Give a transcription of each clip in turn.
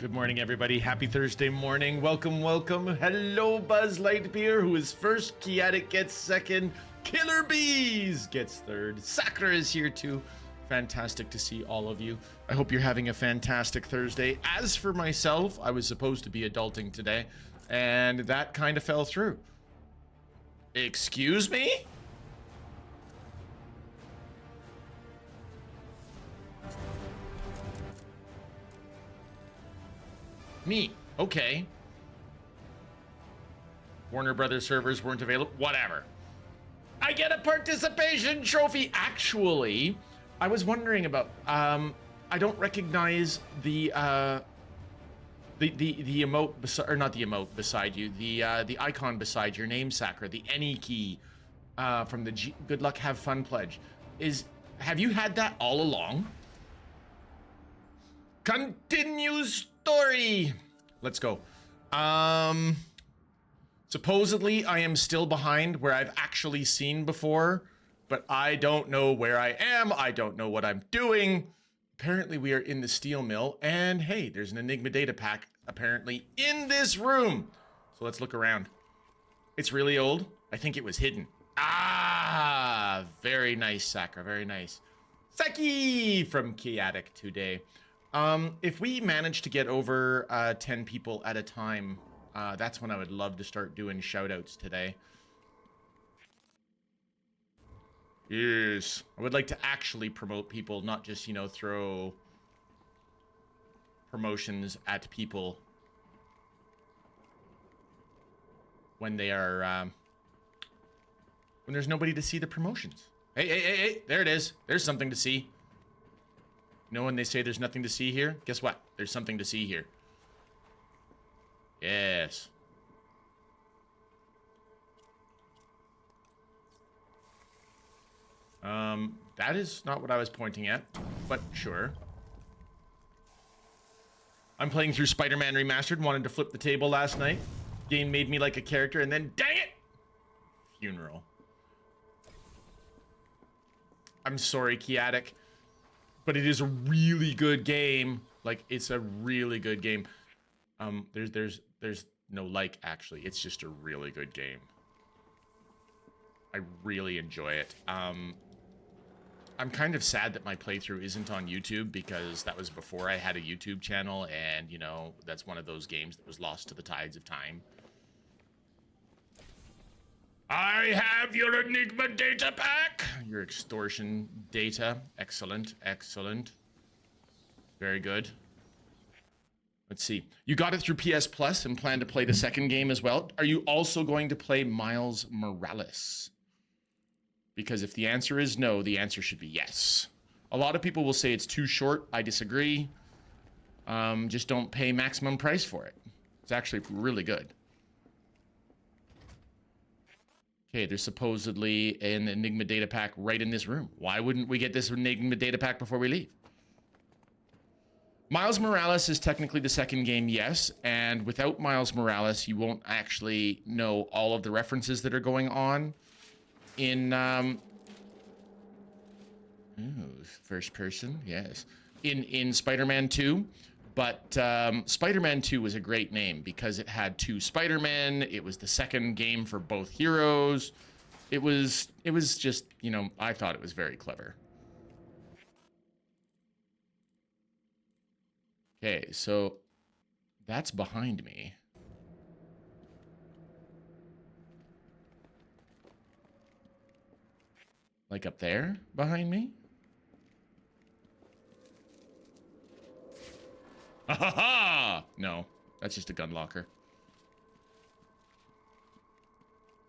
Good morning, everybody. Happy Thursday morning. Welcome, welcome. Hello, Buzz Lightyear, who is first. Kiatic gets second. Killer Bees gets third. Sakura is here too. Fantastic to see all of you. I hope you're having a fantastic Thursday. As for myself, I was supposed to be adulting today, and that kind of fell through. Excuse me? Me. Okay. Warner Brothers servers weren't available. Whatever. I get a participation trophy. Actually, I was wondering about. I don't recognize the emote or not the emote beside you. The icon beside your name, Sakura. The any key from the Good Luck Have Fun pledge. Have you had that all along? Continue story. Let's go. Supposedly I am still behind where I've actually seen before, but I don't know where I am. I don't know what I'm doing. Apparently we are in the steel mill, and hey, there's an Enigma data pack apparently in this room. So let's look around. It's really old. I think it was hidden. Ah, very nice, Sakura. Very nice. Saki from Kiatic today. If we manage to get over 10 people at a time, that's when I would love to start doing shout-outs today. Yes. I would like to actually promote people, not just, you know, throw promotions at people when they are, when there's nobody to see the promotions. Hey, there it is. There's something to see. You know when they say there's nothing to see here? Guess what? There's something to see here. Yes. That is not what I was pointing at, but sure. I'm playing through Spider-Man Remastered, wanted to flip the table last night. Game made me like a character, and then, dang it! Funeral. I'm sorry, Kiatic, but it is a really good game. Like, it's a really good game. There's no like, actually. It's just a really good game. I really enjoy it. I'm kind of sad that my playthrough isn't on YouTube because that was before I had a YouTube channel, and, you know, that's one of those games that was lost to the tides of time. I have your Enigma data pack! Your extortion data. Excellent, excellent. Very good. Let's see. You got it through PS Plus and plan to play the second game as well. Are you also going to play Miles Morales? Because if the answer is no, the answer should be yes. A lot of people will say it's too short. I disagree. Just don't pay maximum price for it. It's actually really good. Okay, there's supposedly an Enigma data pack right in this room. Why wouldn't we get this Enigma data pack before we leave? Miles Morales is technically the second game, yes, and without Miles Morales, you won't actually know all of the references that are going on in, first person, yes, in Spider-Man 2, but Spider-Man 2 was a great name because it had two Spider-Men. It was the second game for both heroes. It was just, you know, I thought it was very clever. Okay, so that's behind me. Like up there behind me? Ha ha ha! No, that's just a gun locker.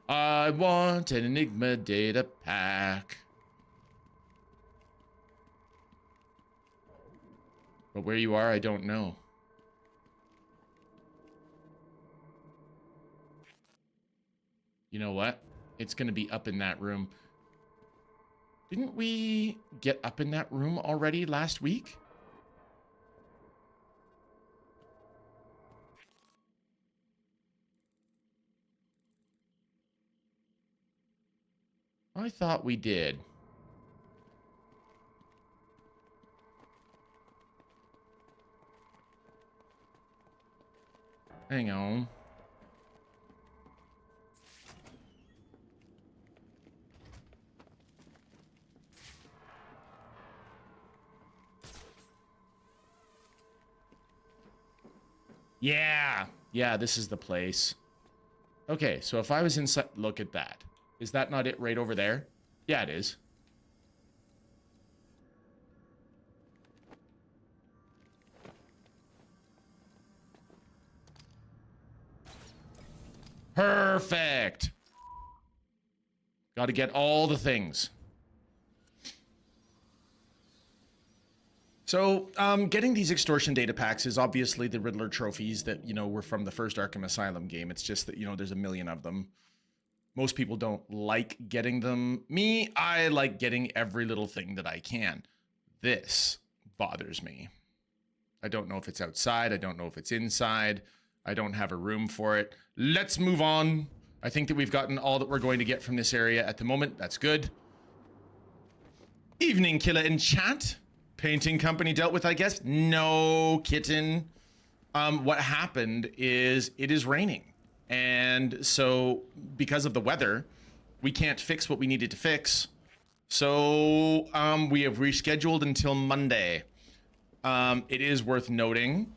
I want an Enigma data pack. But where you are, I don't know. You know what? It's gonna be up in that room. Didn't we get up in that room already last week? I thought we did. Hang on. Yeah. Yeah, this is the place. Okay, so if I was inside... Look at that. Is that not it right over there? Yeah, it is. Perfect. Got to get all the things. So, getting these extortion data packs is obviously the Riddler trophies that, you know, were from the first Arkham Asylum game. It's just that, you know, there's a million of them. Most people don't like getting them. Me, I like getting every little thing that I can. This bothers me. I don't know if it's outside. I don't know if it's inside. I don't have a room for it. Let's move on. I think that we've gotten all that we're going to get from this area at the moment. That's good. Evening, Kila in chat. Painting company dealt with, I guess. No, kitten. What happened is it is raining. And so because of the weather, we can't fix what we needed to fix. So we have rescheduled until Monday. It is worth noting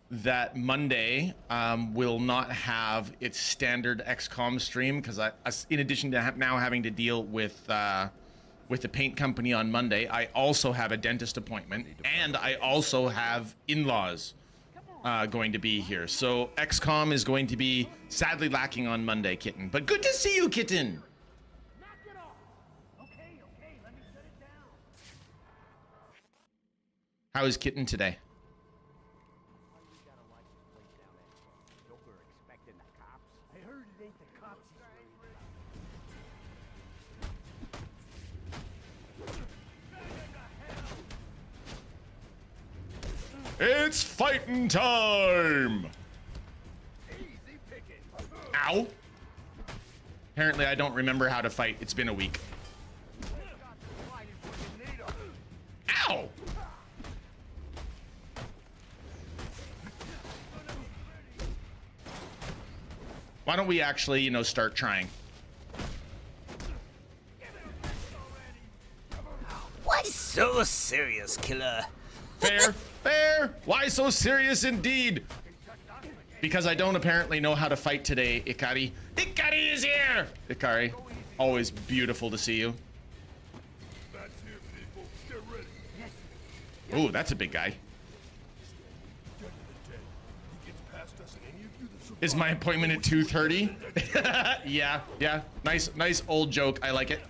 that Monday will not have its standard XCOM stream because in addition to now having to deal with the paint company on Monday, I also have a dentist appointment and I also have in-laws going to be here. So XCOM is going to be sadly lacking on Monday, kitten. But good to see you, kitten. How is kitten today? It's fighting time! Ow. Apparently I don't remember how to fight. It's been a week. Ow! Why don't we actually, you know, start trying? Why so serious, killer? Fair, fair. Why so serious indeed? Because I don't apparently know how to fight today, Ikari. Ikari is here! Ikari, always beautiful to see you. Ooh, that's a big guy. Is my appointment at 2:30? Yeah. Nice old joke. I like it.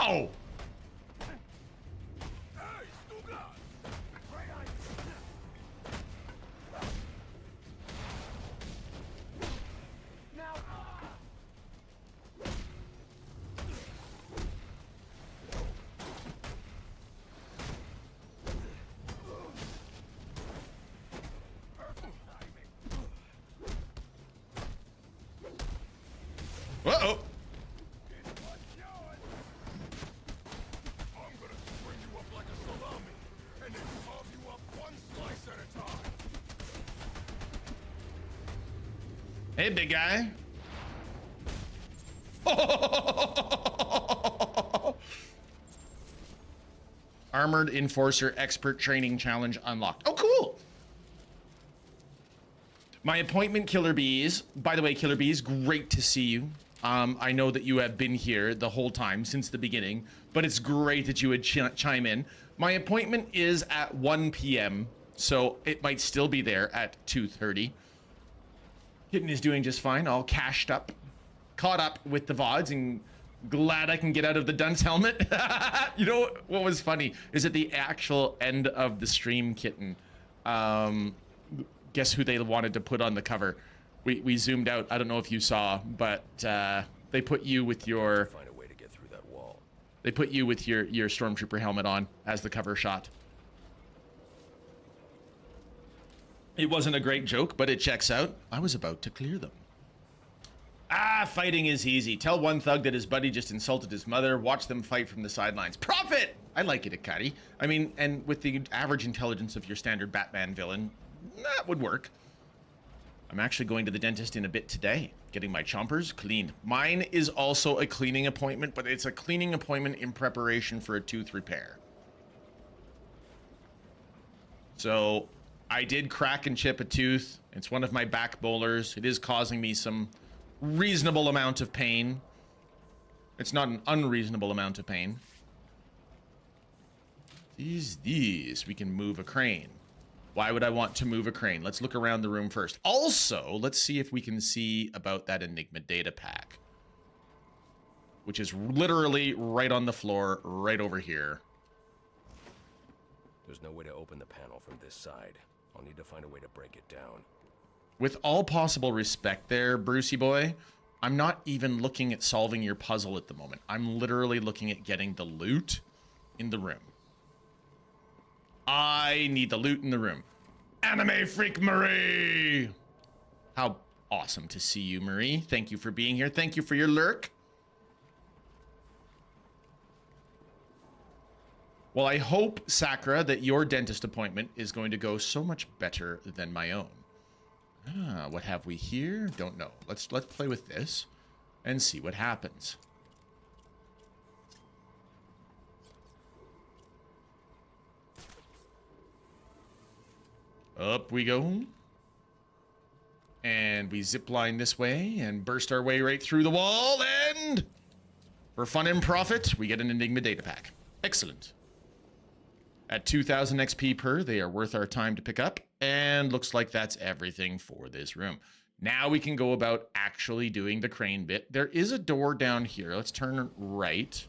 Ow! Uh-oh. Hey, big guy. Armored Enforcer Expert Training Challenge unlocked. Oh, cool. My appointment, Killer Bees. By the way, Killer Bees, great to see you. I know that you have been here the whole time since the beginning, but it's great that you would chime in. My appointment is at 1 p.m., so it might still be there at 2:30. Kitten is doing just fine, all cashed up, caught up with the VODs, and glad I can get out of the dunce helmet. You know what was funny is at the actual end of the stream, Kitten, guess who they wanted to put on the cover? We zoomed out. I don't know if you saw, but they put you with your... Find a way to get through that wall. They put you with your stormtrooper helmet on as the cover shot. It wasn't a great joke, but it checks out. I was about to clear them. Ah, fighting is easy. Tell one thug that his buddy just insulted his mother. Watch them fight from the sidelines. Profit! I like it, Akari. I mean, and with the average intelligence of your standard Batman villain, that would work. I'm actually going to the dentist in a bit today, getting my chompers cleaned. Mine is also a cleaning appointment, but it's a cleaning appointment in preparation for a tooth repair. So I did crack and chip a tooth. It's one of my back molars. It is causing me some reasonable amount of pain. It's not an unreasonable amount of pain. These, we can move a crane. Why would I want to move a crane? Let's look around the room first. Also, let's see if we can see about that Enigma data pack, which is literally right on the floor, right over here. There's no way to open the panel from this side. I'll need to find a way to break it down. With all possible respect there, Brucey boy, I'm not even looking at solving your puzzle at the moment. I'm literally looking at getting the loot in the room. I need the loot in the room. Anime Freak Marie! How awesome to see you, Marie. Thank you for being here. Thank you for your lurk. Well, I hope, Sakura, that your dentist appointment is going to go so much better than my own. Ah, what have we here? Don't know. Let's play with this and see what happens. Up we go. And we zip line this way and burst our way right through the wall, and for fun and profit, we get an Enigma data pack. Excellent. At 2,000 XP per, they are worth our time to pick up, and looks like that's everything for this room. Now we can go about actually doing the crane bit. There is a door down here. Let's turn right.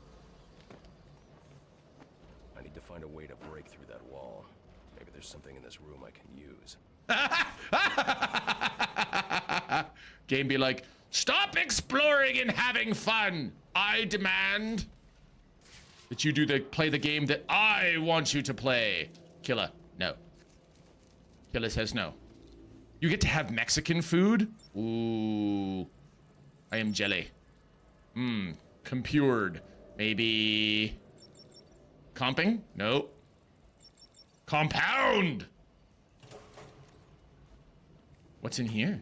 I need to find a way to break through that wall. Maybe there's something in this room I can use. Game be like, stop exploring and having fun. I demand that you play the game that I want you to play. Kila, no. Kila says no. You get to have Mexican food? Ooh. I am jelly. Compured. Maybe comping? Nope. Compound! What's in here?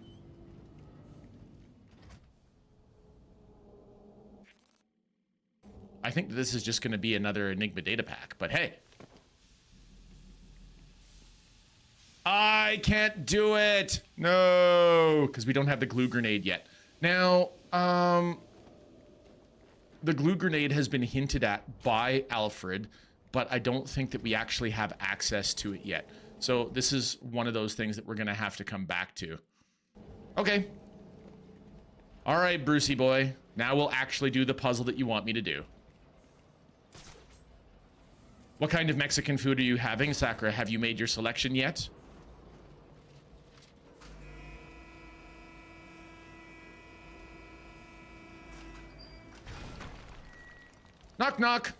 I think this is just going to be another Enigma data pack, but hey. I can't do it! No! Because we don't have the glue grenade yet. Now, the glue grenade has been hinted at by Alfred, but I don't think that we actually have access to it yet. So this is one of those things that we're going to have to come back to. Okay. All right, Brucey boy. Now we'll actually do the puzzle that you want me to do. What kind of Mexican food are you having, Sakura? Have you made your selection yet? Knock, knock.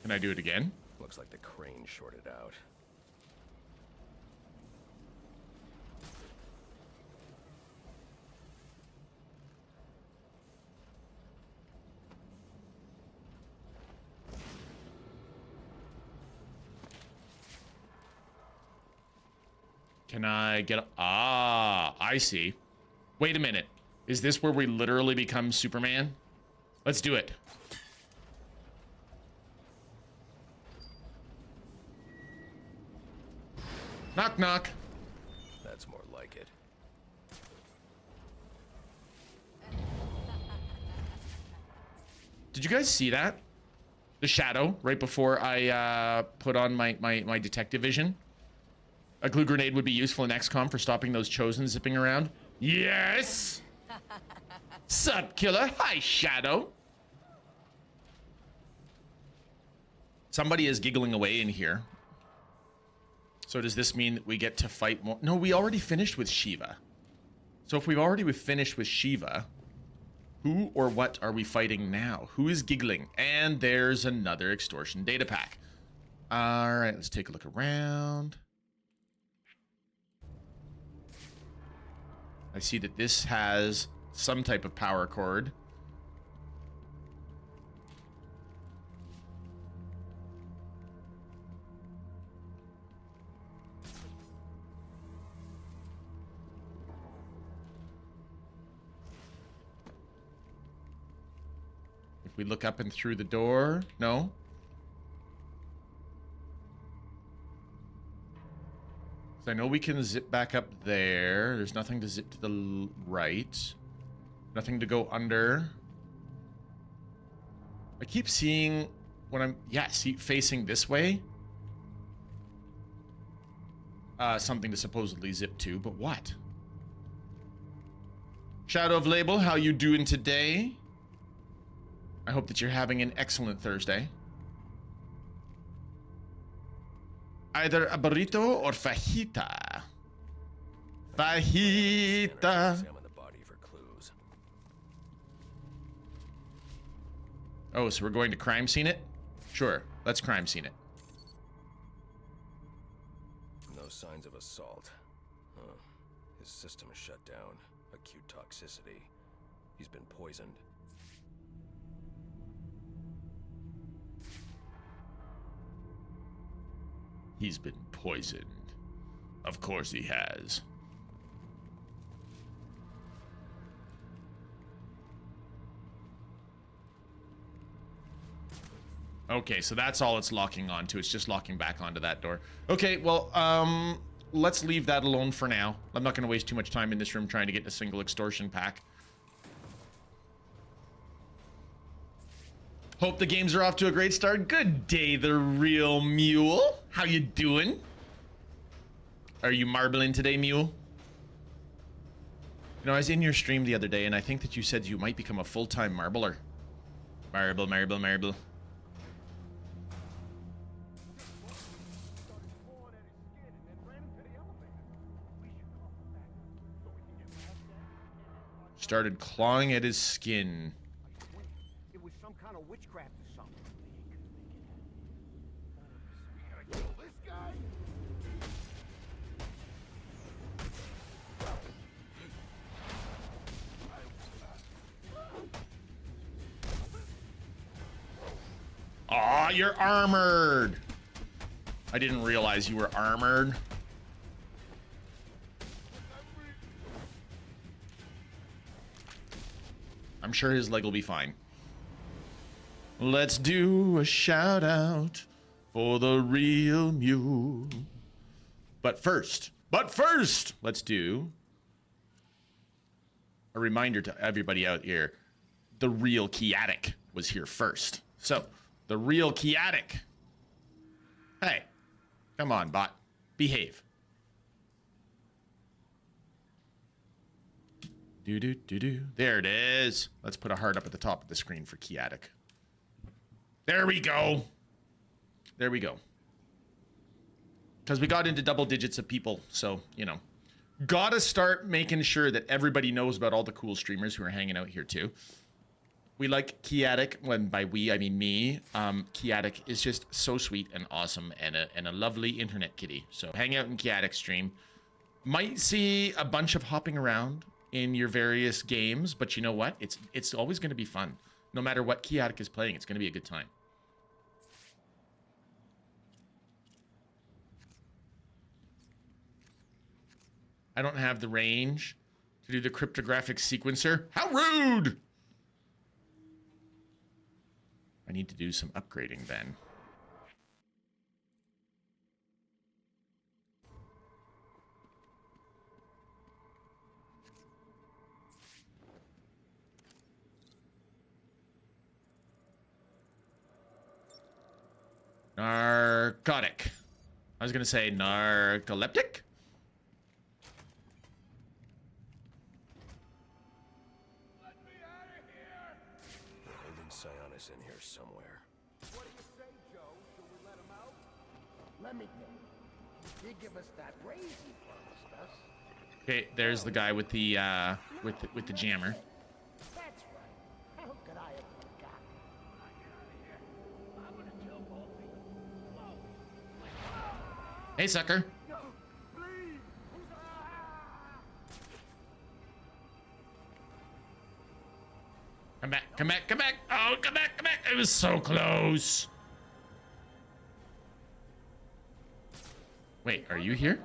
Can I do it again? Looks like the crane shorted out. Can I get... Ah, I see. Wait a minute. Is this where we literally become Superman? Let's do it. Knock, knock. That's more like it. Did you guys see that? The shadow right before I put on my detective vision. A glue grenade would be useful in XCOM for stopping those chosen zipping around. Yes! Sup, killer? Hi, Shadow. Somebody is giggling away in here. So does this mean that we get to fight more? No, we already finished with Shiva. So if we've already finished with Shiva, who or what are we fighting now? Who is giggling? And there's another extortion data pack. All right, let's take a look around. I see that this has some type of power cord. If we look up and through the door, no. I know we can zip back up there. There's nothing to zip to the right. Nothing to go under. I keep seeing when I'm, yeah, see, facing this way. Something to supposedly zip to, but what? Shadow of Label, how you doing today? I hope that you're having an excellent Thursday. Either a burrito or fajita. Fajita. Examine the body for clues. Oh, so we're going to crime scene it? Sure, let's crime scene it. No signs of assault. Huh. His system is shut down. Acute toxicity. He's been poisoned. He's been poisoned. Of course he has. Okay, so that's all it's locking onto. It's just locking back onto that door. Okay, well, let's leave that alone for now. I'm not going to waste too much time in this room trying to get a single extortion pack. Hope the games are off to a great start. Good day, the real mule. How you doing? Are you marbling today, mule? You know, I was in your stream the other day, and I think that you said you might become a full-time marbler. Marble, marble, marble. Started clawing at his skin. It was some kind of witchcraft or something. We gotta kill this guy. Aw, you're armored. I didn't realize you were armored. I'm sure his leg will be fine. Let's do a shout out for the real mule. But first, let's do a reminder to everybody out here. The real Kiatic was here first. So, the real Kiatic. Hey, come on, bot. Behave. Do. There it is. Let's put a heart up at the top of the screen for Kiatic. There we go. There we go. Because we got into double digits of people, so, you know. Gotta start making sure that everybody knows about all the cool streamers who are hanging out here, too. We like Kiatic. When by we, I mean me. Kiatic is just so sweet and awesome and a lovely internet kitty. So hang out in Kiatic's stream. Might see a bunch of hopping around in your various games, but you know what? It's always going to be fun. No matter what Kiatic is playing, it's going to be a good time. I don't have the range to do the cryptographic sequencer. How rude! I need to do some upgrading then. Narcotic. I was gonna say narcoleptic. We're holding Sionis in here somewhere. What do you say, Joe? Should we let him out? Let me think. He did give us that raise he promised us. Okay, there's the guy with the jammer. That's right. How could I have forgotten? Hey, sucker. No, please. Come back, come back. Oh, come back, come back. It was so close. Wait, are you here?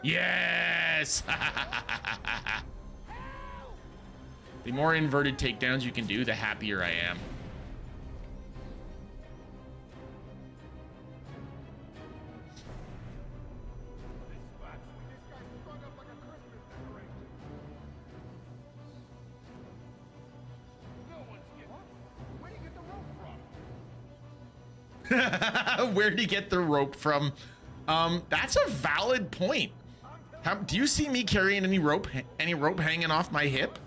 Yes! The more inverted takedowns you can do, the happier I am. Where'd he get the rope from? That's a valid point. Do you see me carrying any rope hanging off my hip?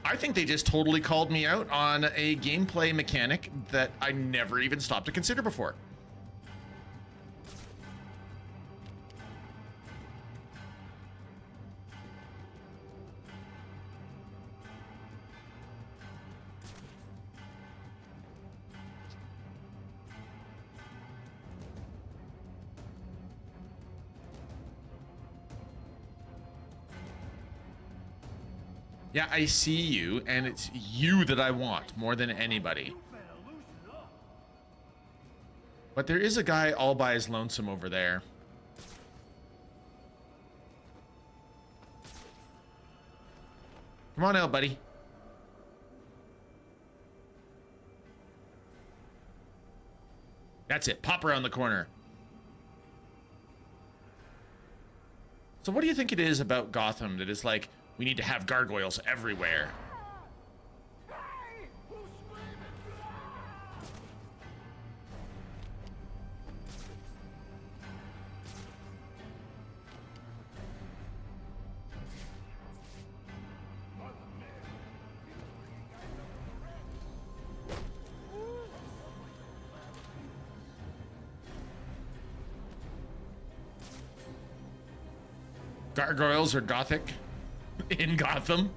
I think they just totally called me out on a gameplay mechanic that I never even stopped to consider before. Yeah, I see you, and it's you that I want more than anybody. But there is a guy all by his lonesome over there. Come on out, buddy. That's it. Pop around the corner. So what do you think it is about Gotham that is like, we need to have gargoyles everywhere? Gargoyles are gothic in Gotham.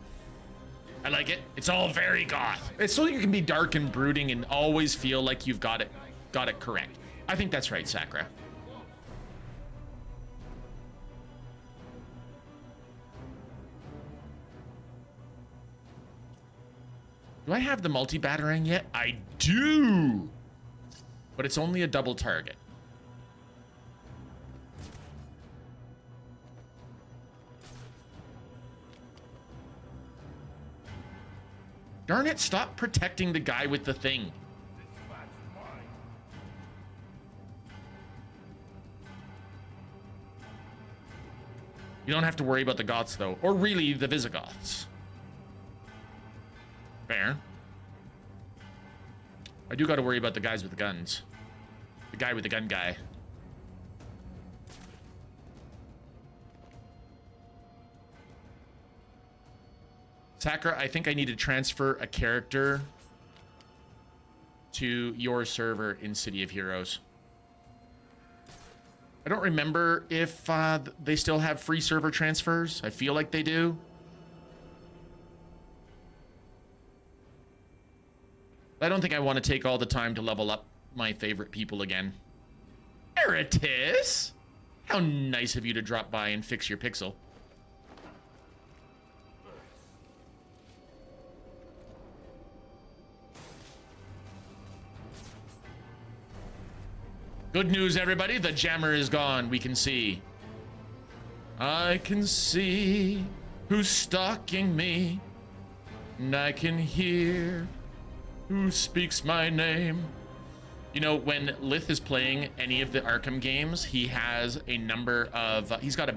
I like it. It's all very goth. It's so you can be dark and brooding and always feel like you've got it correct. I think that's right, Sakura. Do I have the multi-batarang yet? I do, but it's only a double target. Darn it, stop protecting the guy with the thing. You don't have to worry about the Goths, though. Or really, the Visigoths. Fair. I do got to worry about the guys with the guns. The guy with the gun guy. Sakura, I think I need to transfer a character to your server in City of Heroes. I don't remember if they still have free server transfers. I feel like they do. I don't think I want to take all the time to level up my favorite people again. Eritis! How nice of you to drop by and fix your pixel. Good news, everybody. The jammer is gone. We can see. I can see who's stalking me, and I can hear who speaks my name. You know, when Lith is playing any of the Arkham games, he has a number of... he's got a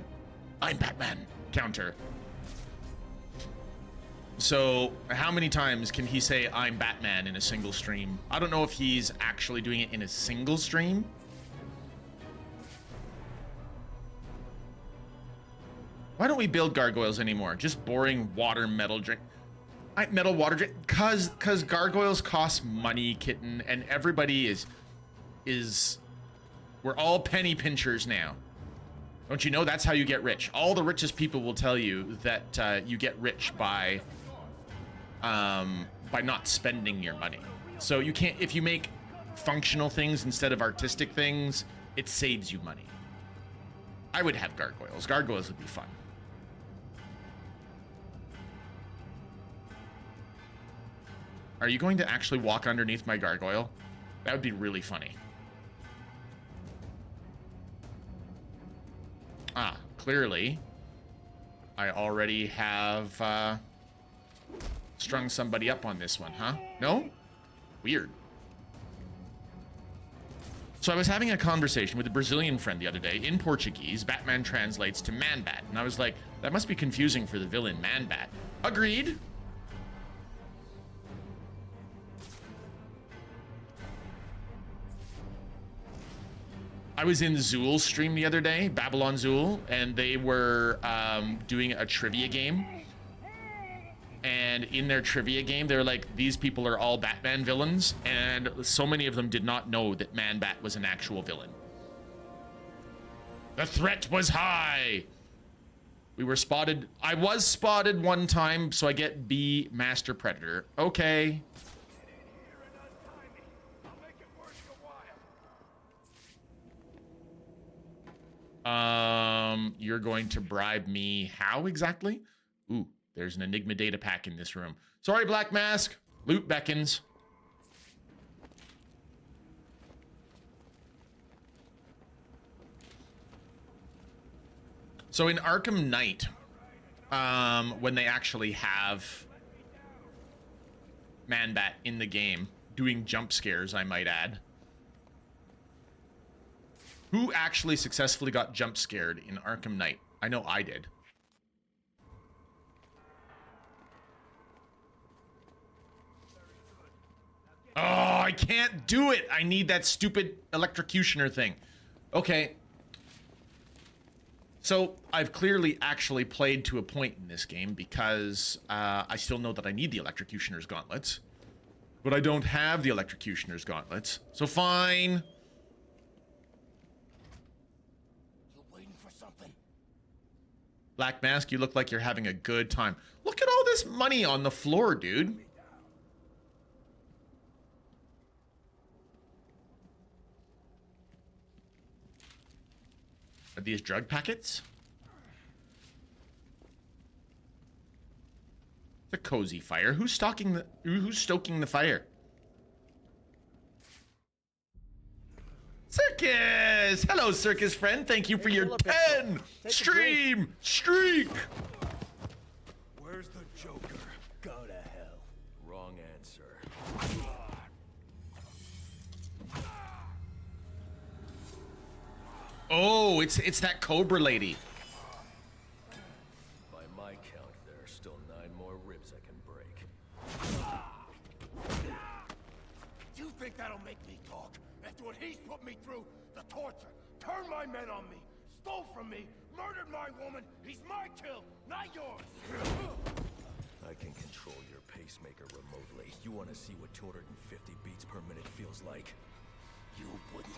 I'm Batman counter. So how many times can he say I'm Batman in a single stream? I don't know if he's actually doing it in a single stream. Why don't we build gargoyles anymore? Just boring water metal drink. Metal water drink. Cause gargoyles cost money, kitten, and everybody is we're all penny pinchers now. Don't you know that's how you get rich? All the richest people will tell you that you get rich by not spending your money. So you can't, if you make functional things instead of artistic things, it saves you money. I would have gargoyles. Gargoyles would be fun. Are you going to actually walk underneath my gargoyle? That would be really funny. Ah, clearly, I already have strung somebody up on this one, huh? No? Weird. So I was having a conversation with a Brazilian friend the other day. In Portuguese, Batman translates to Man-Bat. And I was like, that must be confusing for the villain Man-Bat. Agreed. I was in Zool's stream the other day, Babylon Zool, and they were doing a trivia game. And in their trivia game, they're like, these people are all Batman villains. And so many of them did not know that Man-Bat was an actual villain. The threat was high. We were spotted. I was spotted one time, so I get B, Master Predator. Okay. You're going to bribe me how exactly? Ooh, there's an Enigma data pack in this room. Sorry, Black Mask. Loot beckons. So in Arkham Knight, when they actually have Man-Bat in the game, doing jump scares, I might add. Who actually successfully got jump scared in Arkham Knight? I know I did. Oh, I can't do it. I need that stupid electrocutioner thing. Okay. So I've clearly actually played to a point in this game because I still know that I need the Electrocutioners gauntlets. But I don't have the Electrocutioners gauntlets. So fine. Black Mask, you look like you're having a good time. Look at all this money on the floor, dude. Are these drug packets? It's a cozy fire. Who's stoking the stoking the fire? Circus! Hello, circus friend. Thank you for your 10 stream streak. Where's the Joker? Go to hell. Wrong answer. Oh, it's that Cobra lady. By my count, there are still 9 more ribs I can break. Do you think that'll make me talk? After what he's put me through, the torture, turned my men on me, stole from me, murdered my woman. He's my kill, not yours. I can control your pacemaker remotely. You want to see what 250 beats per minute feels like? You wouldn't.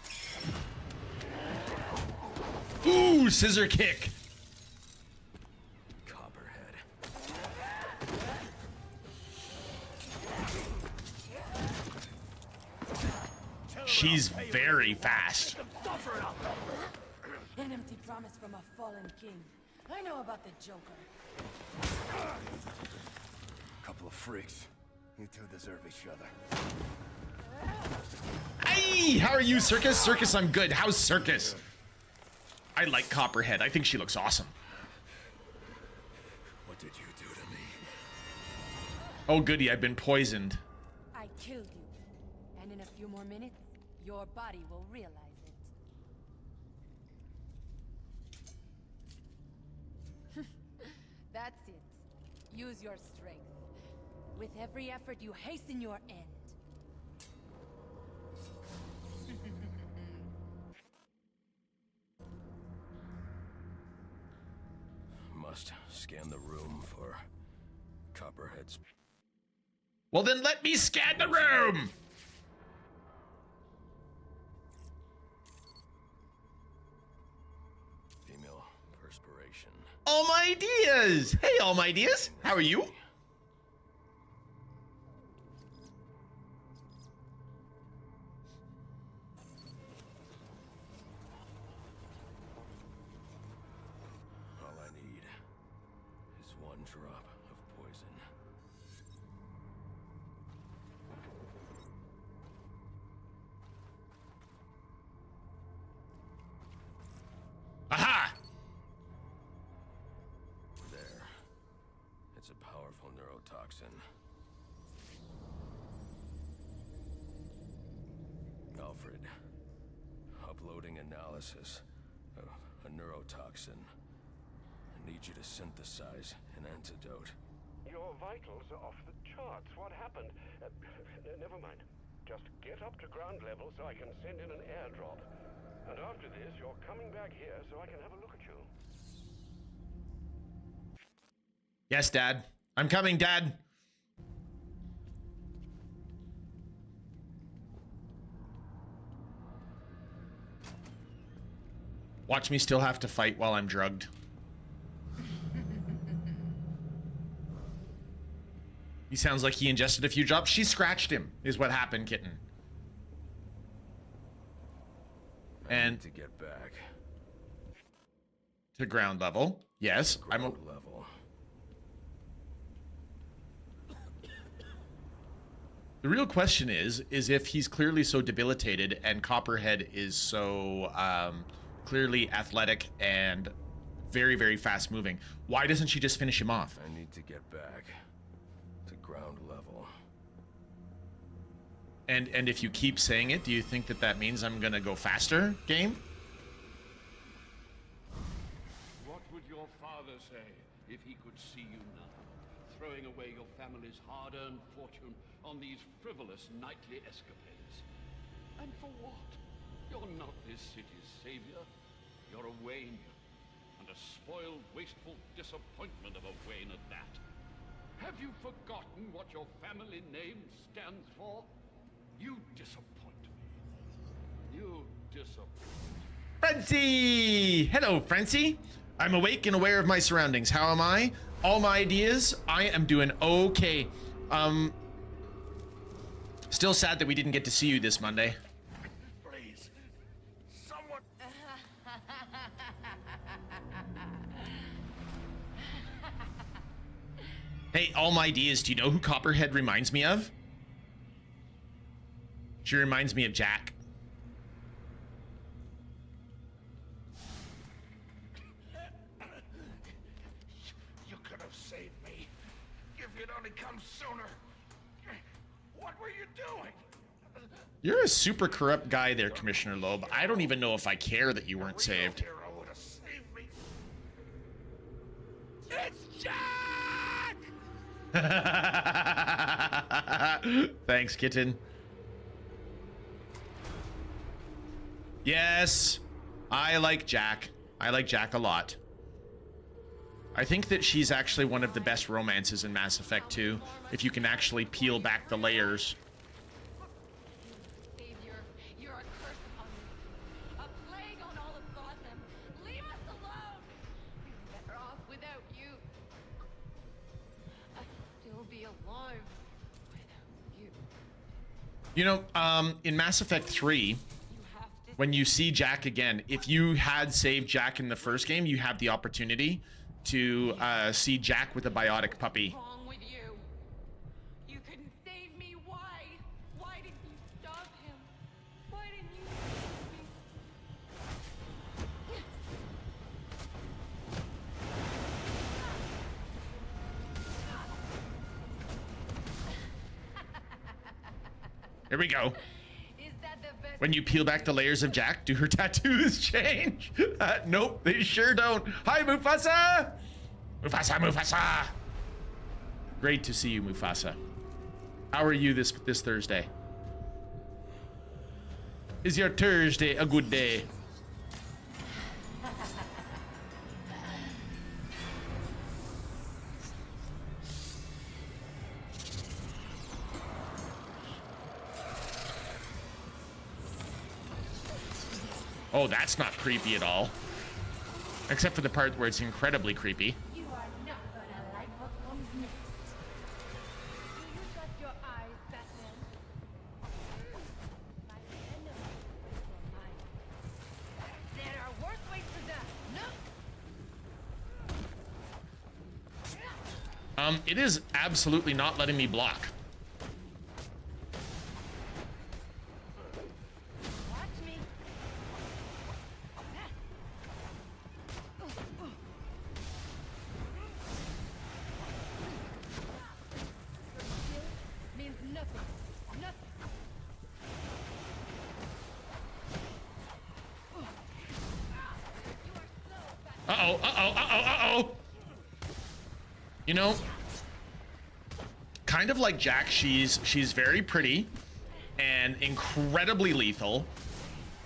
Ooh, scissor kick. Copperhead. She's very fast. An empty promise from a fallen king. I know about the Joker. Couple of freaks. You two deserve each other. Hey, how are you, Circus? Circus, I'm good. How's Circus? I like Copperhead. I think she looks awesome. What did you do to me? Oh, goody, I've been poisoned. I killed you. And in a few more minutes, your body will realize it. That's it. Use your strength. With every effort, you hasten your end. Must scan the room for Copperhead's. Well, then let me scan the room. Female perspiration. All my ideas. Hey, all my ideas. How are you? All I need is 1 drop of poison. toxin. Alfred, uploading analysis of a neurotoxin. I need you to synthesize an antidote. Your vitals are off the charts. What happened? Never mind. Just get up to ground level so I can send in an airdrop. And after this, you're coming back here so I can have a look at you. Yes, Dad. I'm coming, Dad. Watch me still have to fight while I'm drugged. He sounds like he ingested a few drops. She scratched him, is what happened, kitten. I need to get back to ground level. Yes, ground level. The real question is if he's clearly so debilitated and Copperhead is so clearly athletic and very, very fast moving, why doesn't she just finish him off? I need to get back to ground level. And if you keep saying it, do you think that means I'm gonna go faster, game? What would your father say if he could see you now, throwing away your family's hard-earned fortune on these frivolous nightly escapades? And for what? You're not this city's savior. You're a Wayne, and a spoiled, wasteful disappointment of a Wayne at that. Have you forgotten what your family name stands for? You disappoint me. You disappoint. Frenzy! Hello, Frenzy. I'm awake and aware of my surroundings. How am I? All my ideas, I am doing okay. Still sad that we didn't get to see you this Monday. Please, someone. Hey, all my ideas, do you know who Copperhead reminds me of? She reminds me of Jack. You could have saved me. If you'd only come sooner. What were you doing? You're a super corrupt guy there, Commissioner Loeb. I don't even know if I care that you weren't saved. Hero would have saved me. It's Jack! Thanks, kitten. Yes, I like Jack. I like Jack a lot. I think that she's actually one of the best romances in Mass Effect 2, if you can actually peel back the layers. Savior, you're a curse upon me. A plague on all of Gotham. Leave us alone. We're better off without you. I'd still be alive without you. You know, in Mass Effect 3, when you see Jack again, if you had saved Jack in the first game, you have the opportunity to see Jack with a biotic puppy. What's wrong with you? You couldn't save me. Why? Why didn't you stop him? Why didn't you save me? Here we go. Is that the best? When you peel back the layers of Jack, do her tattoos change? Nope, they sure don't. Hi, Mufasa! Mufasa, Mufasa! Great to see you, Mufasa. How are you this Thursday? Is your Thursday a good day? Oh, that's not creepy at all. Except for the part where it's incredibly creepy. You are not gonna like what comes next. Will you shut your eyes, Batman? My enemy is mine. There are worse ways to die. No. It is absolutely not letting me block. Watch me. Uh-oh, uh-oh, uh-oh, uh-oh. You know, kind of like Jack, she's very pretty and incredibly lethal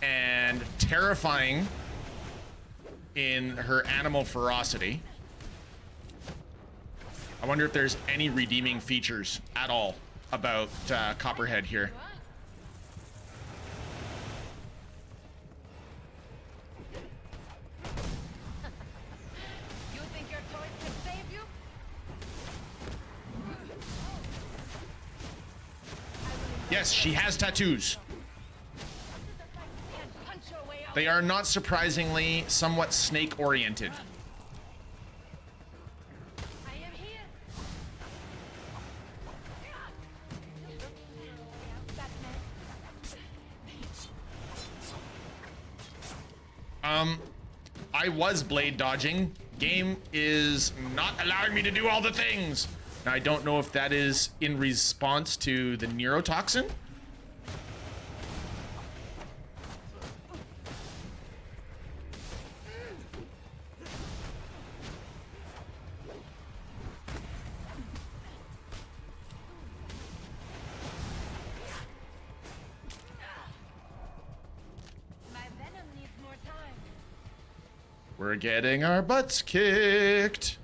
and terrifying in her animal ferocity. I wonder if there's any redeeming features at all about Copperhead here. You think your toys can save you? Yes, she has tattoos. Can't punch your way out. They are not surprisingly somewhat snake-oriented. I am here. Batman. I was blade dodging. Game is not allowing me to do all the things. Now, I don't know if that is in response to the neurotoxin. My venom needs more time. We're getting our butts kicked.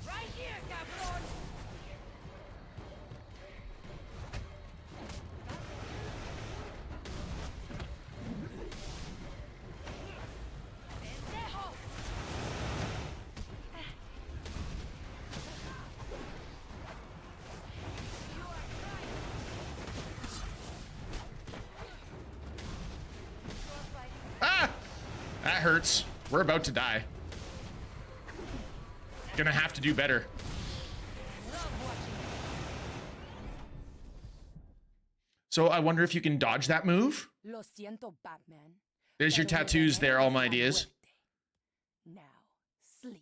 Right here, Capron. Pendejo. You are right. You're fighting. Ah! That hurts. We're about to die. Gonna have to do better. Love watching. So I wonder if you can dodge that move. Lo siento, Batman. There's your Pero tattoos there, all my la ideas. muerte. Now, sleep.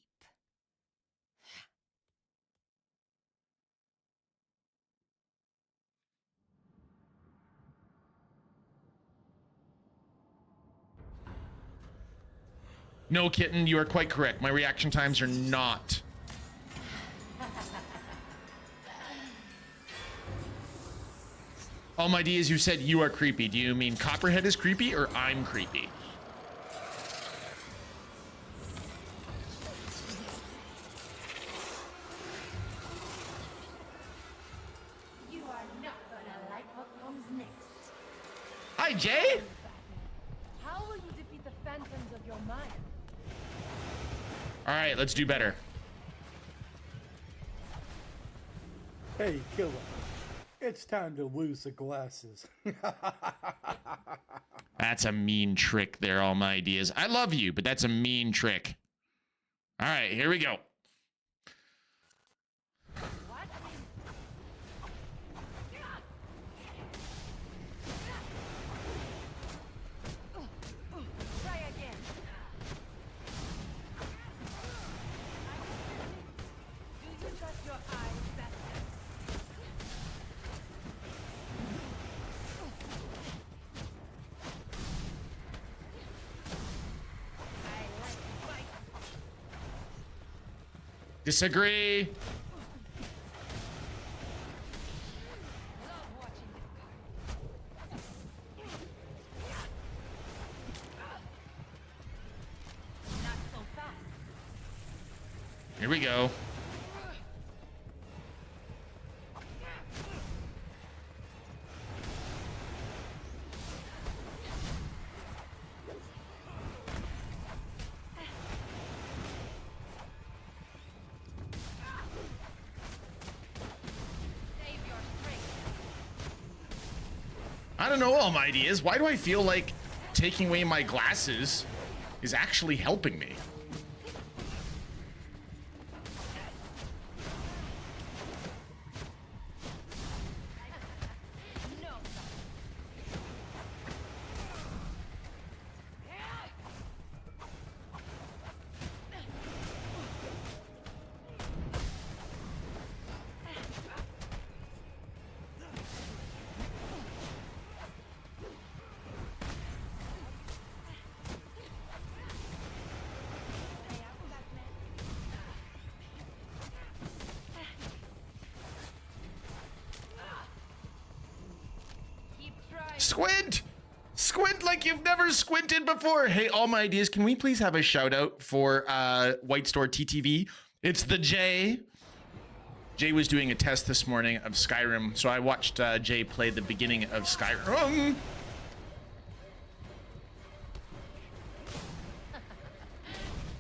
No, kitten, you are quite correct. My reaction times are not. All my Ds, you said you are creepy. Do you mean Copperhead is creepy or I'm creepy? You are not gonna like what comes next. Hi, Jay. How will you defeat the phantoms of your mind? All right, let's do better. Hey, Kila. It's time to lose the glasses. That's a mean trick there, all my ideas. I love you, but that's a mean trick. All right, here we go. What? Try again. Do you trust your eyes, Batman? I like to fight. Disagree. Love watching this card. Not so fast. Here we go. Save your strength. I don't know, all my ideas. Why do I feel like taking away my glasses is actually helping me? No. Squint! Squint like you've never squinted before. Hey, all my ideas, can we please have a shout out for White Store TTV? It's the Jay. Jay was doing a test this morning of Skyrim, so I watched Jay play the beginning of Skyrim.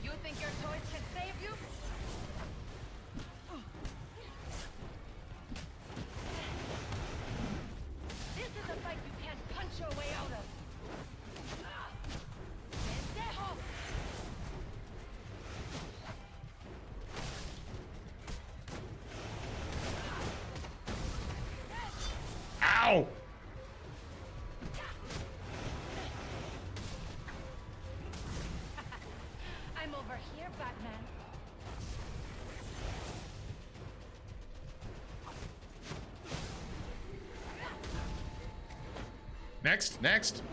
You think your toys can save you? This is a fight you can't punch your way out of. Pendejo! Ow! I'm over here, Batman. Next, next. Sir,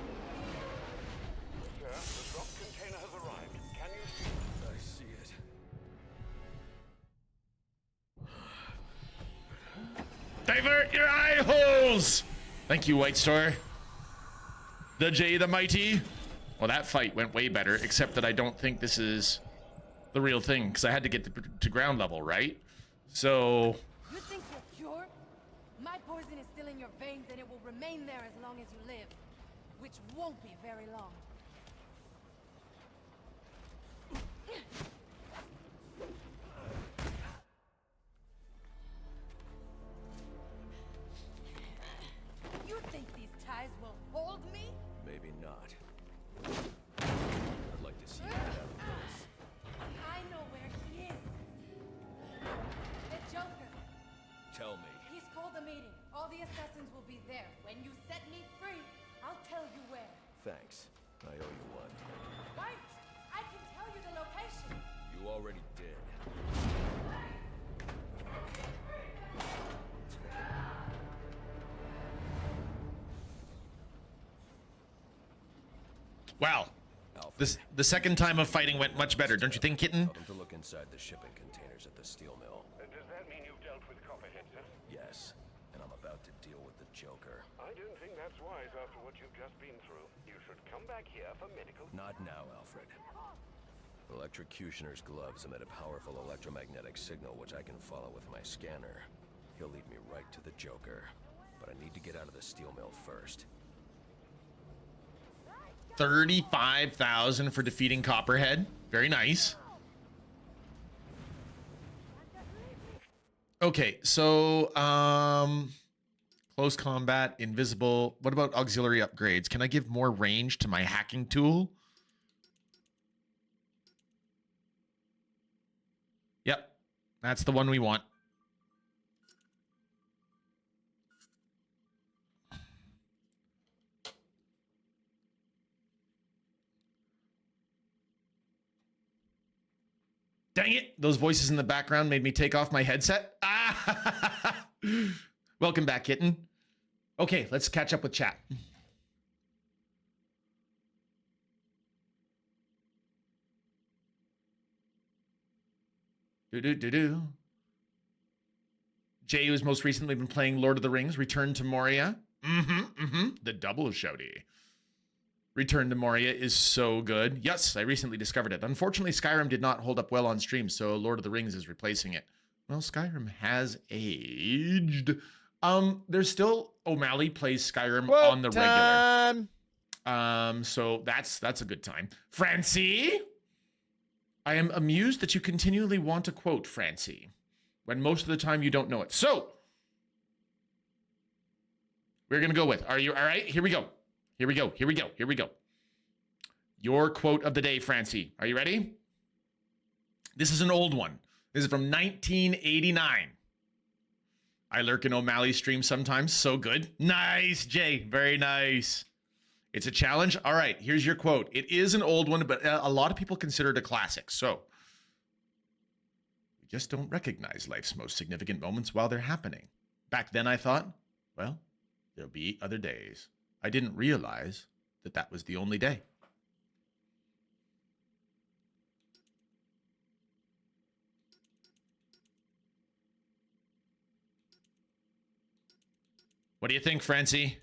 the drop container has arrived. Can you see? I see it. Divert your eye holes! Thank you, White Store. The Jay the Mighty. Well, that fight went way better, except that I don't think this is the real thing, because I had to get to ground level, right? So, You think you're cured? My poison is still in your veins and it will remain there as long as you live. Which won't be very long. You think these ties will hold me? Maybe not. I'd like to see you get out of this. I know where he is. The Joker. Tell me. He's called a meeting. All the assassins will be there. When you set me free, I'll tell you where. Thanks. I owe you one. Wait! I can tell you the location. You already did. wow. Alfred, The second time of fighting went much better, don't you think, Kitten? tell them to look inside the shipping containers at the steel mill. Does that mean you've dealt with Copperhead, sir? Yes, and I'm about to deal with the Joker. I don't think that's wise after what you've just been through. You should come back here for medical. Not now, Alfred. Electrocutioners' gloves emit a powerful electromagnetic signal which I can follow with my scanner. He'll lead me right to the Joker. But I need to get out of the steel mill first. 35,000 for defeating Copperhead. Very nice. Okay, so close combat, invisible. What about auxiliary upgrades? Can I give more range to my hacking tool? Yep, that's the one we want. Dang it, those voices in the background made me take off my headset. Ah! Welcome back, Kitten. Okay, let's catch up with chat. Do-do-do-do. Jay, who's most recently been playing Lord of the Rings, Return to Moria. The double shouty. Return to Moria is so good. Yes, I recently discovered it. Unfortunately, Skyrim did not hold up well on stream, so Lord of the Rings is replacing it. Well, Skyrim has aged. There's still O'Malley plays Skyrim on the regular. So that's a good time. Francie, I am amused that you continually want to quote Francie when most of the time you don't know it. So we're gonna go with. Are you all right? Here we go. Here we go. Here we go. Here we go. Your quote of the day, Francie. Are you ready? This is an old one. This is from 1989. I lurk in O'Malley's stream sometimes. So good. Nice, Jay. Very nice. It's a challenge. All right, here's your quote. It is an old one, but a lot of people consider it a classic. So we just don't recognize life's most significant moments while they're happening. Back then I thought, well, there'll be other days. I didn't realize that that was the only day. What do you think, Francie?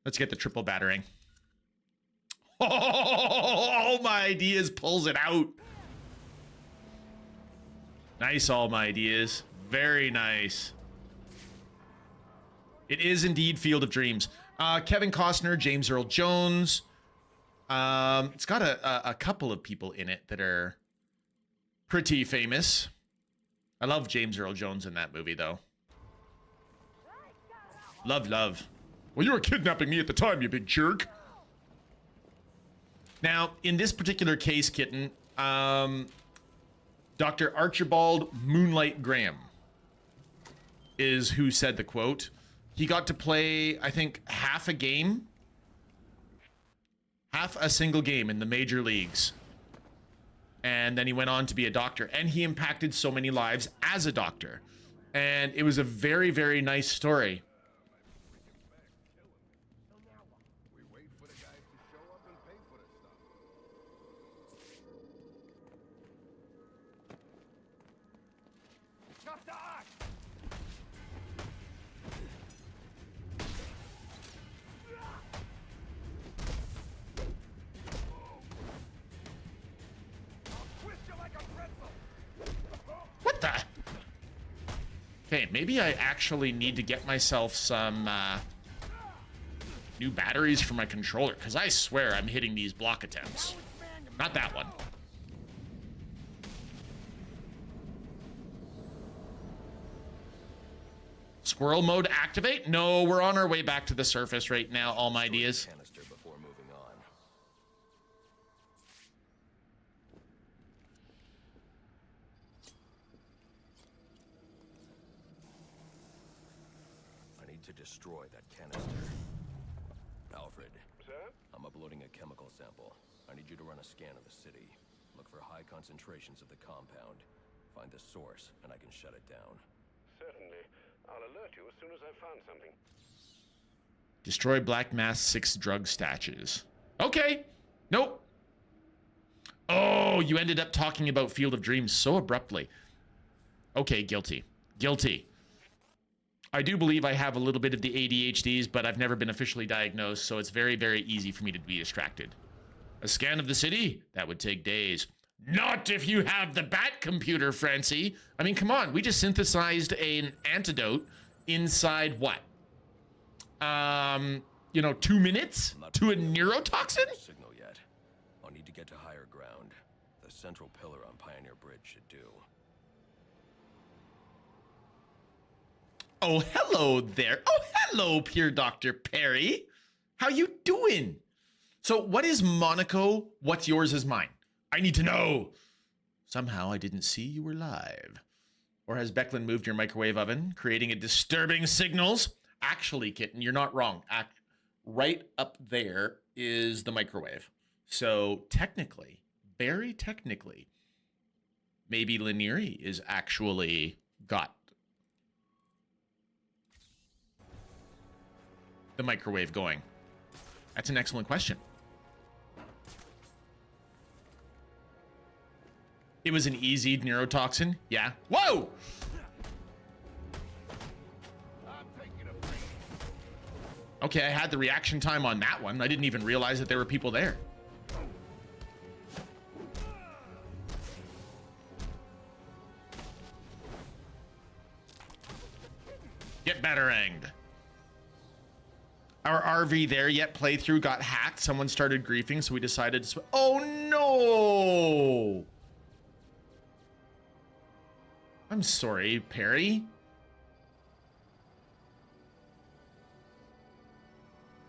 Let's get the triple battering. Oh, all my ideas pulls it out. Nice, all my ideas. Very nice. It is indeed Field of Dreams. Kevin Costner, James Earl Jones. It's got a couple of people in it that are pretty famous. I love James Earl Jones in that movie, though. Love. Well, you were kidnapping me at the time, you big jerk. Now, in this particular case, Kitten, Dr. Archibald Moonlight Graham is who said the quote. He got to play, I think, half a single game in the major leagues. And then he went on to be a doctor. And he impacted so many lives as a doctor. And it was a very, very nice story. Okay, maybe I actually need to get myself some new batteries for my controller, because I swear I'm hitting these block attempts. Not that one. Squirrel mode activate? No, we're on our way back to the surface right now, all my ideas. Canister before moving on. I need to destroy that canister. Alfred. Sir? I'm uploading a chemical sample. I need you to run a scan of the city. Look for high concentrations of the compound. Find the source, and I can shut it down. Certainly. I'll alert you as soon as I've found something. Destroy Black Mass 6 drug stashes. Okay. Nope. Oh, you ended up talking about Field of Dreams so abruptly. Okay, guilty. Guilty. I do believe I have a little bit of the ADHDs, but I've never been officially diagnosed, so it's very, very easy for me to be distracted. A scan of the city? That would take days. Not if you have the Bat computer, Francie. I mean, come on. We just synthesized an antidote inside what? 2 minutes to a neurotoxin? Signal yet. I'll need to get to higher ground. The central pillar on Pioneer Bridge should do. Oh, hello there. Oh, hello, Pure Dr. Perry. How you doing? So what is Monaco? What's yours is mine? I need to know. Somehow I didn't see you were live. Or has Becklin moved your microwave oven, creating a disturbing signals? Actually, Kitten, you're not wrong. Right up there is the microwave. So technically, very technically, maybe Lanieri is actually got the microwave going. That's an excellent question. It was an easy neurotoxin. Yeah. Whoa! Okay, I had the reaction time on that one. I didn't even realize that there were people there. Get batteranged. Our RV there yet playthrough got hacked. Someone started griefing, so we decided to... Oh, no! I'm sorry, Perry.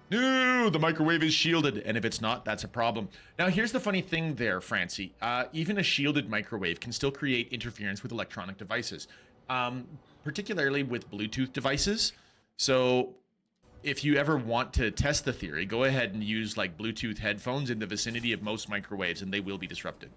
No, the microwave is shielded, and if it's not, that's a problem. Now, here's the funny thing there, Francie. Even a shielded microwave can still create interference with electronic devices, particularly with Bluetooth devices. So if you ever want to test the theory, go ahead and use like Bluetooth headphones in the vicinity of most microwaves, and they will be disrupted.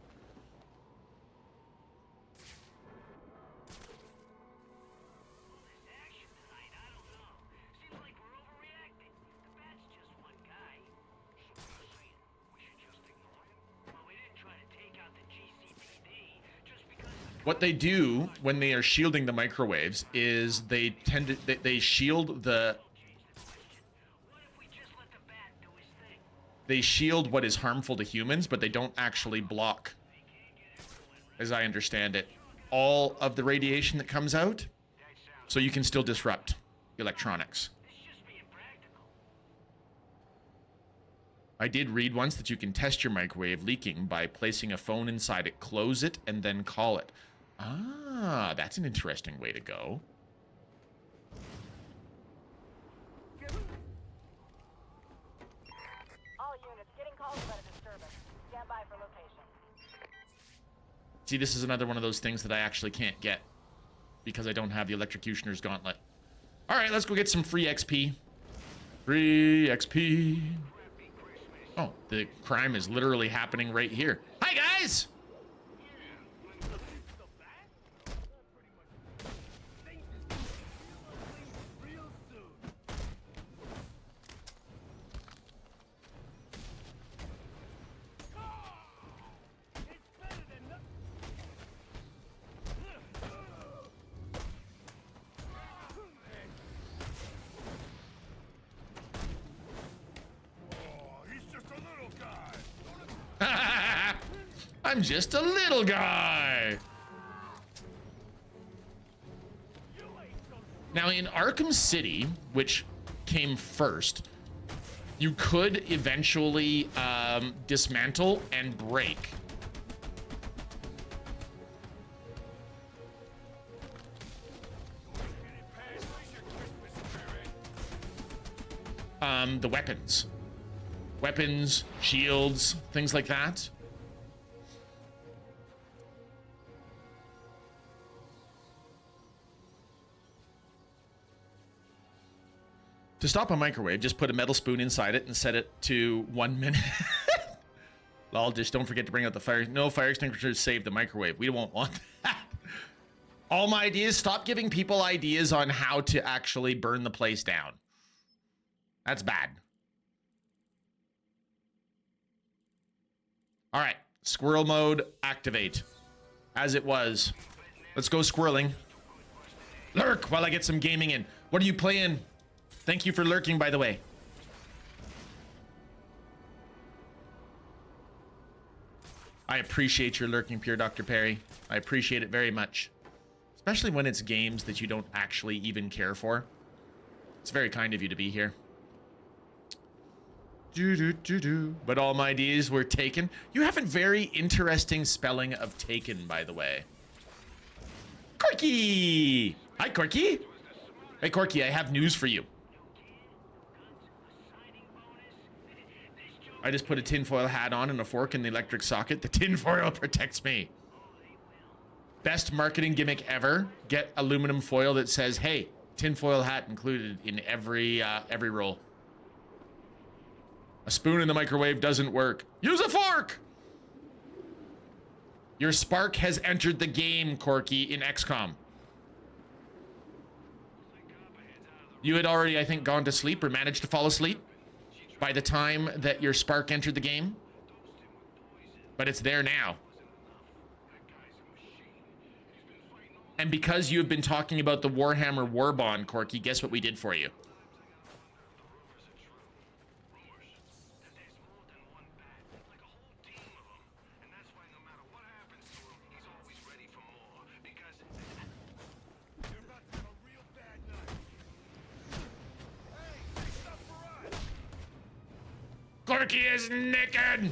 What they do when they are shielding the microwaves is they tend to they shield the They shield what is harmful to humans, but they don't actually block, as I understand it, all of the radiation that comes out. So you can still disrupt electronics. I did read once that you can test your microwave leaking by placing a phone inside it, close it, and then call it. Ah, that's an interesting way to go. All units getting calls about a disturbance. Stand by for location. See, this is another one of those things that I actually can't get because I don't have the Electrocutioners gauntlet. All right, let's go get some free XP. Free XP. Oh, the crime is literally happening right here. Hi, guys! I'm just a little guy. Now in Arkham City, which came first, you could eventually dismantle and break the weapons. Weapons, shields, things like that. To stop a microwave, just put a metal spoon inside it and set it to 1 minute. Lol, just don't forget to bring out the fire. No, fire extinguishers save the microwave. We won't want that. All my ideas, stop giving people ideas on how to actually burn the place down. That's bad. All right, squirrel mode, activate. As it was. Let's go squirreling. Lurk while I get some gaming in. What are you playing? Thank you for lurking, by the way. I appreciate your lurking, Pure Dr. Perry. I appreciate it very much. Especially when it's games that you don't actually even care for. It's very kind of you to be here. But all my ideas were taken. You have a very interesting spelling of taken, by the way. Corky! Hi, Corky. Hey, Corky, I have news for you. I just put a tinfoil hat on and a fork in the electric socket. The tinfoil protects me. Best marketing gimmick ever. Get aluminum foil that says, hey, tinfoil hat included in every roll. A spoon in the microwave doesn't work. Use a fork! Your spark has entered the game, Corky, in XCOM. You had already, I think, gone to sleep or managed to fall asleep by the time that your spark entered the game. But it's there now. And because you have been talking about the Warhammer War Bond, Corky, guess what we did for you? Corky is naked!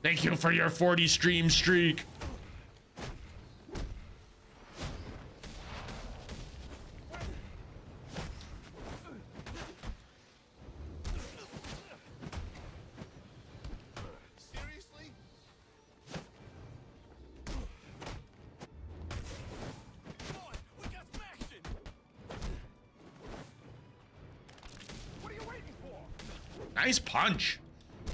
Thank you for your 40 stream streak. Seriously? Come on, we got some action! What are you waiting for? Nice punch. I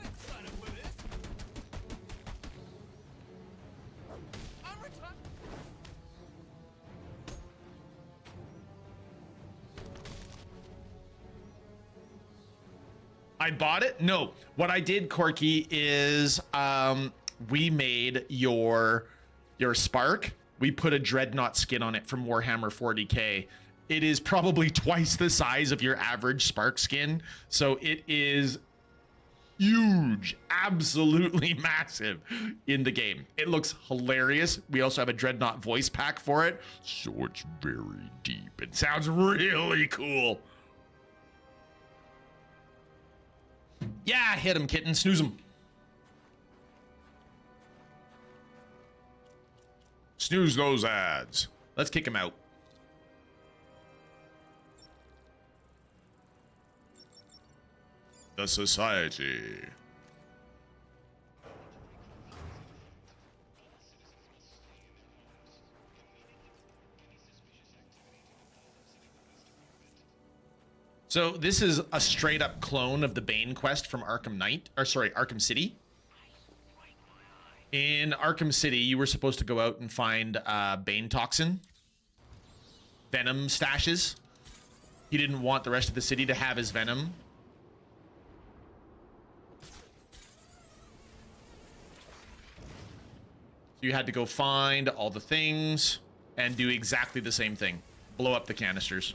didn't sign up for this. I'm retired. I bought it? No. What I did, Corky, is we made your spark. We put a dreadnought skin on it from Warhammer 40k, It is probably twice the size of your average Spark skin. So it is huge, absolutely massive in the game. It looks hilarious. We also have a Dreadnought voice pack for it. So it's very deep. It sounds really cool. Yeah, hit him, kitten. Snooze him. Snooze those ads. Let's kick him out. The Society. So this is a straight up clone of the Bane quest from Arkham Knight, or sorry, Arkham City. In Arkham City, you were supposed to go out and find Bane toxin, venom stashes. He didn't want the rest of the city to have his venom. So you had to go find all the things and do exactly the same thing. Blow up the canisters.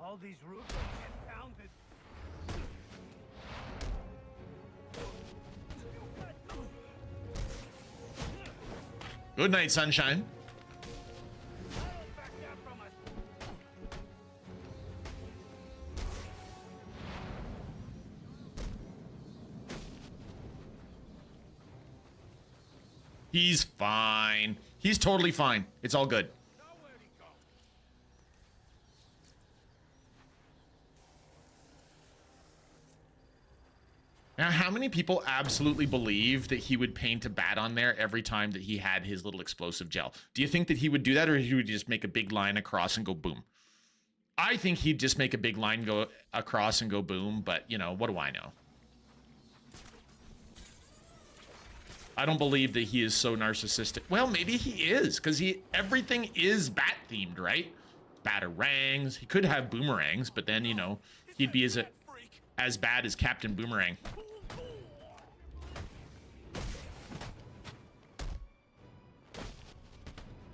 All these roofs get pounded. Good night, sunshine. He's fine. He's totally fine. It's all good. Now, how many people absolutely believe that he would paint a bat on there every time that he had his little explosive gel? Do you think that he would do that, or he would just make a big line across and go boom? I think he'd just make a big line go across and go boom, but, you know, what do I know? I don't believe that he is so narcissistic. Well, maybe he is, because everything is bat themed, right? Batarangs. He could have boomerangs, but then, you know, he'd be as bad as Captain Boomerang.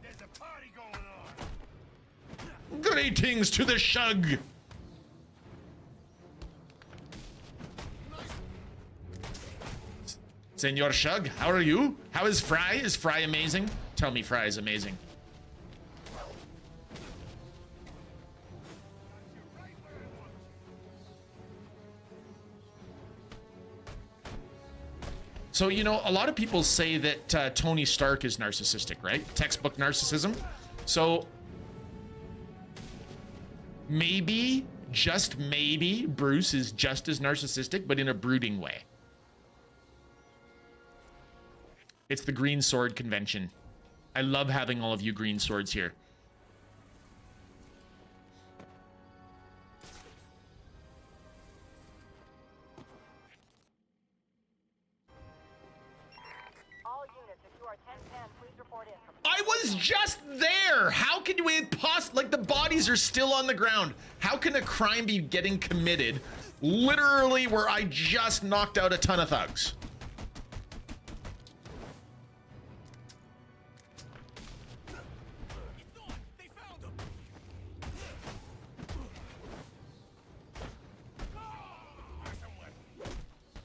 There's a party going on. Greetings to the Shug. Senor Shug, how are you? How is Fry? Is Fry amazing? Tell me Fry is amazing. So, you know, a lot of people say that Tony Stark is narcissistic, right? Textbook narcissism. So maybe, just maybe, Bruce is just as narcissistic, but in a brooding way. It's the Green Sword Convention. I love having all of you green swords here. I was just there. How can we like the bodies are still on the ground? How can a crime be getting committed literally where I just knocked out a ton of thugs?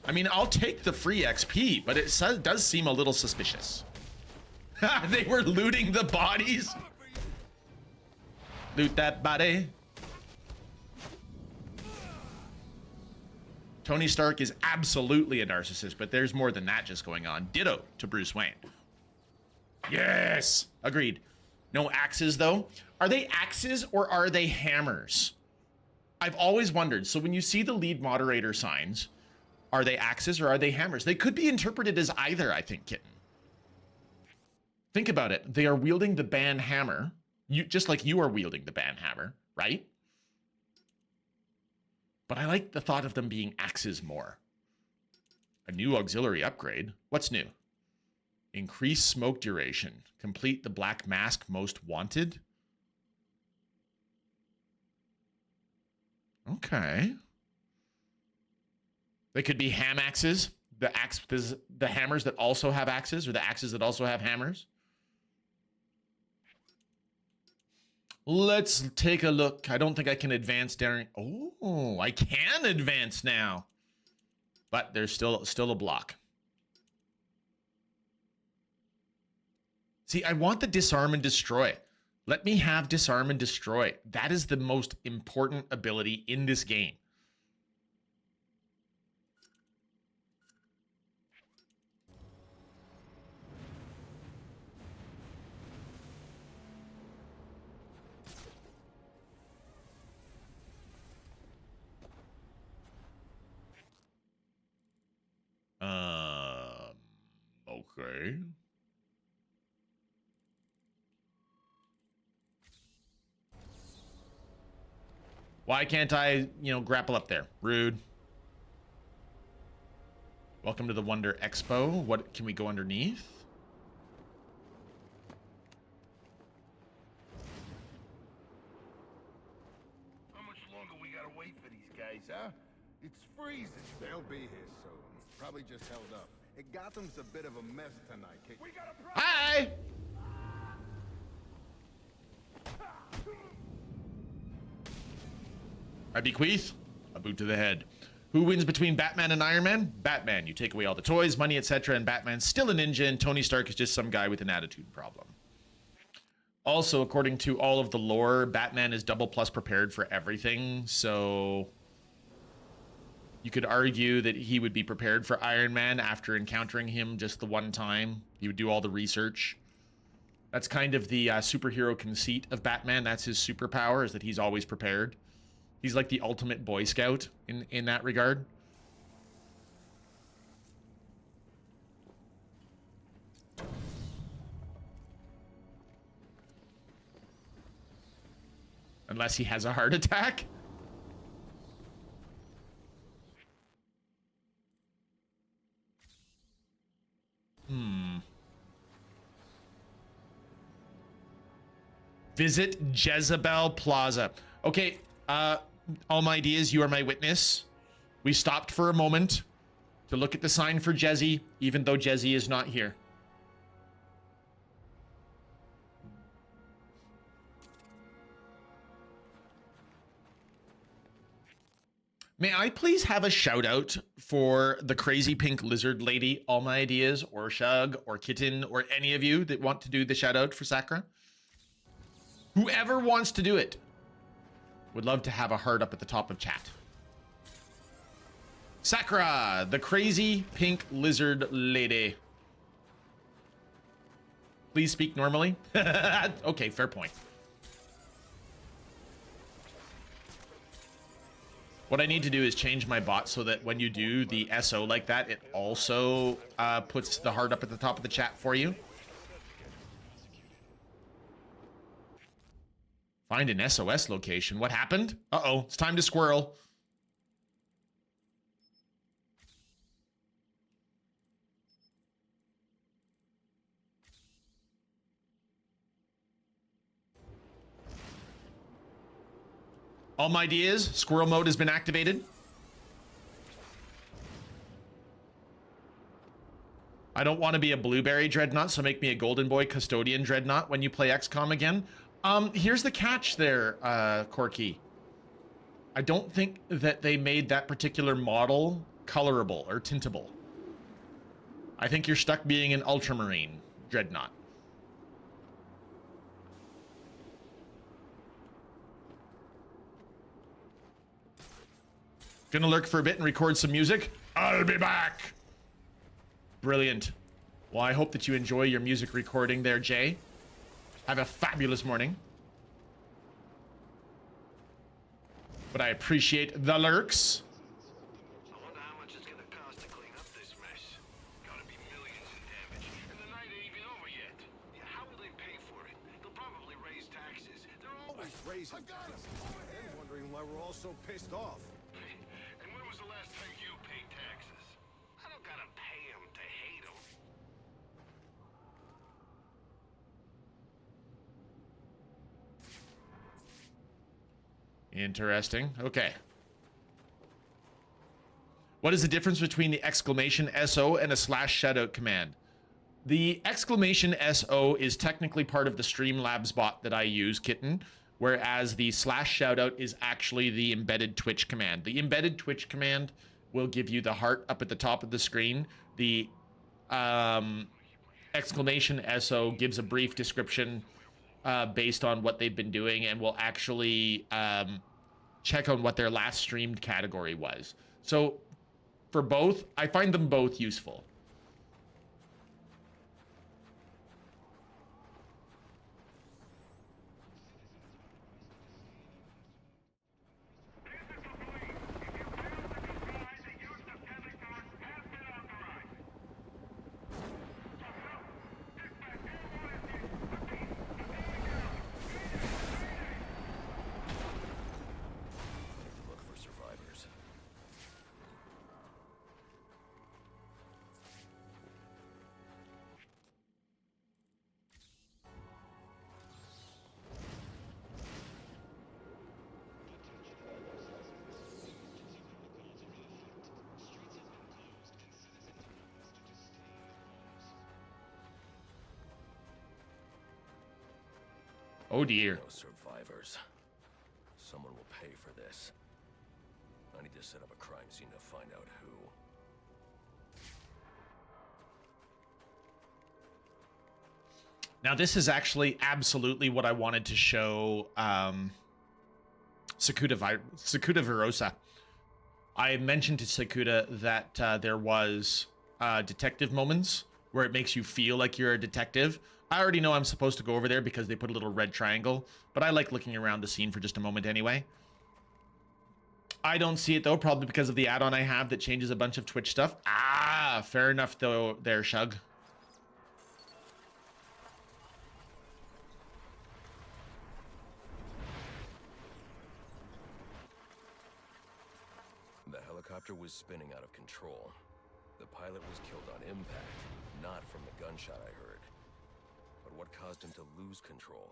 I mean, I'll take the free XP, but it does seem a little suspicious. They were looting the bodies. Loot that body. Tony Stark is absolutely a narcissist, but there's more than that just going on. Ditto to Bruce Wayne. Yes, agreed. No axes, though. Are they axes or are they hammers? I've always wondered. So when you see the lead moderator signs, are they axes or are they hammers? They could be interpreted as either, I think, Kitten. Think about it. They are wielding the ban hammer, just like you are wielding the ban hammer, right? But I like the thought of them being axes more. A new auxiliary upgrade. What's new? Increase smoke duration. Complete the Black Mask Most Wanted. Okay. They could be ham axes. The hammers that also have axes, or the axes that also have hammers. Let's take a look. I don't think I can advance during. Oh, I can advance now. But there's still a block. See, I want the disarm and destroy. Let me have disarm and destroy. That is the most important ability in this game. Okay. Why can't I, grapple up there? Rude. Welcome to the Wonder Expo. What can we go underneath? How much longer we gotta wait for these guys, huh? It's freezing. They'll be here soon. Probably just held up. Hey, Gotham's a bit of a mess tonight. We got a problem. Hi! I bequeath a boot to the head. Who wins between Batman and Iron Man? Batman. You take away all the toys, money, etc., and Batman's still a ninja, and Tony Stark is just some guy with an attitude problem. Also, according to all of the lore, Batman is double plus prepared for everything, so you could argue that he would be prepared for Iron Man after encountering him just the one time. He would do all the research. That's kind of the superhero conceit of Batman. That's his superpower, is that he's always prepared. He's like the ultimate Boy Scout in that regard. Unless he has a heart attack. Visit Jezebel Plaza. Okay, all my ideas, you are my witness. We stopped for a moment to look at the sign for Jezzy, even though Jezzy is not here. May I please have a shout out for the crazy pink lizard lady, all my ideas, or Shug, or Kitten, or any of you that want to do the shout out for Sakura? Whoever wants to do it. Would love to have a heart up at the top of chat. Sakura, the crazy pink lizard lady. Please speak normally. Okay, fair point. What I need to do is change my bot so that when you do the SO like that, it also puts the heart up at the top of the chat for you. Find an SOS location. What happened? Uh-oh, it's time to squirrel. All my ideas, squirrel mode has been activated. I don't want to be a blueberry dreadnought, so make me a golden boy custodian dreadnought when you play XCOM again. Here's the catch there, Corky. I don't think that they made that particular model colorable or tintable. I think you're stuck being an ultramarine dreadnought. Gonna lurk for a bit and record some music. I'll be back. Brilliant. Well, I hope that you enjoy your music recording there, Jay. Have a fabulous morning. But I appreciate the lurks. I wonder how much it's gonna cost to clean up this mess. Gotta be millions in damage. And the night ain't even over yet. Yeah, how will they pay for it? They'll probably raise taxes. They're always Raising. I'm wondering why we're all so pissed off. And when was the last time you paid taxes? I don't gotta pay them to hate them. Interesting. Okay. What is the difference between the exclamation SO and a slash shoutout command? The exclamation SO is technically part of the Streamlabs bot that I use, Kitten, whereas the slash shoutout is actually the embedded Twitch command. The embedded Twitch command will give you the heart up at the top of the screen. The exclamation SO gives a brief description based on what they've been doing and will actually check on what their last streamed category was. So for both, I find them both useful. Look for survivors. Oh dear. No survivors. Someone will pay for this. I need to set up a crime scene to find out who. Now this is actually absolutely what I wanted to show Sakuda Virosa. I mentioned to Sakuda that there was detective moments where it makes you feel like you're a detective. I already know I'm supposed to go over there because they put a little red triangle, but I like looking around the scene for just a moment anyway. I don't see it though, probably because of the add-on I have that changes a bunch of Twitch stuff. Ah, fair enough though there, Shug. The helicopter was spinning out of control. The pilot was killed on impact, not from the gunshot I heard. But what caused him to lose control?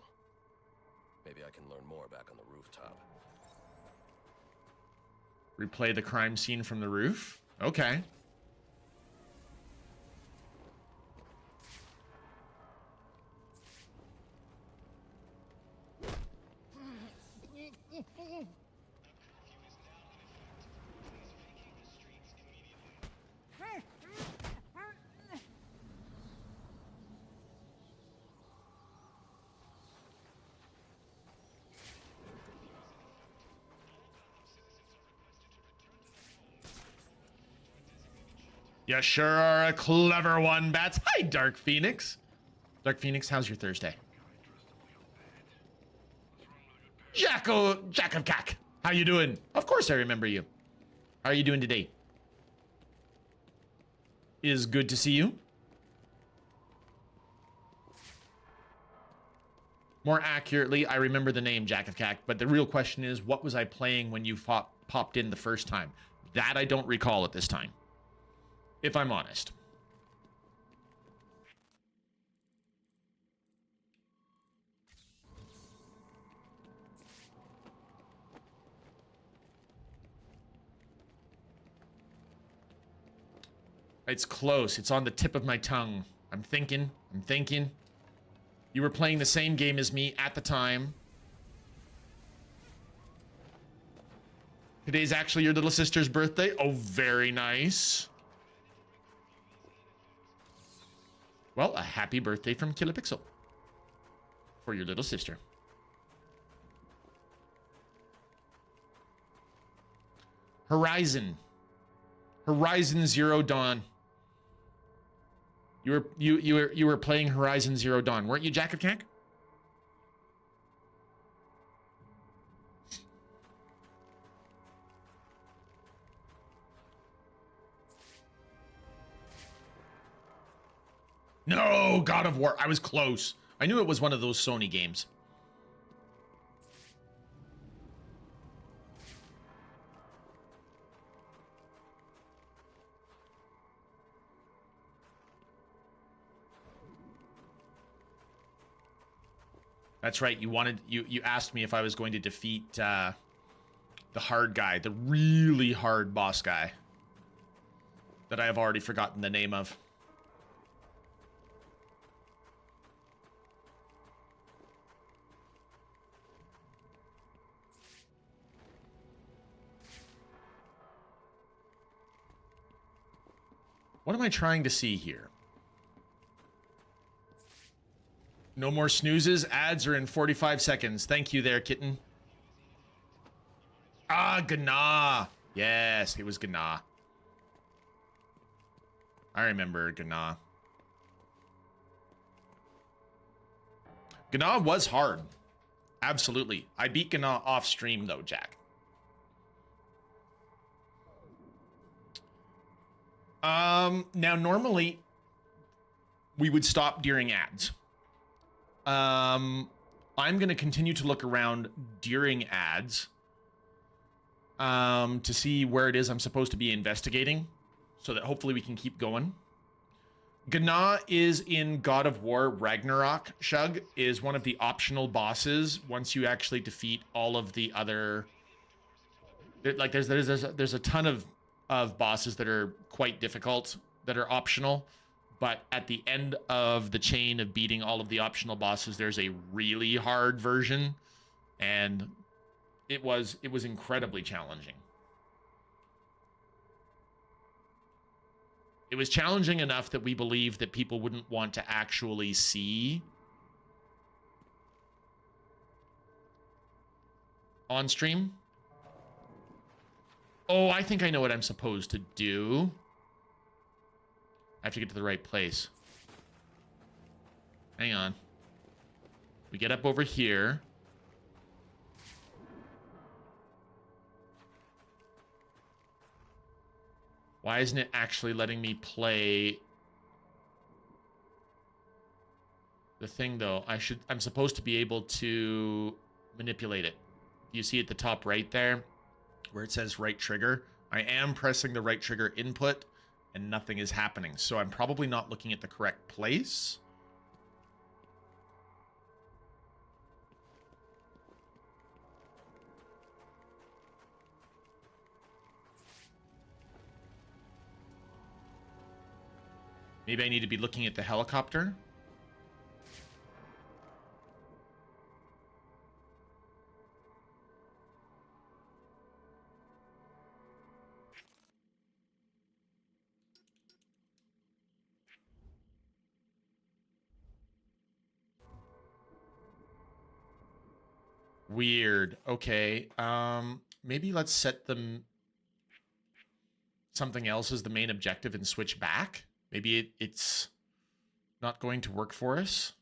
Maybe I can learn more back on the rooftop. Replay the crime scene from the roof? Okay. You sure are a clever one, Bats. Hi, Dark Phoenix. Dark Phoenix, how's your Thursday? Jack of Cack, how you doing? Of course I remember you. How are you doing today? Is good to see you. More accurately, I remember the name Jack of Cack, but the real question is, what was I playing when you popped in the first time? That I don't recall at this time, if I'm honest. It's close. It's on the tip of my tongue. I'm thinking. You were playing the same game as me at the time. Today's actually your little sister's birthday. Oh, very nice. Well, a happy birthday from Kila Pixel for your little sister. Horizon Zero Dawn. You were playing Horizon Zero Dawn, weren't you, Jack of Cack? No, God of War. I was close. I knew it was one of those Sony games. That's right. You asked me if I was going to defeat the hard guy, the really hard boss guy. that I have already forgotten the name of. What am I trying to see here? No more snoozes. Ads are in 45 seconds. Thank you there, kitten. Ah, Gna. Yes, it was Gna. I remember Gna. Gna was hard. Absolutely. I beat Gna off stream though, Jack. Now normally we would stop during ads. I'm going to continue to look around during ads to see where it is I'm supposed to be investigating so that hopefully we can keep going. Gna is in God of War Ragnarok. Shug is one of the optional bosses once you actually defeat all of the other... Like there's a ton of bosses that are quite difficult that are optional, but at the end of the chain of beating all of the optional bosses, there's a really hard version, and it was incredibly challenging. It was challenging enough that we believed that people wouldn't want to actually see on stream. Oh, I think I know what I'm supposed to do. I have to get to the right place. Hang on. We get up over here. Why isn't it actually letting me play the thing though? I'm supposed to be able to manipulate it. You see at the top right there where it says right trigger? I am pressing the right trigger input and nothing is happening. So I'm probably not looking at the correct place. Maybe I need to be looking at the helicopter. Weird. Okay. Maybe let's set them something else as the main objective and switch back. Maybe it's not going to work for us.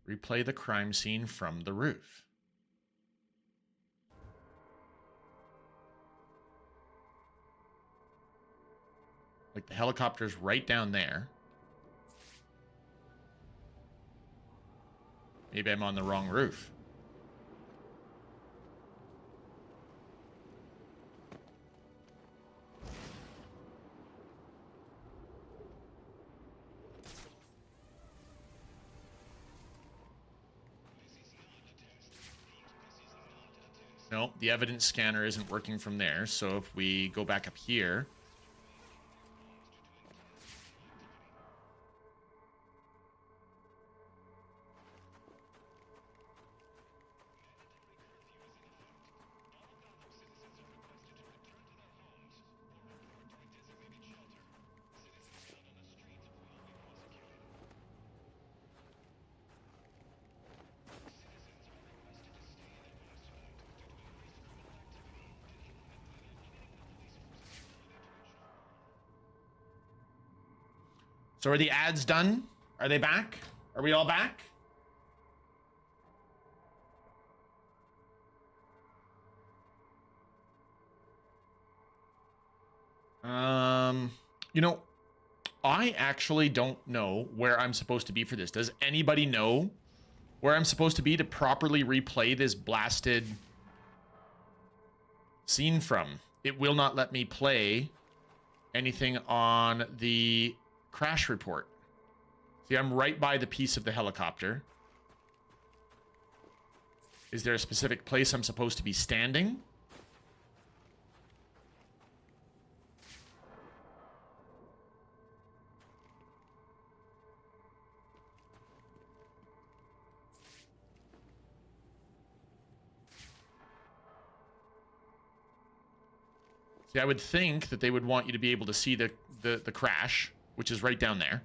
Replay the crime scene from the roof. Like the helicopter's right down there. Maybe I'm on the wrong roof. No, the evidence scanner isn't working from there. So if we go back up here. So are the ads done? Are they back? Are we all back? You know, I actually don't know where I'm supposed to be for this. Does anybody know where I'm supposed to be to properly replay this blasted scene from? It will not let me play anything on the Crash report. See, I'm right by the piece of the helicopter. Is there a specific place I'm supposed to be standing? See, I would think that they would want you to be able to see the crash, which is right down there.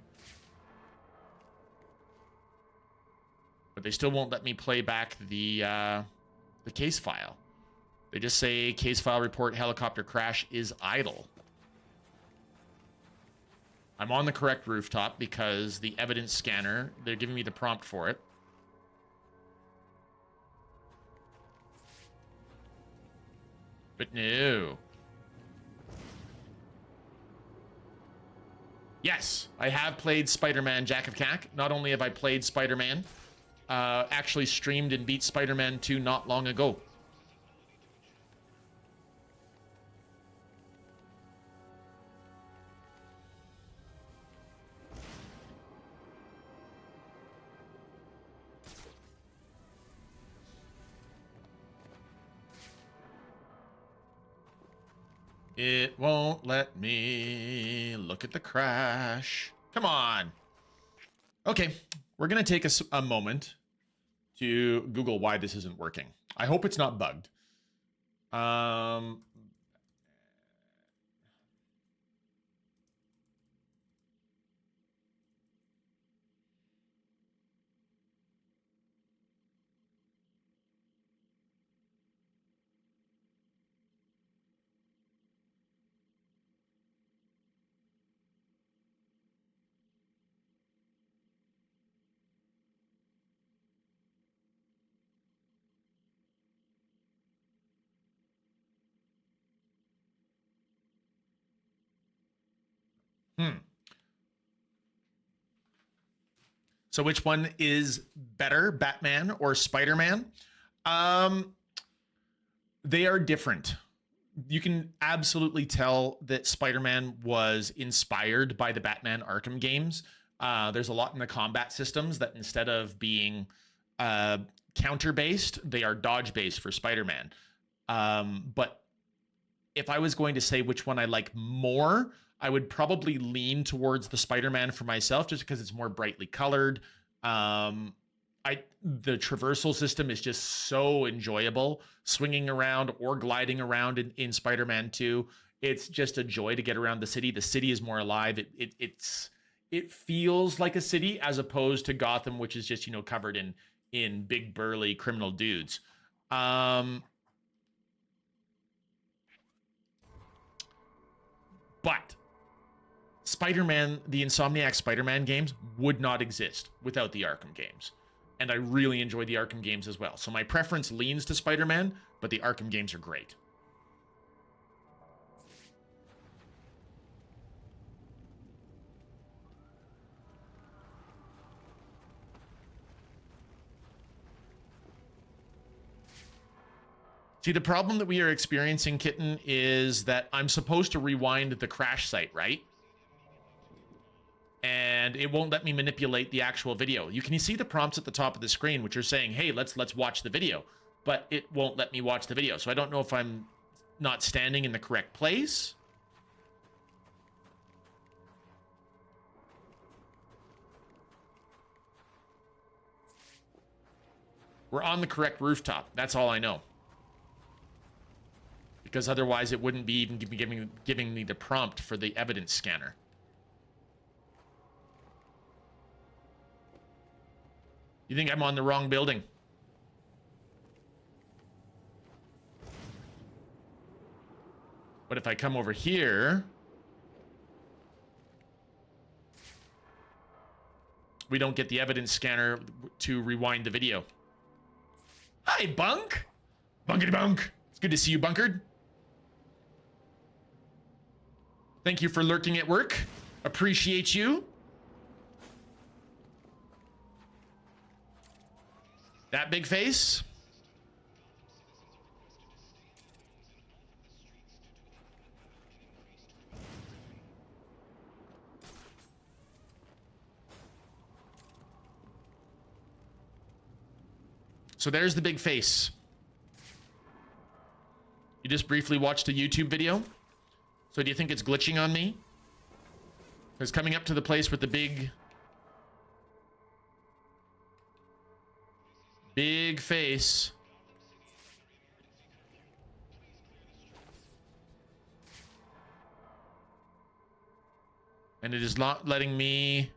But they still won't let me play back the case file. They just say case file report helicopter crash is idle. I'm on the correct rooftop because the evidence scanner, they're giving me the prompt for it. But no. Yes, I have played Spider-Man Jack of Cack. Not only have I played Spider-Man, actually streamed and beat Spider-Man 2 not long ago. It won't let me look at the crash. Come on. Okay, we're going to take a moment to Google why this isn't working. I hope it's not bugged. So which one is better, Batman or Spider-Man? They are different. You can absolutely tell that Spider-Man was inspired by the Batman Arkham games. There's a lot in the combat systems that instead of being counter-based, they are dodge-based for Spider-Man. But if I was going to say which one I like more, I would probably lean towards the Spider-Man for myself, just because it's more brightly colored. The traversal system is just so enjoyable. Swinging around or gliding around in Spider-Man 2, it's just a joy to get around the city. The city is more alive. It feels like a city as opposed to Gotham, which is just, covered in big burly criminal dudes. But Spider-Man, the Insomniac Spider-Man games would not exist without the Arkham games. And I really enjoy the Arkham games as well. So my preference leans to Spider-Man, but the Arkham games are great. See, the problem that we are experiencing, Kitten, is that I'm supposed to rewind the crash site, right? And it won't let me manipulate the actual video. You can see the prompts at the top of the screen, which are saying, hey, let's watch the video. But it won't let me watch the video. So I don't know if I'm not standing in the correct place. We're on the correct rooftop. That's all I know. Because otherwise it wouldn't be even giving me the prompt for the evidence scanner. You think I'm on the wrong building? But if I come over here, we don't get the evidence scanner to rewind the video. Hi, Bunk. Bunkity bunk. It's good to see you, bunkered. Thank you for lurking at work. Appreciate you. That big face. So there's the big face. You just briefly watched a YouTube video. So do you think it's glitching on me? Because coming up to the place with the big face. And it is not letting me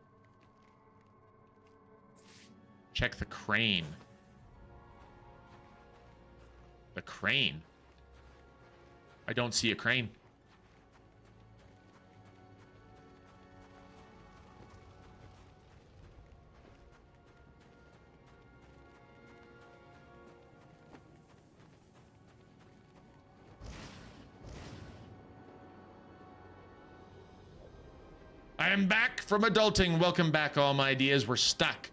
check the crane. The crane? I don't see a crane. I am back from adulting. Welcome back, all my ideas. We're stuck.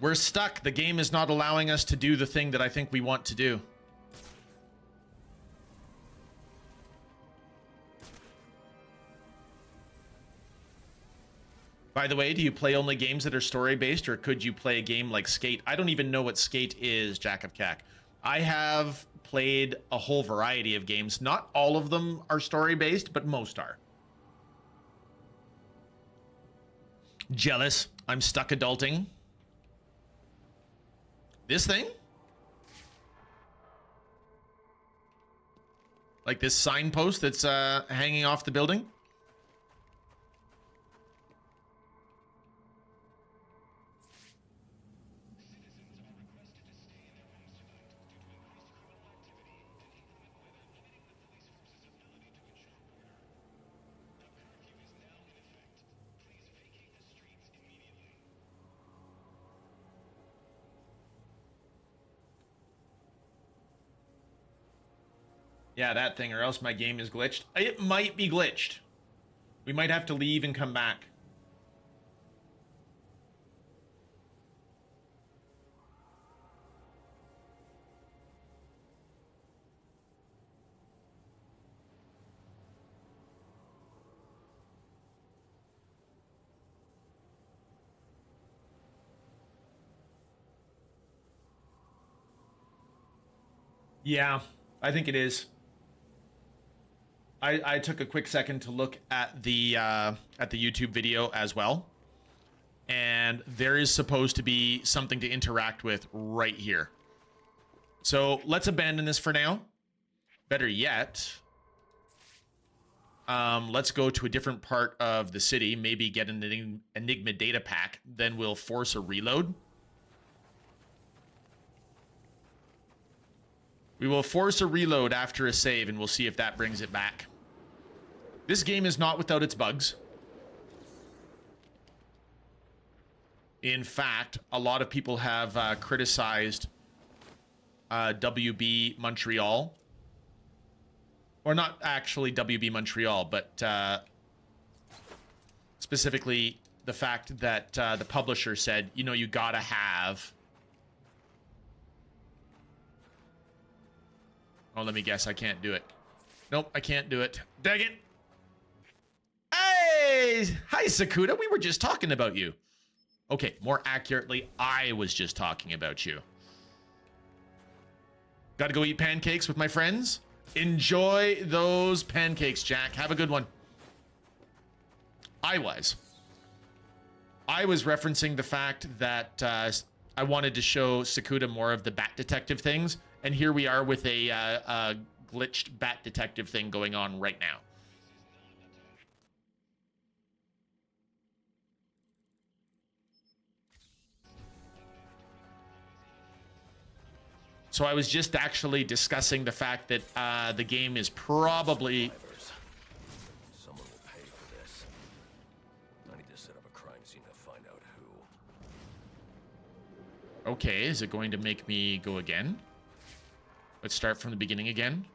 We're stuck. The game is not allowing us to do the thing that I think we want to do. By the way, do you play only games that are story-based, or could you play a game like Skate? I don't even know what Skate is, Jack of Cack. I have played a whole variety of games. Not all of them are story-based, but most are. Jealous. I'm stuck adulting. This thing? Like this signpost that's hanging off the building? Yeah, that thing, or else my game is glitched. It might be glitched. We might have to leave and come back. Yeah, I think it is. I took a quick second to look at the YouTube video as well, and there is supposed to be something to interact with right here. So let's abandon this for now. Better yet, let's go to a different part of the city, maybe get an Enigma data pack, then we'll force a reload. We will force a reload after a save, and we'll see if that brings it back. This game is not without its bugs. In fact, a lot of people have criticized WB Montreal. Or not actually WB Montreal, but specifically the fact that the publisher said, you know, you gotta have... Oh, let me guess. I can't do it. Nope, I can't do it. Dang it. Hey! Hi, Sakuda. We were just talking about you. Okay, more accurately, I was just talking about you. Gotta go eat pancakes with my friends? Enjoy those pancakes, Jack. Have a good one. I was referencing the fact that I wanted to show Sakuda more of the Bat Detective things. And here we are with a glitched Bat Detective thing going on right now. So I was just actually discussing the fact that the game is probably... Someone will pay for this. I need to set up a crime scene to find out who. Okay, is it going to make me go again? Let's start from the beginning again.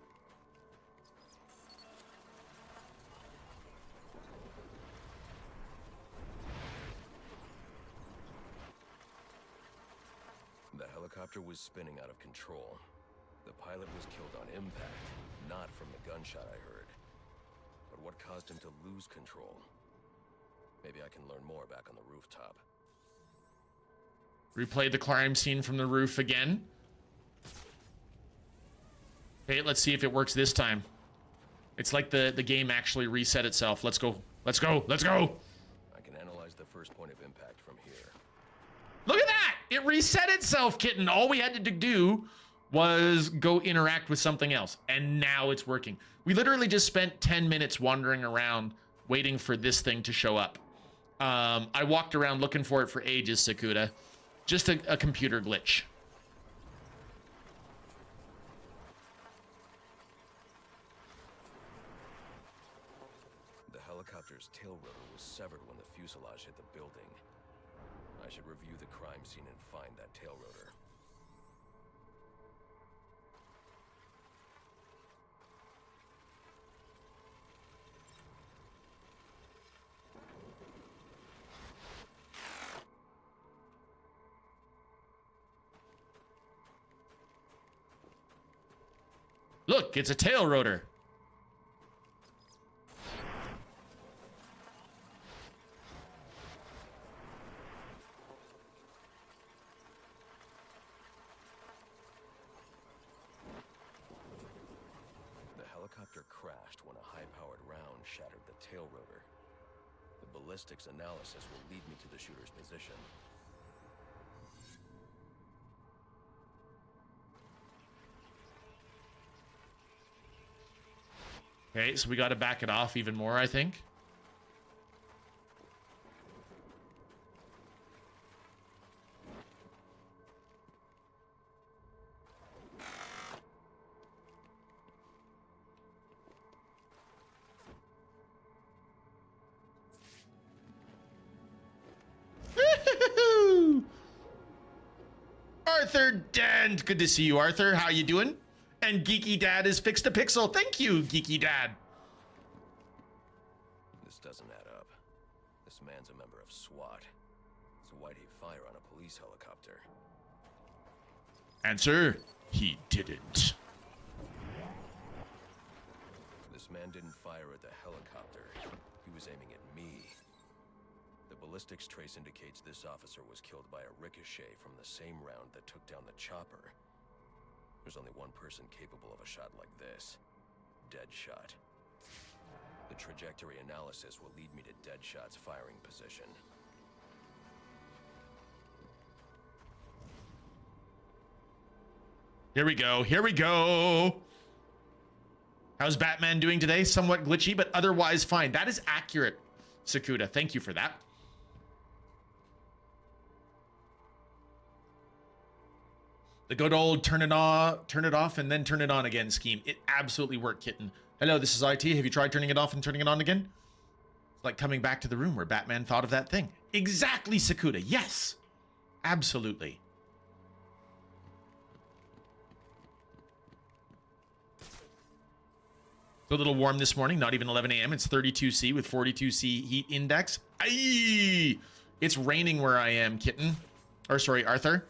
The helicopter was spinning out of control. The pilot was killed on impact, not from the gunshot I heard. But what caused him to lose control? Maybe I can learn more back on the rooftop. Replay the crime scene from the roof again. Okay, let's see if it works this time. It's like the game actually reset itself. Let's go. Let's go. Let's go. I can analyze the first point of impact from here. Look at that. It reset itself, kitten. All we had to do was go interact with something else. And now it's working. We literally just spent 10 minutes wandering around waiting for this thing to show up. I walked around looking for it for ages, Sakuda. Just a computer glitch. The helicopter's tail rotor was severed when the fuselage hit the building. I should review the crime scene and find that tail rotor. Look, it's a tail rotor. The helicopter crashed when a high-powered round shattered the tail rotor. The ballistics analysis will lead me to the shooter's position. Okay, so we got to back it off even more, I think. Arthur Dent, good to see you, Arthur. How you doing? And Geeky Dad has fixed a pixel. Thank you, Geeky Dad. This doesn't add up. This man's a member of SWAT. So why'd he fire on a police helicopter? Answer, he didn't. This man didn't fire at the helicopter. He was aiming at me. The ballistics trace indicates this officer was killed by a ricochet from the same round that took down the chopper. There's only one person capable of a shot like this. Deadshot. The trajectory analysis will lead me to Deadshot's firing position. Here we go. Here we go. How's Batman doing today? Somewhat glitchy, but otherwise fine. That is accurate, Sakuda. Thank you for that. The good old turn it off, and then turn it on again scheme. It absolutely worked, kitten. Hello, this is IT. Have you tried turning it off and turning it on again? It's like coming back to the room where Batman thought of that thing. Exactly, Sakuda. Yes. Absolutely. It's a little warm this morning, not even 11 a.m. It's 32C with 42C heat index. Aye! It's raining where I am, kitten. Or sorry, Arthur.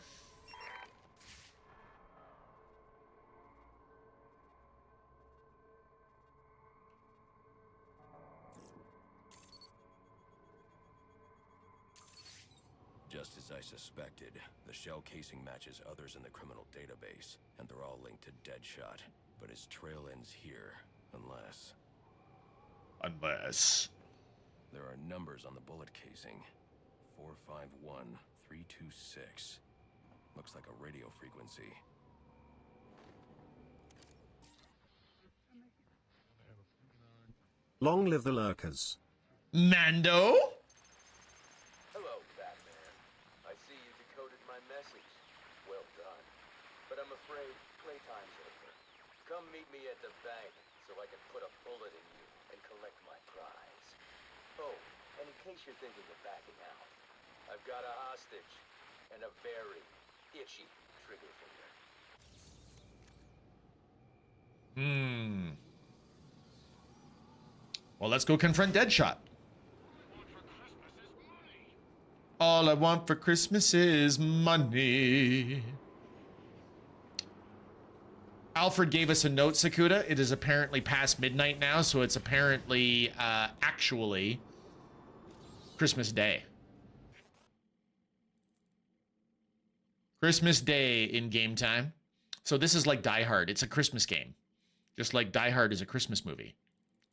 Just as I suspected, the shell casing matches others in the criminal database, and they're all linked to Deadshot. But his trail ends here, unless... There are numbers on the bullet casing. 451326. Looks like a radio frequency. Long live the lurkers. Mando? Hello, Batman. I see you decoded my message. Well done. But I'm afraid playtime's over. Come meet me at the bank so I can put a bullet in you and collect my prize. Oh, and in case you're thinking of backing out, I've got a hostage and a very itchy trigger finger. Well, let's go confront Deadshot. All I want for Christmas is money. Alfred gave us a note, Sakuda. It is apparently past midnight now, so it's apparently actually Christmas Day. Christmas Day in game time. So this is like Die Hard. It's a Christmas game. Just like Die Hard is a Christmas movie.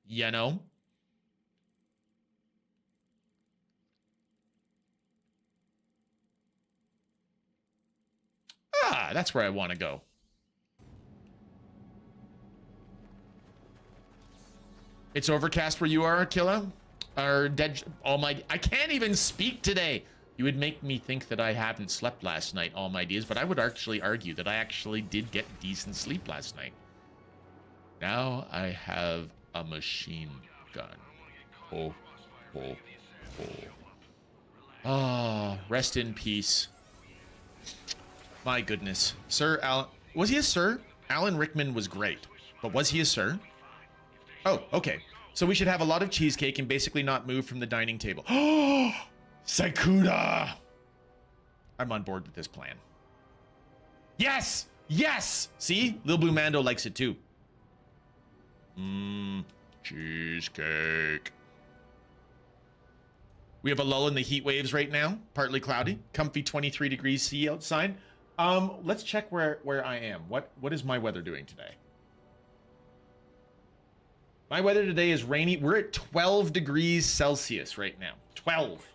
You know? Ah, that's where I want to go. It's overcast where you are, Kila? Or dead... All my... I can't even speak today. You would make me think that I haven't slept last night, all my days, but I would actually argue that I actually did get decent sleep last night. Now I have a machine gun. Oh, oh, oh. Ah, rest in peace. My goodness. Sir Alan... Was he a sir? Alan Rickman was great, but was he a sir? Oh, okay. So we should have a lot of cheesecake and basically not move from the dining table. Oh, Sakuda! I'm on board with this plan. Yes! Yes! See? Lil Blue Mando likes it too. Cheesecake. We have a lull in the heat waves right now. Partly cloudy. Comfy 23 degrees C outside. Let's check where I am. What is my weather doing today? My weather today is rainy. We're at 12 degrees Celsius right now. 12.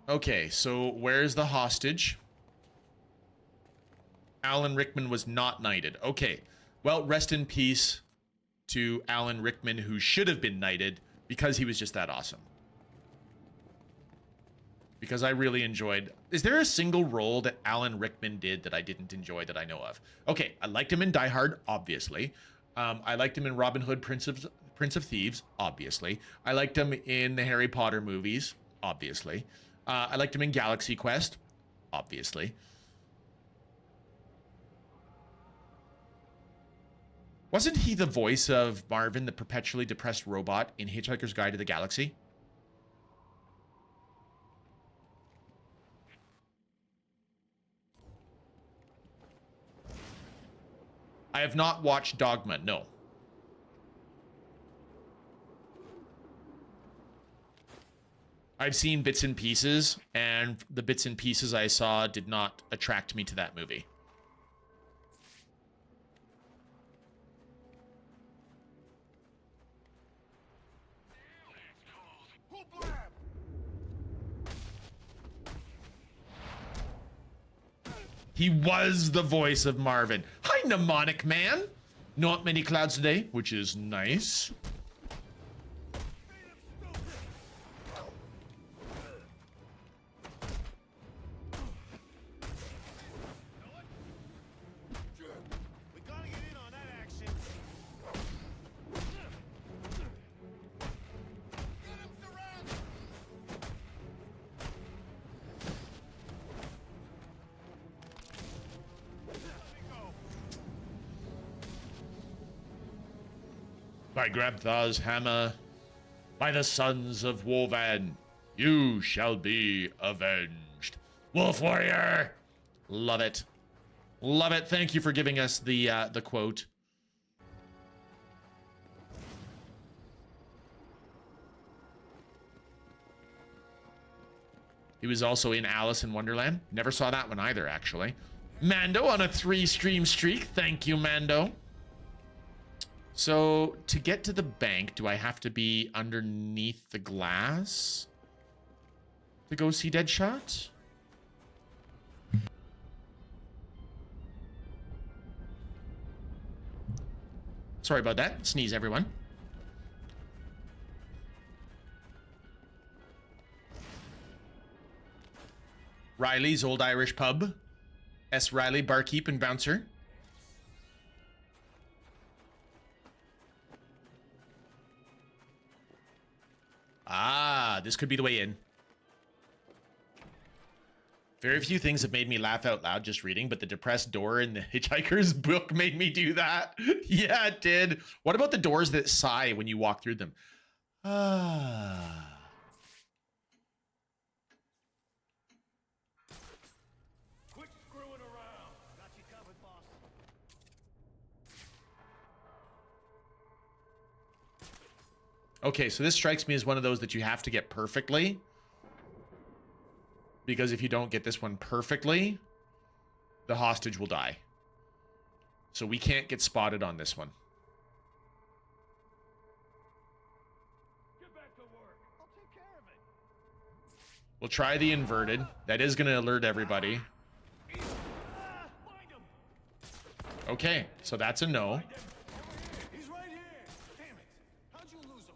Okay, so where's the hostage? Alan Rickman was not knighted. Okay, well, rest in peace to Alan Rickman, who should have been knighted because he was just that awesome. Because I really enjoyed... Is there a single role that Alan Rickman did that I didn't enjoy that I know of? Okay, I liked him in Die Hard, obviously. I liked him in Robin Hood, Prince of Thieves, obviously. I liked him in the Harry Potter movies, obviously. I liked him in Galaxy Quest, obviously. Wasn't he the voice of Marvin, the perpetually depressed robot in Hitchhiker's Guide to the Galaxy? I have not watched Dogma, no. I've seen bits and pieces, and the bits and pieces I saw did not attract me to that movie. He was the voice of Marvin. Hi, mnemonic man. Not many clouds today, which is nice. By Grabthar's hammer, by the sons of Wolvan, you shall be avenged. Wolf Warrior! Love it. Love it. Thank you for giving us the quote. He was also in Alice in Wonderland. Never saw that one either, actually. Mando on a 3-stream streak. Thank you, Mando. So, to get to the bank, do I have to be underneath the glass to go see Deadshot? Sorry about that. Sneeze, everyone. Riley's Old Irish Pub. S. Riley, barkeep and bouncer. Ah, this could be the way in. Very few things have made me laugh out loud just reading, but the depressed door in the Hitchhiker's book made me do that. Yeah, it did. What about the doors that sigh when you walk through them? Ah. Quit screwing around. Got you covered, boss. Okay, so this strikes me as one of those that you have to get perfectly. Because if you don't get this one perfectly, the hostage will die. So we can't get spotted on this one. Get back to work. I'll take care of it. We'll try the inverted. That is going to alert everybody. Okay, so that's a no. He's right here. Damn it. How'd you lose him?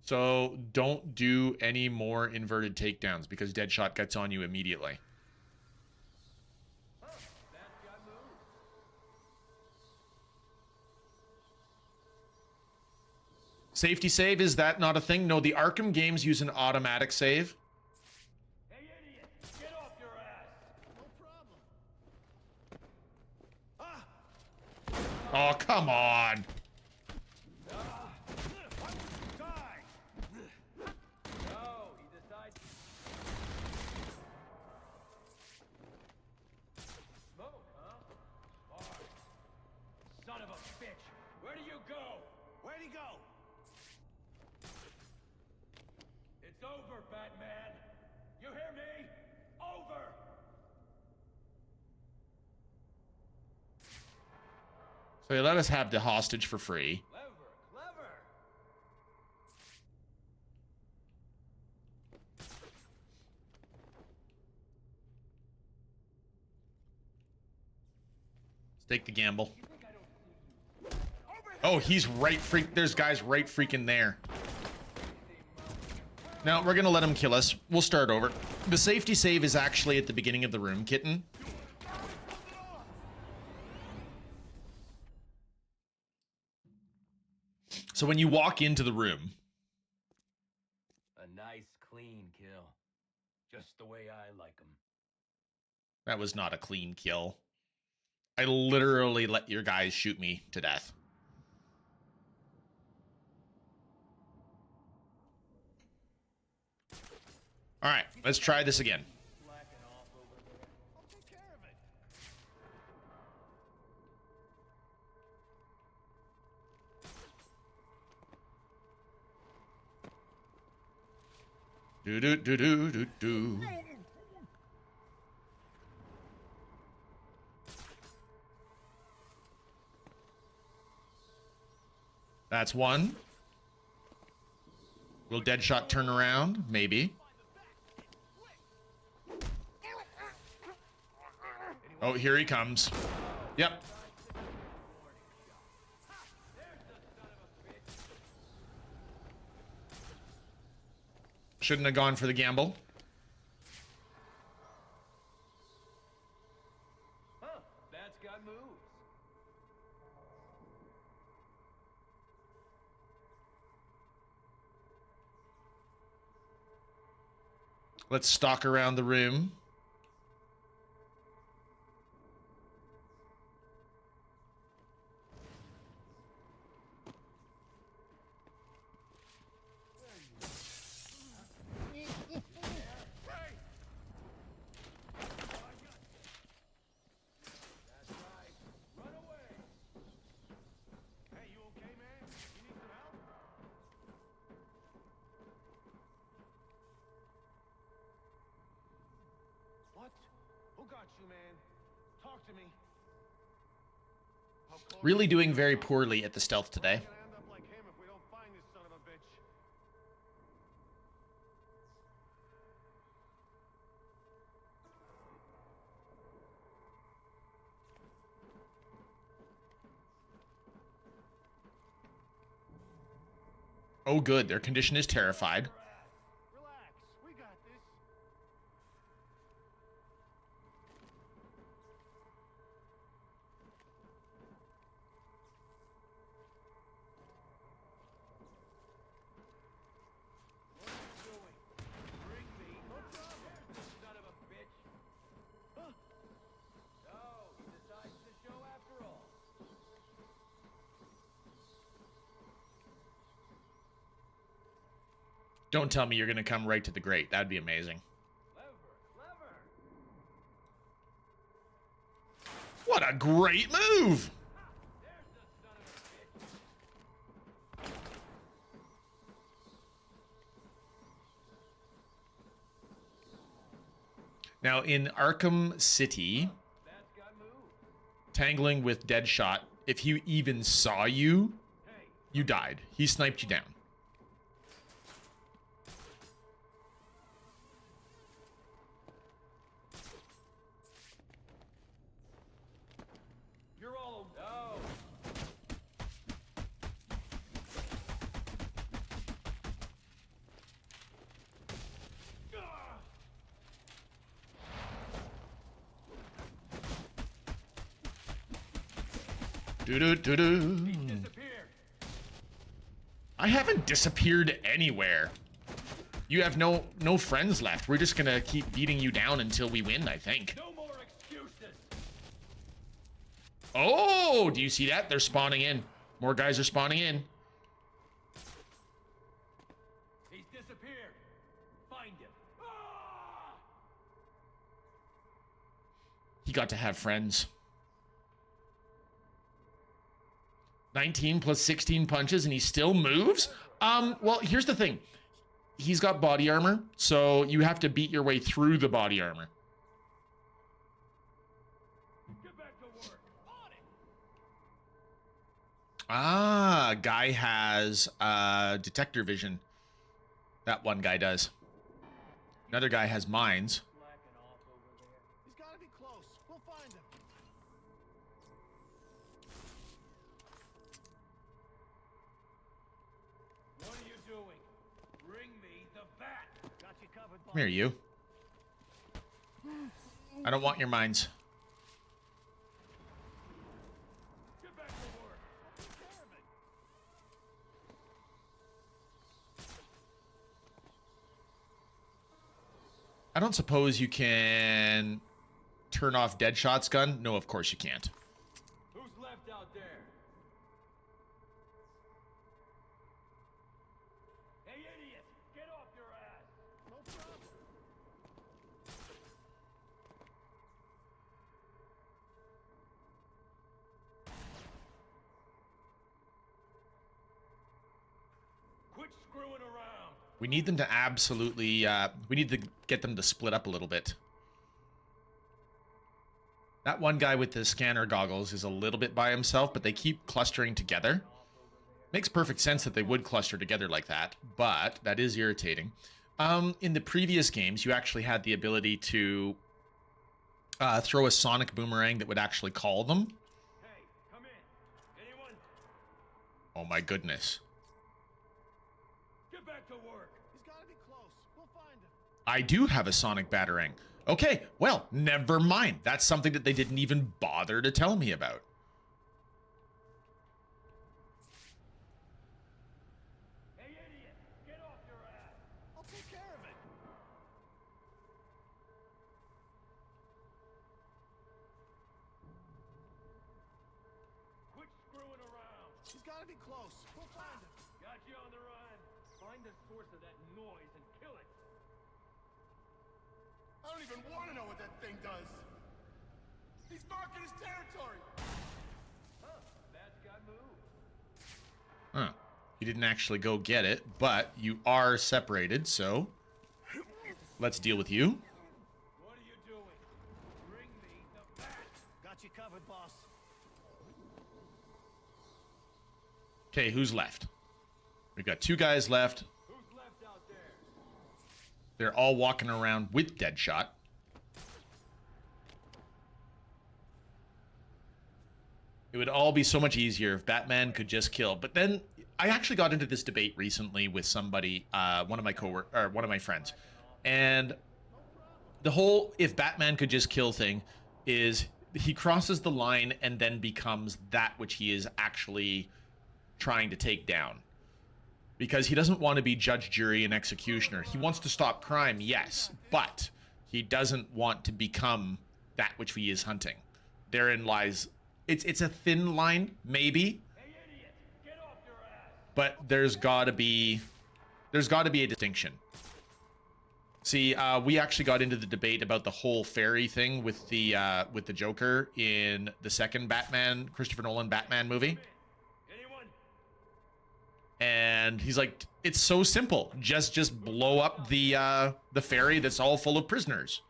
So don't do any more inverted takedowns because Deadshot gets on you immediately. Safety save, is that not a thing? No, the Arkham games use an automatic save. Hey, idiot. Get off your ass. No problem. Oh, come on. Son of a bitch! Where do you go? Where'd he go? It's over, Batman! You hear me? Over! So they let us have the hostage for free. Clever, clever. Let's take the gamble. Oh, he's right there's guys right freaking there. Now, we're gonna let him kill us. We'll start over. The safety save is actually at the beginning of the room, kitten. So when you walk into the room... A nice, clean kill. Just the way I like them. That was not a clean kill. I literally let your guys shoot me to death. All right, let's try this again. Do do do do do do. That's one. Will Deadshot turn around? Maybe. Oh, here he comes. Yep. Shouldn't have gone for the gamble. Huh, that's got moves. Let's stalk around the room. What? Who got you, man? Talk to me. Really doing very poorly at the stealth today. We're gonna end up like him if we don't find this son of a bitch. Oh, good. Their condition is terrified. Relax. We got this. What are you doing? Bring me. No problem. Son of a bitch. Huh? So, he decides to show after all. Don't tell me you're going to come right to the grate. That'd be amazing. Clever, clever. What a great move! There's the son of a bitch. Now, in Arkham City, tangling with Deadshot, if he even saw you, you died. He sniped you down. You're all no. Doo-doo-doo-doo. I haven't disappeared anywhere. You have no friends left. We're just gonna keep beating you down until we win, I think. No more excuses. Oh, do you see that? They're spawning in. More guys are spawning in. He's disappeared. Find him. He got to have friends. 19 plus 16 punches and he still moves? Well, here's the thing. He's got body armor, so you have to beat your way through the body armor. Get back to work. On it. Ah, guy has detector vision. That one guy does. Another guy has mines. He's gotta be close. We'll find him. What are you doing? Bring me the bat. Got you covered, boss. Come here, you. I don't want your mines. Get back to work. Take care of it. I don't suppose you can turn off Deadshot's gun? No, of course you can't. Who's left out there? Hey, idiot! Get off your ass! No problem. Quit screwing around. We need them to absolutely, we need to get them to split up a little bit. That one guy with the scanner goggles is a little bit by himself, but they keep clustering together. Makes perfect sense that they would cluster together like that, but that is irritating. In the previous games, you actually had the ability to throw a sonic boomerang that would actually call them. Hey, come in. Anyone? Oh my goodness. Get back to work. He's gotta be close. We'll find him. I do have a sonic batarang. Okay, well, never mind. That's something that they didn't even bother to tell me about. Hey, idiot! Get off your ass! I'll take care of it. Quit screwing around. He's gotta be close. We'll find him. Got you on the run. Find the source of that noise and kill it. I don't even want to know what that thing does. He's marking his territory. Huh? Bad guy move. Huh. You didn't actually go get it, but you are separated, so let's deal with you. What are you doing? Bring me the bat. Got you covered, boss. Okay, who's left? We've got two guys left. Who's left out there? They're all walking around with Deadshot. It would all be so much easier if Batman could just kill. But then I actually got into this debate recently with somebody, one of my friends, and the whole "if Batman could just kill" thing is he crosses the line and then becomes that which he is actually trying to take down. Because he doesn't want to be judge, jury, and executioner. He wants to stop crime, yes, but he doesn't want to become that which he is hunting. Therein lies... It's a thin line, maybe. Hey, idiot! Get off your ass! But there's got to be a distinction. See, we actually got into the debate about the whole fairy thing with the Joker in the second Batman, Christopher Nolan Batman movie. Anyone? And he's like, it's so simple. Just blow up the ferry that's all full of prisoners.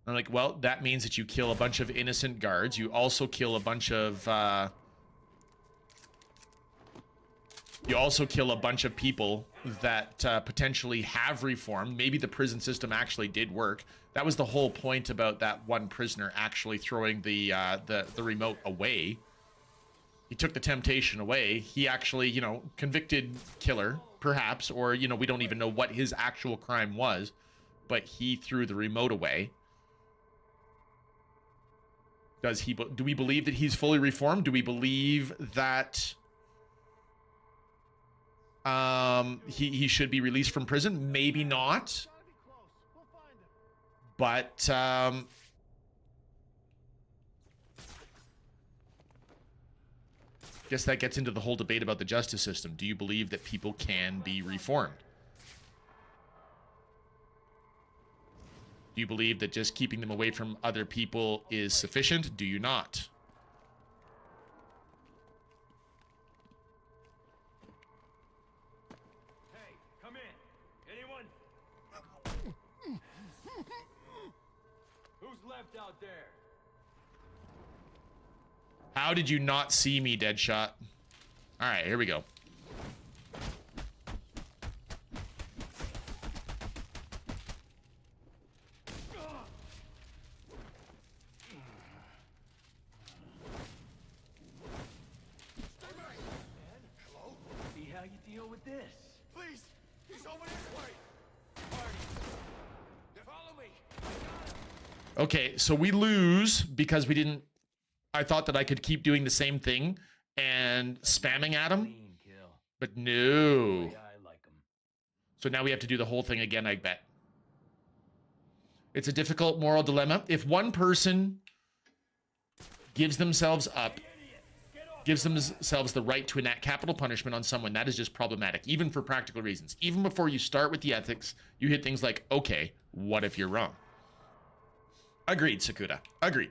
I'm like, well, that means that you kill a bunch of innocent guards. You also kill a bunch of people that potentially have reformed. Maybe the prison system actually did work. That was the whole point about that one prisoner actually throwing the remote away. He took the temptation away. He actually, you know, convicted killer, perhaps, or, you know, we don't even know what his actual crime was, but he threw the remote away. Do we believe that he's fully reformed? Do we believe that he should be released from prison? Maybe not. But guess that gets into the whole debate about the justice system. Do you believe that people can be reformed? Do you believe that just keeping them away from other people is sufficient? Do you not? Hey, come in. Anyone? Who's left out there? How did you not see me, Deadshot? All right, here we go. Hello? See how you deal with this. Please, he's over this way. Party. Follow me. Okay, so we lose because we didn't... I thought that I could keep doing the same thing and spamming at him, but no. So now we have to do the whole thing again, I bet. It's a difficult moral dilemma. If one person gives themselves up, gives themselves the right to enact capital punishment on someone, that is just problematic, even for practical reasons. Even before you start with the ethics, you hit things like, okay, what if you're wrong? Agreed, Sakuda. Agreed.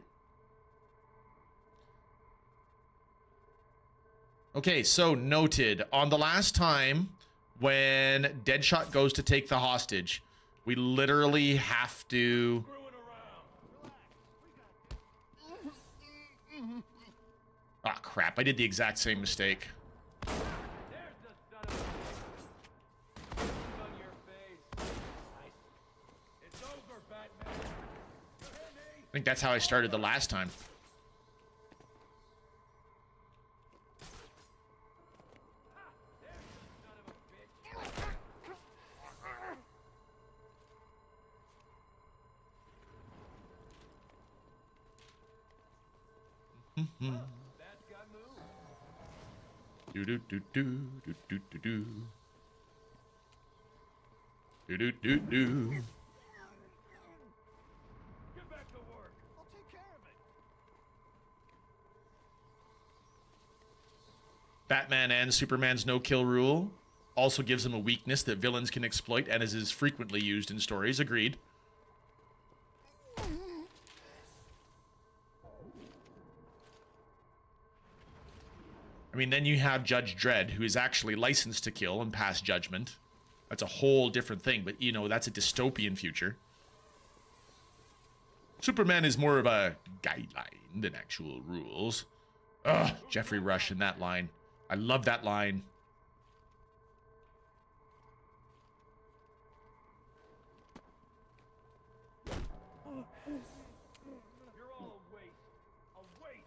Okay, so noted. On the last time when Deadshot goes to take the hostage, we literally have to... Ah, crap. I did the exact same mistake. I think that's how I started the last time. Do do do do do do do do do do do do. Get back to work. I'll take care of it. Batman and Superman's no-kill rule also gives them a weakness that villains can exploit and is frequently used in stories. Agreed. I mean, then you have Judge Dredd, who is actually licensed to kill and pass judgment. That's a whole different thing, but, you know, that's a dystopian future. Superman is more of a guideline than actual rules. Ugh, Jeffrey Rush in that line. I love that line. You're all a waste. A waste.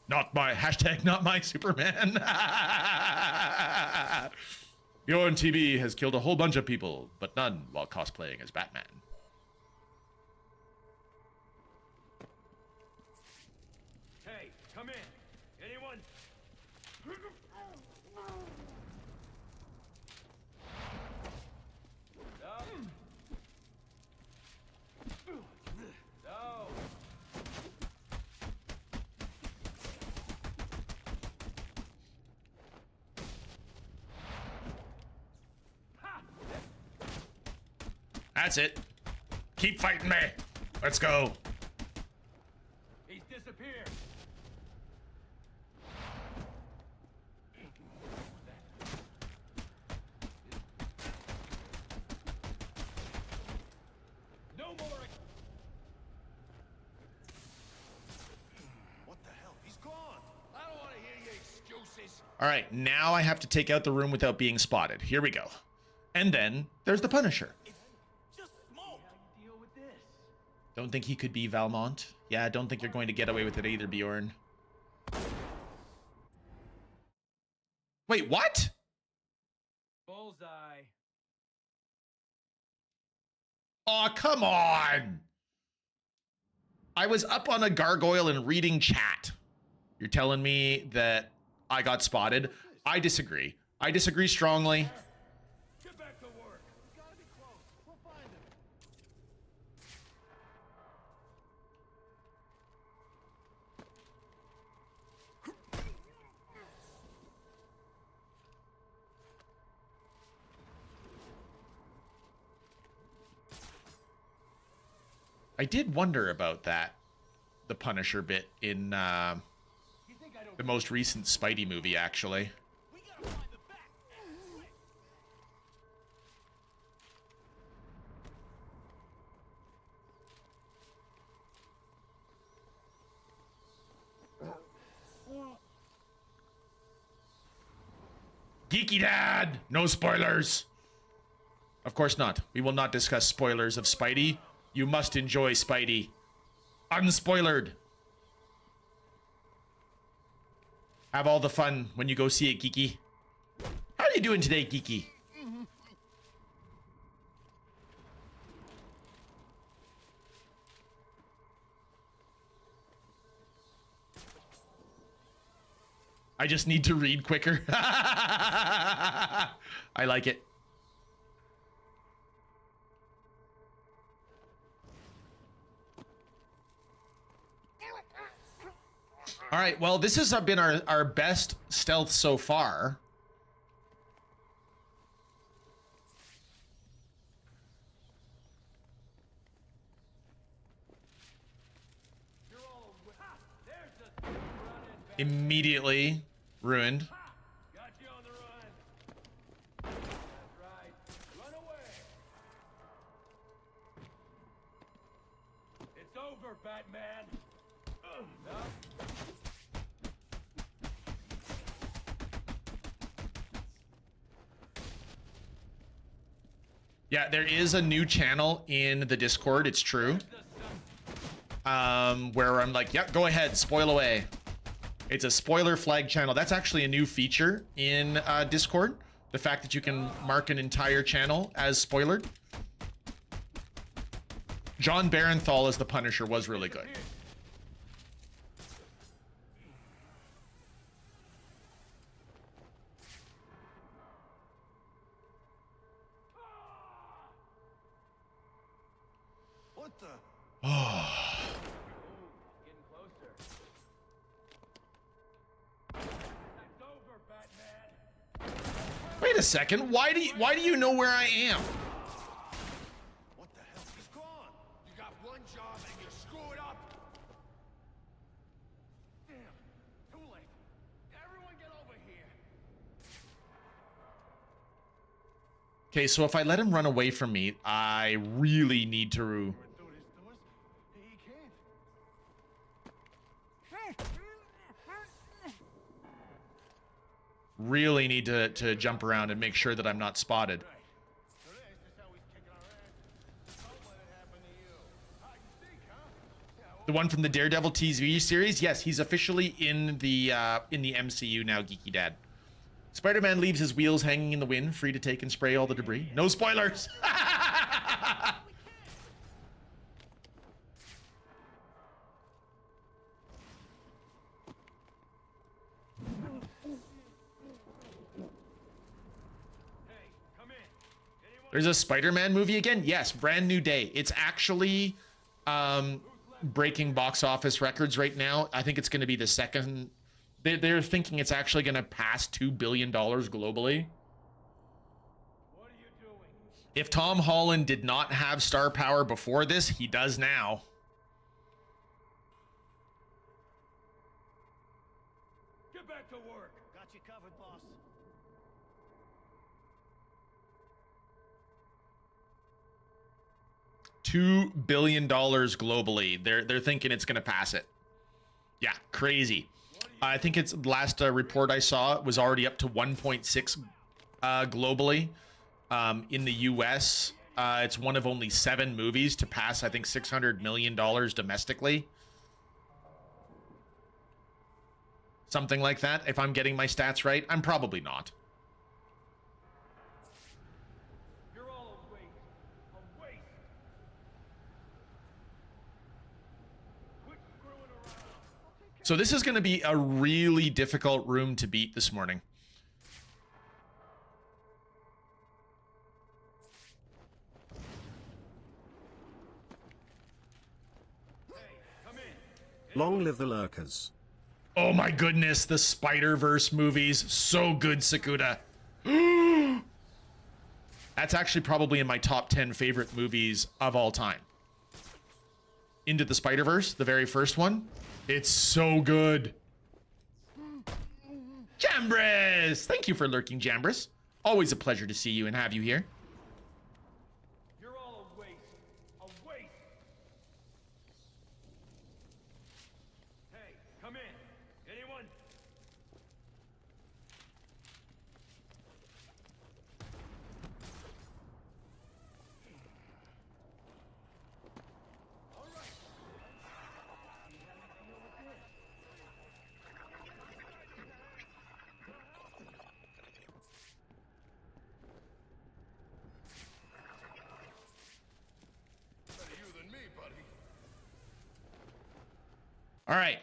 Not my Superman. Bjorn TV has killed a whole bunch of people, but none while cosplaying as Batman. Hey, come in. Anyone? No. That's it. Keep fighting me. Let's go. He's disappeared. All right, now I have to take out the room without being spotted. Here we go. And then there's the Punisher. Just smoke. Don't think he could be Valmont. Yeah, I don't think you're going to get away with it either, Bjorn. Wait, what? Bullseye. Aw, come on. I was up on a gargoyle and reading chat. You're telling me that I got spotted? I disagree. I disagree strongly. Get back to work. It's gotta be close. We'll find him. I did wonder about that. The Punisher bit in the most recent Spidey movie, actually. We gotta find the back. Geeky Dad! No spoilers! Of course not. We will not discuss spoilers of Spidey. You must enjoy Spidey. Unspoilered. Have all the fun when you go see it, Geeky. How are you doing today, Geeky? I just need to read quicker. I like it. All right, well, this has been our best stealth so far. Immediately ruined. Got you on the run. That's right. Run away. It's over, Batman. No. Yeah, there is a new channel in the Discord, it's true. Where I'm like, yep, go ahead, spoil away. It's a spoiler flag channel. That's actually a new feature in Discord. The fact that you can mark an entire channel as spoilered. John Barenthal as the Punisher was really good. What the? Oh. Getting closer. It's over, Batman. Wait a second. Why do you know where I am? What the hell? He's gone. You got one job and you screw it up. Damn. Too late. Everyone get over here. Okay, so if I let him run away from me, I really need to... He can't. Really need to jump around and make sure that I'm not spotted. So this is how he's kicking our ass. Don't let it happen to you. I think, huh? The one from the Daredevil TV series? Yes, he's officially in the MCU now, Geeky Dad. Spider-Man leaves his wheels hanging in the wind, free to take and spray all the debris. No spoilers! There's a Spider-Man movie again? Yes, brand new day. It's actually breaking box office records right now. I think it's going to be the second. They're thinking it's actually going to pass $2 billion globally. What are you doing? If Tom Holland did not have star power before this, he does now. Get back to work. Got you covered, boss. $2 billion globally. They're thinking it's going to pass it. Yeah, crazy. I think it's last report I saw was already up to 1.6 globally. In the US, it's one of only 7 movies to pass, I think, $600 million domestically. Something like that, if I'm getting my stats right. I'm probably not. You're all a waste. A waste. Quit screwing around. So this is going to be a really difficult room to beat this morning. Long live the lurkers. Oh my goodness, the Spider-Verse movies. So good, Sakuda. That's actually probably in my top 10 favorite movies of all time. Into the Spider-Verse, the very first one. It's so good. Jambris! Thank you for lurking, Jambris. Always a pleasure to see you and have you here. You're all a waste. A waste. Hey, come in. Anyone? All right.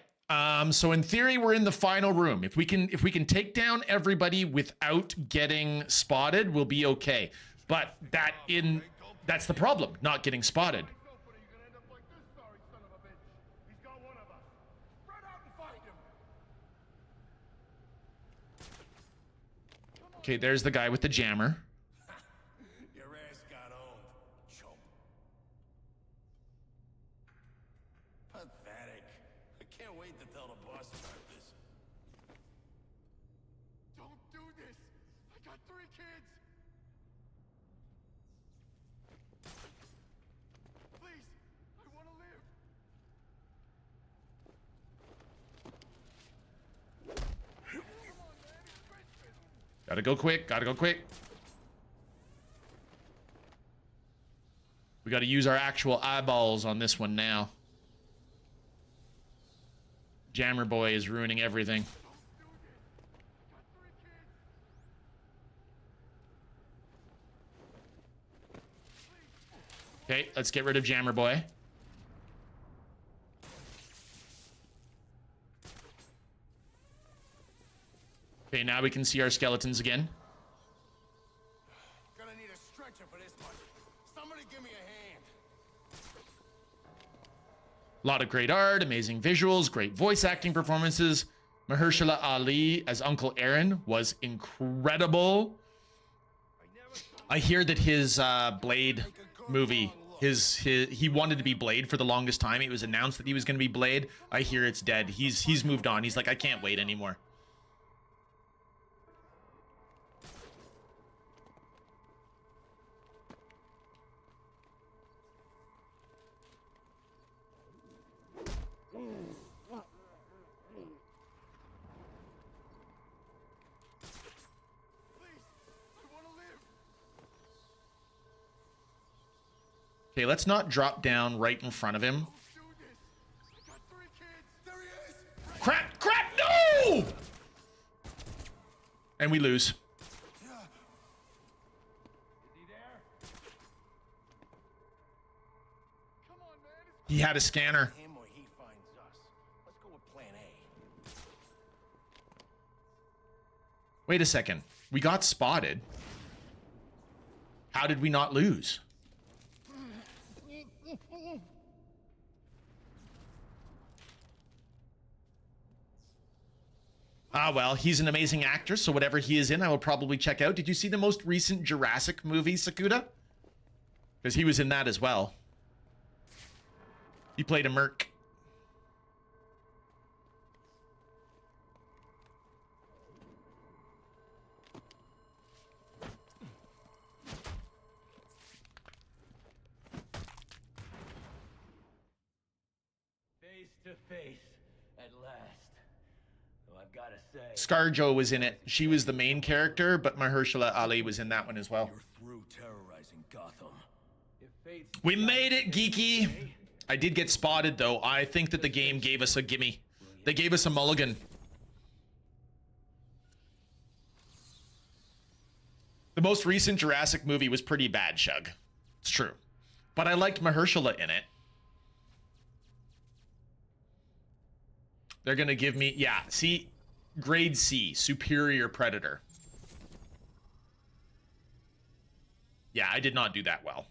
So in theory, we're in the final room. If we can take down everybody without getting spotted, we'll be okay. But that's the problem, not getting spotted. Okay, there's the guy with the jammer. Your ass got owned, chump. Pathetic. I can't wait to tell the boss about this. Don't do this. I got 3 kids. Please, I want to live. Gotta go quick, gotta go quick. We gotta use our actual eyeballs on this one now. Jammer boy is ruining everything. Okay, let's get rid of Jammer boy. Okay, now we can see our skeletons again. Gonna need a stretcher for this one. Somebody give me a hand. A lot of great art, amazing visuals, great voice acting performances. Mahershala Ali as Uncle Aaron was incredible. I hear that his Blade movie, he wanted to be Blade for the longest time. It was announced that he was going to be Blade. I hear it's dead. He's moved on. He's like, I can't wait anymore. Okay, let's not drop down right in front of him. Crap, crap, no! And we lose. He had a scanner. Him or he finds us. Let's go with plan A. Wait a second. We got spotted. How did we not lose? Ah, well, he's an amazing actor, so whatever he is in, I will probably check out. Did you see the most recent Jurassic movie, Sakuda? Because he was in that as well. He played a merc. Face to face, at last. I've gotta say, ScarJo was in it. She was the main character, but Mahershala Ali was in that one as well. You're through terrorizing Gotham. We made it, geeky. I did get spotted, though. I think that the game gave us a gimme. They gave us a mulligan. The most recent Jurassic movie was pretty bad, Shug. It's true. But I liked Mahershala in it. They're going to give me... Yeah, see? Grade C. Superior Predator. Yeah, I did not do that well.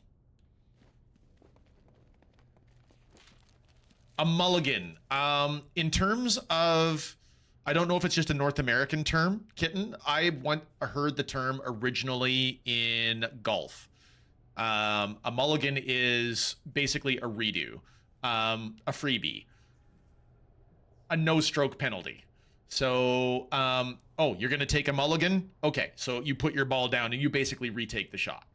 A mulligan. In terms of... I don't know if it's just a North American term, Kitten. I heard the term originally in golf. A mulligan is basically a redo, a freebie, a no-stroke penalty. So, oh, you're going to take a mulligan? Okay, so you put your ball down and you basically retake the shot.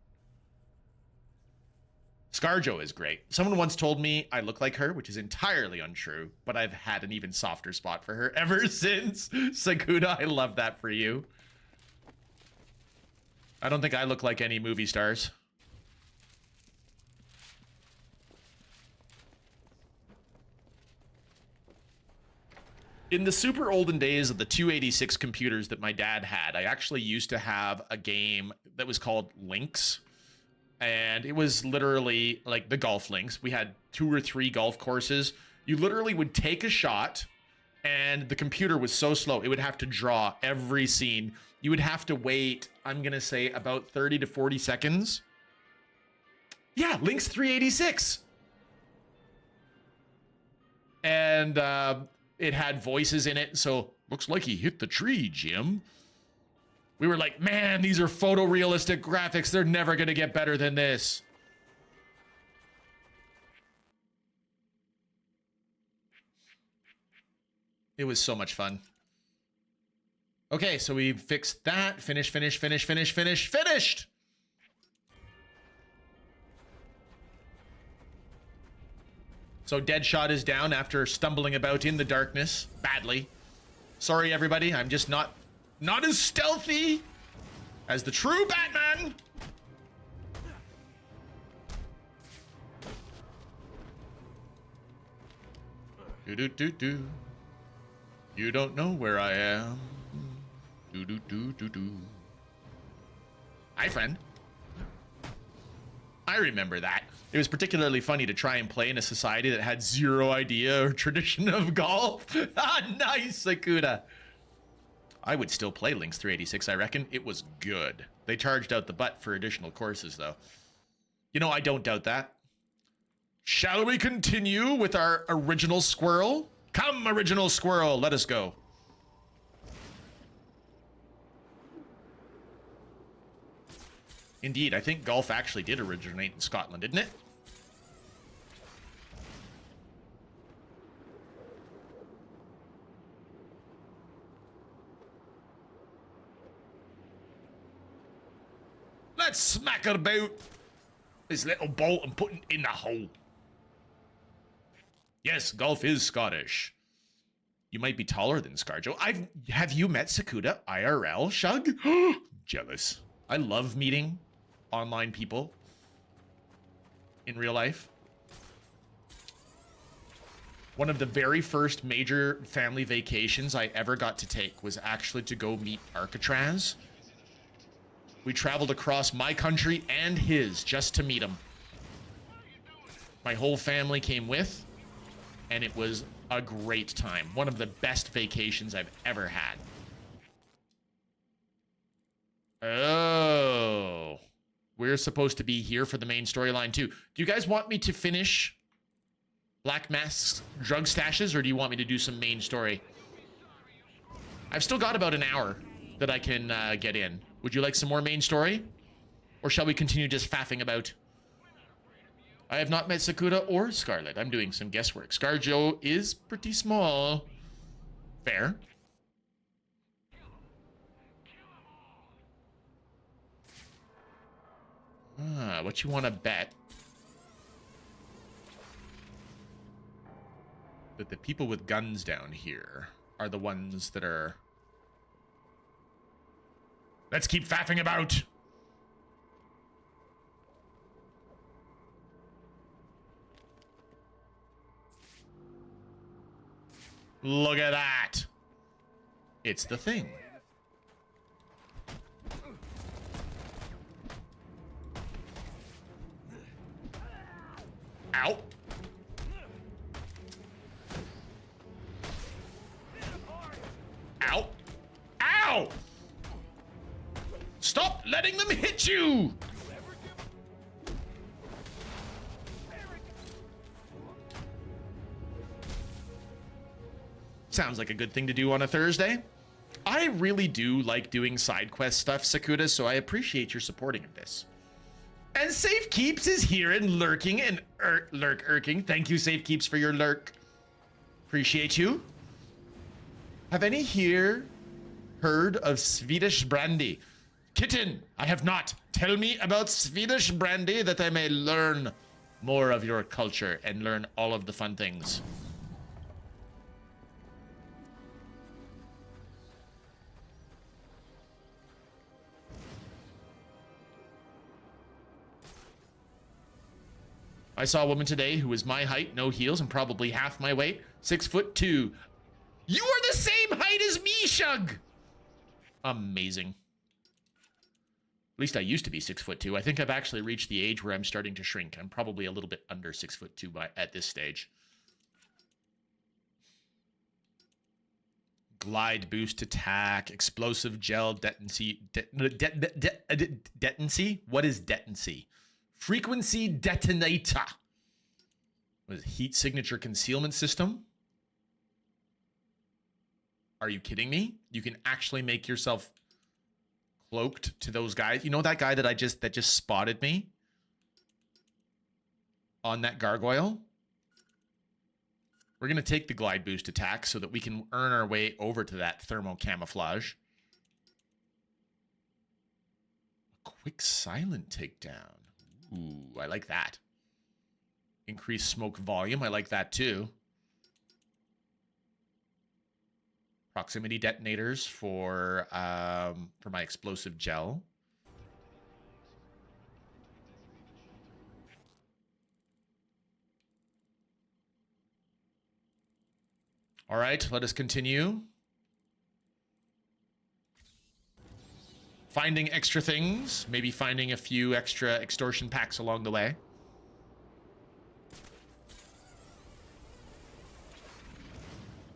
ScarJo is great. Someone once told me I look like her, which is entirely untrue, but I've had an even softer spot for her ever since. Sakuda, I love that for you. I don't think I look like any movie stars. In the super olden days of the 286 computers that my dad had, I actually used to have a game that was called Lynx. And it was literally like the golf links. We had 2 or 3 golf courses. You literally would take a shot and the computer was so slow. It would have to draw every scene. You would have to wait, I'm going to say about 30 to 40 seconds. Yeah, Lynx 386. And it had voices in it. So looks like he hit the tree, Jim. We were like, man, these are photorealistic graphics. They're never going to get better than this. It was so much fun. Okay, so we fixed that. Finished. So Deadshot is down after stumbling about in the darkness badly. Sorry, everybody. I'm just not as stealthy as the true Batman. Do. You don't know where I am. Do. Hi, friend. I remember that. It was particularly funny to try and play in a society that had zero idea or tradition of golf. Ah, nice, Sakuda. I would still play Lynx 386, I reckon. It was good. They charged out the butt for additional courses, though. You know, I don't doubt that. Shall we continue with our original squirrel? Come, original squirrel, let us go. Indeed, I think golf actually did originate in Scotland, didn't it? Let's smack it about this little ball and put it in the hole. Yes, golf is Scottish. You might be taller than ScarJo. Have you met Sakuda IRL, Shug? Jealous. I love meeting online people in real life. One of the very first major family vacations I ever got to take was actually to go meet Alcatraz. We traveled across my country and his just to meet him. My whole family came with, and it was a great time. One of the best vacations I've ever had. Oh. We're supposed to be here for the main storyline too. Do you guys want me to finish Black Mask's drug stashes, or do you want me to do some main story? I've still got about an hour that I can get in. Would you like some more main story? Or shall we continue just faffing about? I have not met Sakuda or Scarlet. I'm doing some guesswork. ScarJo is pretty small. Fair. Ah, what you want to bet? That the people with guns down here are the ones that are... Let's keep faffing about. Look at that. It's the thing. Ow. Ow. Ow! Stop letting them hit you! Sounds like a good thing to do on a Thursday. I really do like doing side quest stuff, Sakuda, so I appreciate your supporting of this. And Safe Keeps is here and lurking and lurking. Thank you, Safe Keeps, for your lurk. Appreciate you. Have any here heard of Swedish brandy? Kitten, I have not. Tell me about Swedish brandy that I may learn more of your culture and learn all of the fun things. I saw a woman today who was my height, no heels, and probably half my weight. 6'2". You are the same height as me, Shug! Amazing. At least I used to be 6'2". I think I've actually reached the age where I'm starting to shrink. I'm probably a little bit under 6'2" at this stage. Glide boost attack, explosive gel detoncy. Detoncy? What is detoncy? Frequency detonator. What is it? Heat signature concealment system? Are you kidding me? You can actually make yourself cloaked to those guys. You know that guy that just spotted me on that gargoyle? We're gonna take the glide boost attack so that we can earn our way over to that thermo camouflage. A quick silent takedown. Ooh, I like that. Increased smoke volume. I like that too. Proximity detonators for my explosive gel. All right, let us continue. Finding extra things, maybe finding a few extra extortion packs along the way.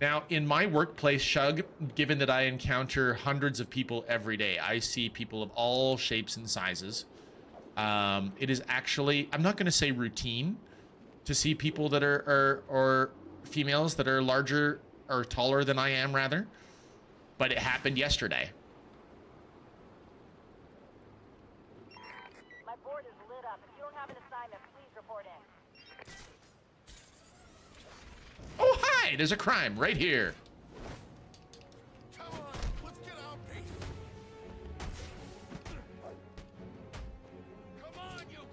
Now, in my workplace, Shug, given that I encounter hundreds of people every day, I see people of all shapes and sizes. It is actually, I'm not going to say routine, to see people that or females that are larger or taller than I am, rather. But it happened yesterday. My board is lit up. If you don't have an assignment, please report in. Oh, hi! There's a crime right here. Come on, let's get our piece. Come on, you guys.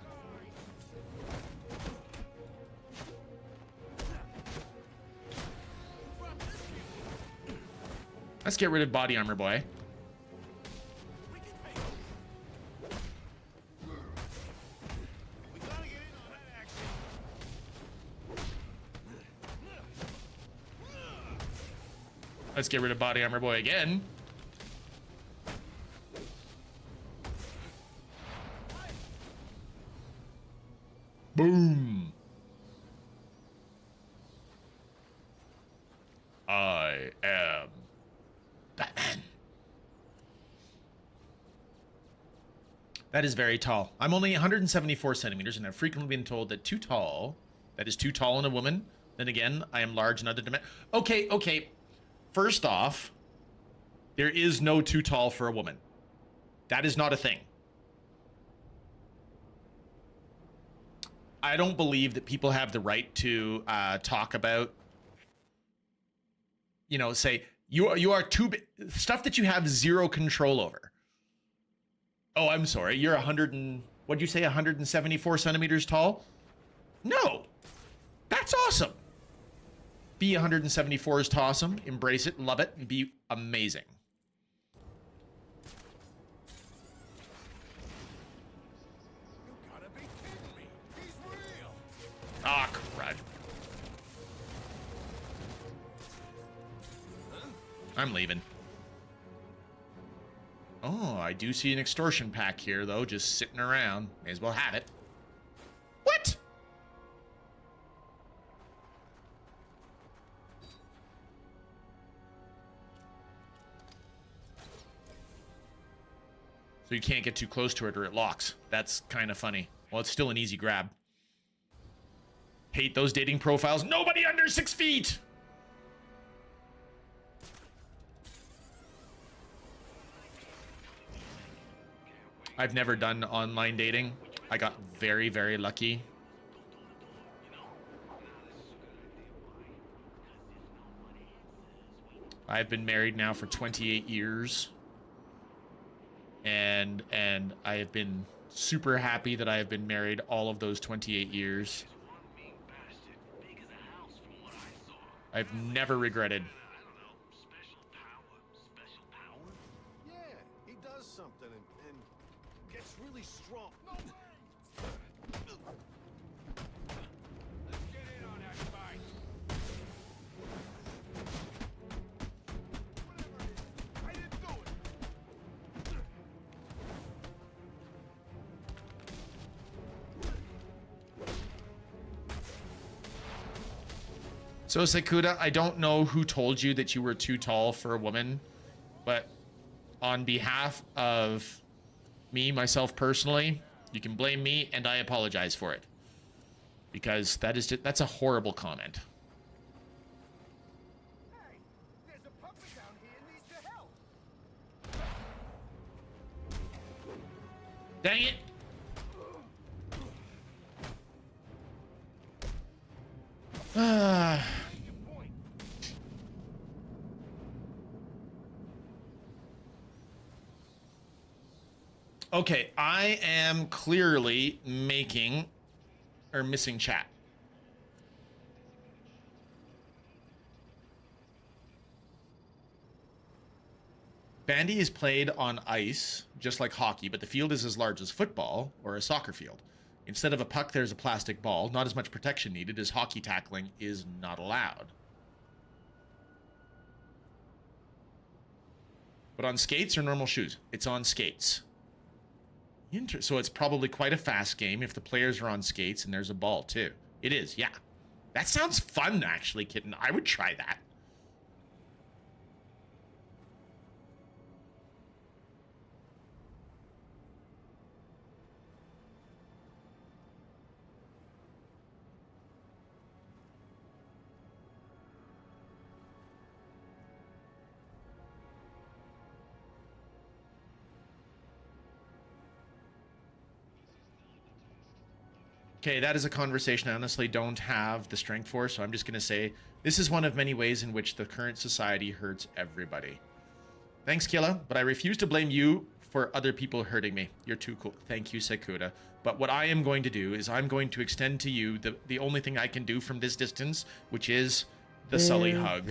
Let's get rid of body armor, boy. Let's get rid of body armor, boy, again. Boom. I am Batman. That is very tall. I'm only 174 centimeters, and I've frequently been told that too tall, that is too tall in a woman. Then again, I am large in other dimensions. Okay. First off, there is no too tall for a woman. That is not a thing. I don't believe that people have the right to talk about, you know, say you are too big, stuff that you have zero control over. Oh, I'm sorry. You're 174 centimeters tall? No, that's awesome. B174 is Tossum. Embrace it, love it, and be amazing. You gotta be kidding me. He's real. Ah, crud. I'm leaving. Oh, I do see an extortion pack here, though, just sitting around. May as well have it. What? So you can't get too close to it or it locks. That's kind of funny. Well, it's still an easy grab. Hate those dating profiles. Nobody under 6 feet! I've never done online dating. I got very, very lucky. I've been married now for 28 years. And I have been super happy that I have been married all of those 28 years. I've never regretted. Yeah, he does something and gets really strong. No way! Let's get in on that fight. Whatever it is, I didn't do it. So, Sekuda, I don't know who told you that you were too tall for a woman, but on behalf of me, myself personally, you can blame me, and I apologize for it. Because that's a horrible comment. Hey, there's a puppy down here needs your help. Dang it! Okay, I am clearly missing chat. Bandy is played on ice, just like hockey, but the field is as large as football or a soccer field. Instead of a puck, there's a plastic ball. Not as much protection needed as hockey tackling is not allowed. But on skates or normal shoes? It's on skates. So it's probably quite a fast game if the players are on skates and there's a ball too. It is, yeah. That sounds fun, actually, kitten. I would try that. Okay, that is a conversation I honestly don't have the strength for, so I'm just going to say this is one of many ways in which the current society hurts everybody. Thanks, Kila, but I refuse to blame you for other people hurting me. You're too cool. Thank you, Sekuda. But what I am going to do is I'm going to extend to you the only thing I can do from this distance, which is the Sully hug.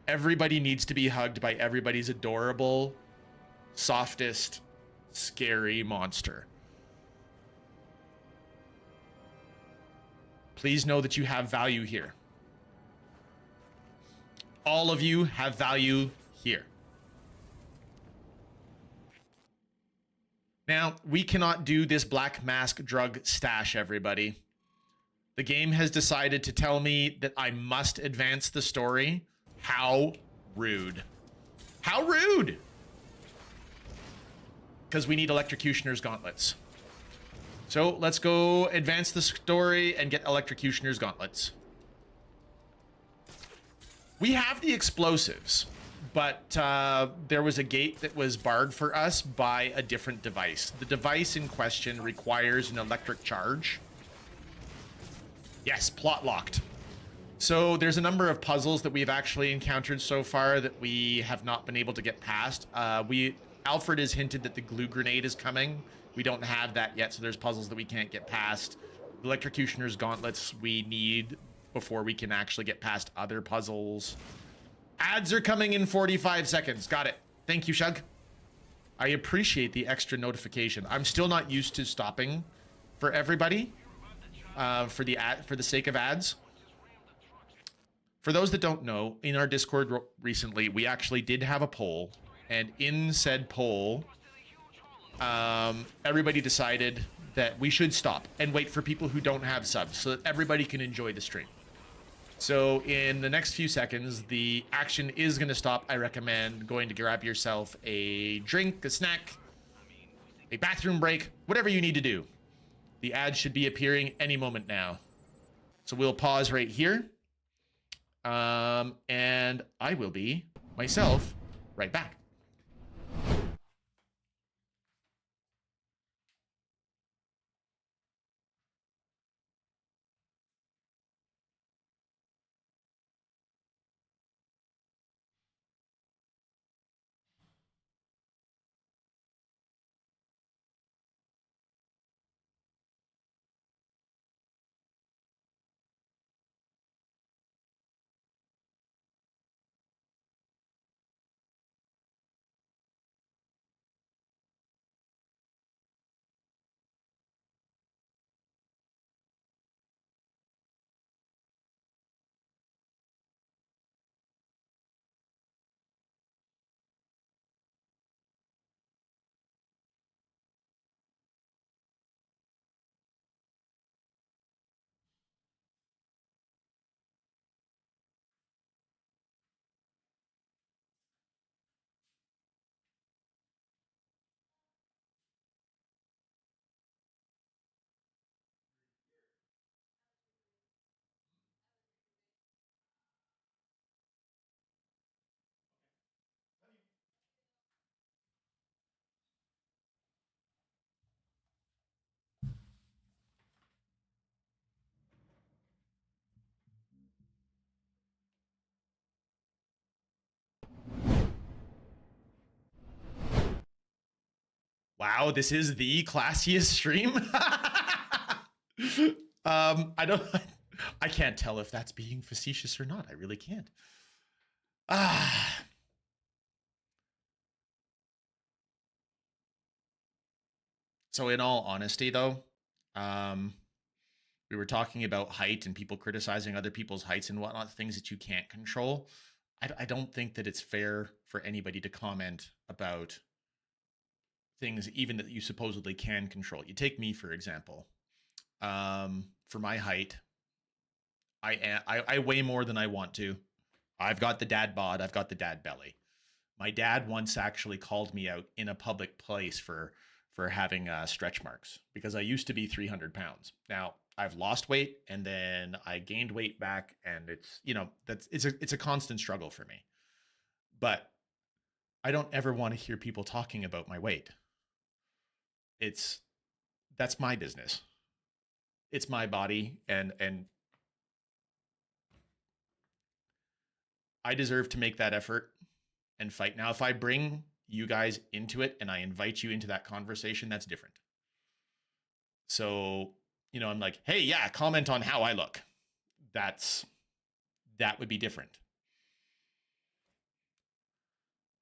Everybody needs to be hugged by everybody's adorable, softest, scary monster. Please know that you have value here. All of you have value here. Now, we cannot do this black mask drug stash, everybody. The game has decided to tell me that I must advance the story. How rude. How rude! Because we need Electrocutioners gauntlets. So let's go advance the story and get Electrocutioners gauntlets. We have the explosives, but there was a gate that was barred for us by a different device. The device in question requires an electric charge. Yes, plot locked. So there's a number of puzzles that we've actually encountered so far that we have not been able to get past. Alfred has hinted that the glue grenade is coming. We don't have that yet, so there's puzzles that we can't get past. The Electrocutioner's gauntlets, we need before we can actually get past other puzzles. Ads are coming in 45 seconds. Got it. Thank you, Shug. I appreciate the extra notification. I'm still not used to stopping for everybody for the sake of ads. For those that don't know, in our Discord recently, we actually did have a poll, and in said poll, everybody decided that we should stop and wait for people who don't have subs so that everybody can enjoy the stream. So in the next few seconds, the action is going to stop. I recommend going to grab yourself a drink, a snack, a bathroom break, whatever you need to do. The ad should be appearing any moment now. So we'll pause right here. And I will be myself right back. Wow, this is the classiest stream. I can't tell if that's being facetious or not. I really can't. So in all honesty though, we were talking about height and people criticizing other people's heights and whatnot, things that you can't control. I don't think that it's fair for anybody to comment about things even that you supposedly can control. You take me, for example. For my height, I weigh more than I want to. I've got the dad bod, I've got the dad belly. My dad once actually called me out in a public place for having stretch marks because I used to be 300 pounds. Now I've lost weight and then I gained weight back, and it's, you know, it's a constant struggle for me. But I don't ever want to hear people talking about my weight. That's my business. It's my body, and I deserve to make that effort and fight. Now, if I bring you guys into it and I invite you into that conversation, that's different. So, you know, I'm like, hey, yeah, comment on how I look. That would be different.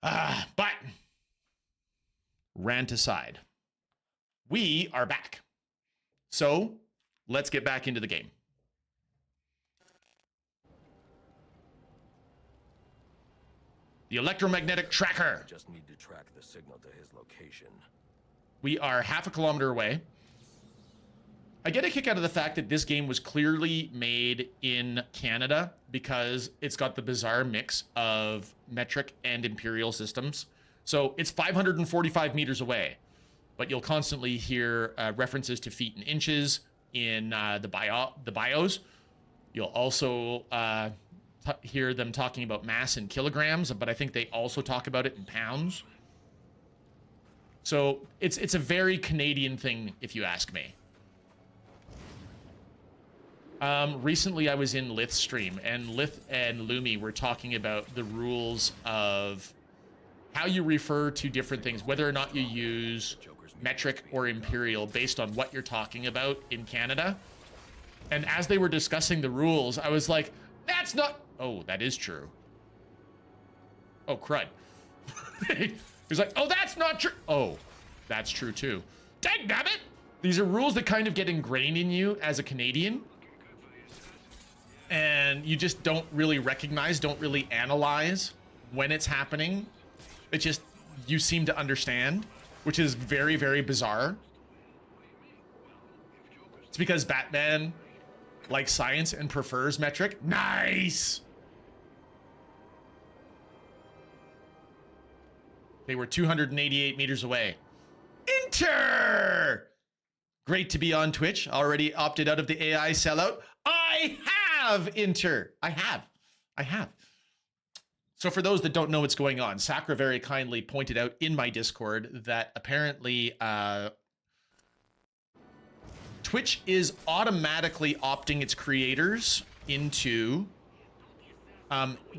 But rant aside, we are back. So let's get back into the game. The electromagnetic tracker. I just need to track the signal to his location. We are half a kilometer away. I get a kick out of the fact that this game was clearly made in Canada because it's got the bizarre mix of metric and imperial systems. So it's 545 meters away, but you'll constantly hear references to feet and inches in the bios. You'll also hear them talking about mass in kilograms, but I think they also talk about it in pounds. So it's a very Canadian thing, if you ask me. Recently I was in Lith's stream, and Lith and Lumi were talking about the rules of how you refer to different things, whether or not you use metric or imperial based on what you're talking about in Canada. And as they were discussing the rules, I was like, that's not... Oh, that is true. Oh, crud. He's like, oh, that's not true. Oh, that's true too. Dangnabbit! These are rules that kind of get ingrained in you as a Canadian. And you just don't really recognize, don't really analyze when it's happening. It just, you seem to understand, which is very, very bizarre. It's because Batman likes science and prefers metric. Nice! They were 288 meters away. Enter! Great to be on Twitch. Already opted out of the AI sellout. I have Enter. I have. So for those that don't know what's going on, Sakra very kindly pointed out in my Discord that apparently Twitch is automatically opting its creators into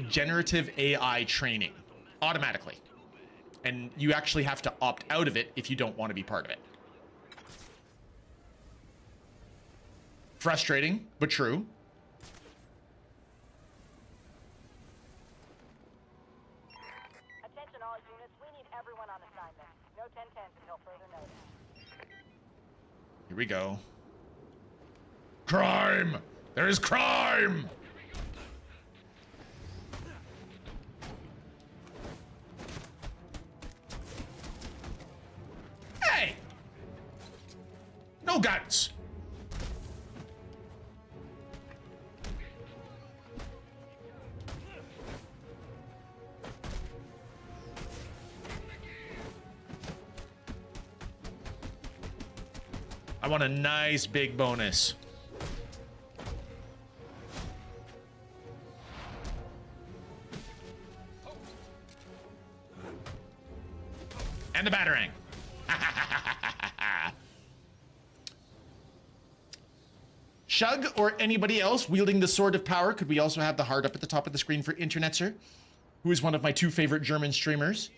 generative AI training. Automatically. And you actually have to opt out of it if you don't want to be part of it. Frustrating, but true. Attention all units, we need everyone on assignment. No 10-10s until further notice. Here we go. Crime! There is crime! Hey! No guns! I want a nice big bonus. And the batarang. Shug or anybody else wielding the sword of power. Could we also have the heart up at the top of the screen for Internetzer, who is one of my 2 favorite German streamers.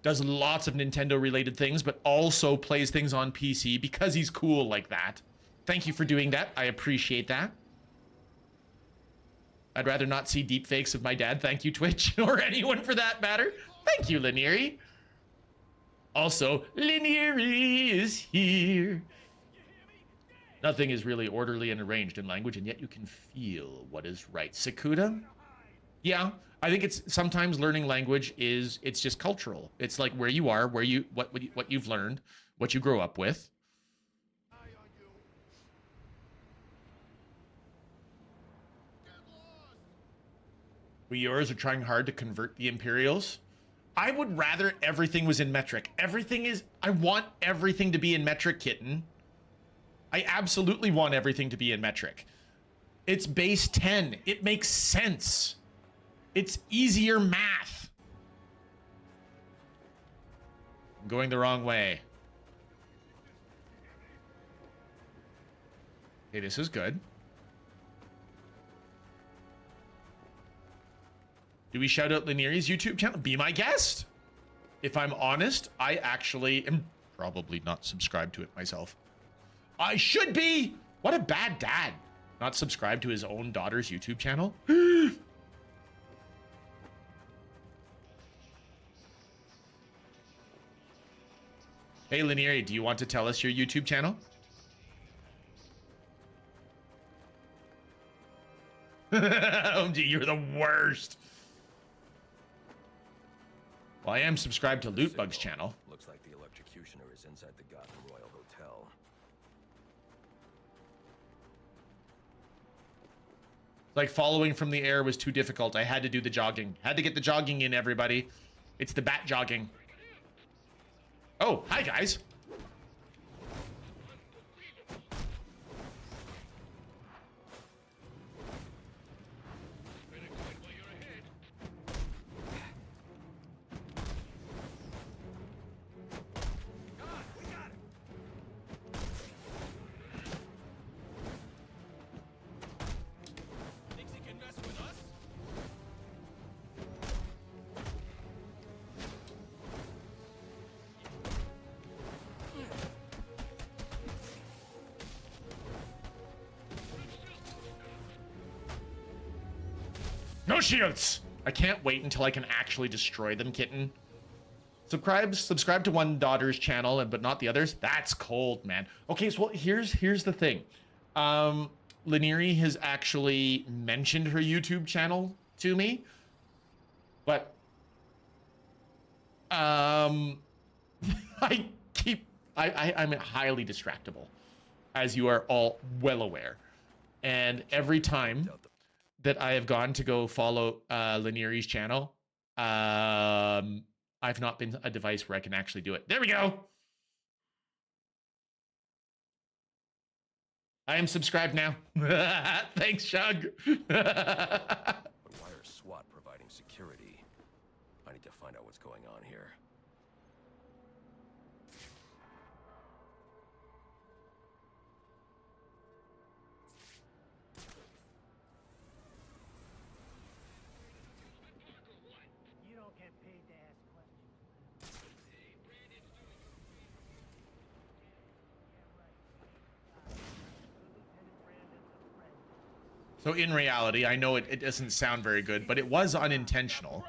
Does lots of Nintendo related things, but also plays things on PC because he's cool like that. Thank you for doing that. I appreciate that. I'd rather not see deepfakes of my dad. Thank you, Twitch, or anyone for that matter. Thank you, Linieri. Also, Linieri is here. Nothing is really orderly and arranged in language, and yet you can feel what is right. Sakuda? Yeah, I think it's sometimes learning language it's just cultural. It's like where you are, what you've learned, what you grow up with. We yours are trying hard to convert the Imperials. I would rather everything was in metric. I want everything to be in metric, kitten. I absolutely want everything to be in metric. It's base 10. It makes sense. It's easier math. I'm going the wrong way. Okay, this is good. Do we shout out Linieri's YouTube channel? Be my guest. If I'm honest, I actually am probably not subscribed to it myself. I should be. What a bad dad. Not subscribed to his own daughter's YouTube channel. Hey, Linieri, do you want to tell us your YouTube channel? OMG, you're the worst. Well, I am subscribed to Lootbug's channel. Looks like the Electrocutioner is inside the Gotham Royal Hotel. Like following from the air was too difficult. I had to do the jogging. Had to get the jogging in, everybody. It's the bat jogging. Oh, hi guys. shields! I can't wait until I can actually destroy them, kitten. Subscribe to one daughter's channel, but not the others. That's cold, man. Okay, so here's the thing. Laneri has actually mentioned her YouTube channel to me, but I'm highly distractible, as you are all well aware. And every time that I have gone to go follow Laneri's channel, I've not been a device where I can actually do it. There we go. I am subscribed now. Thanks, Shug. But why are SWAT providing security? I need to find out what's going on here. You don't get paid to ask questions. So in reality, I know it doesn't sound very good, but it was unintentional.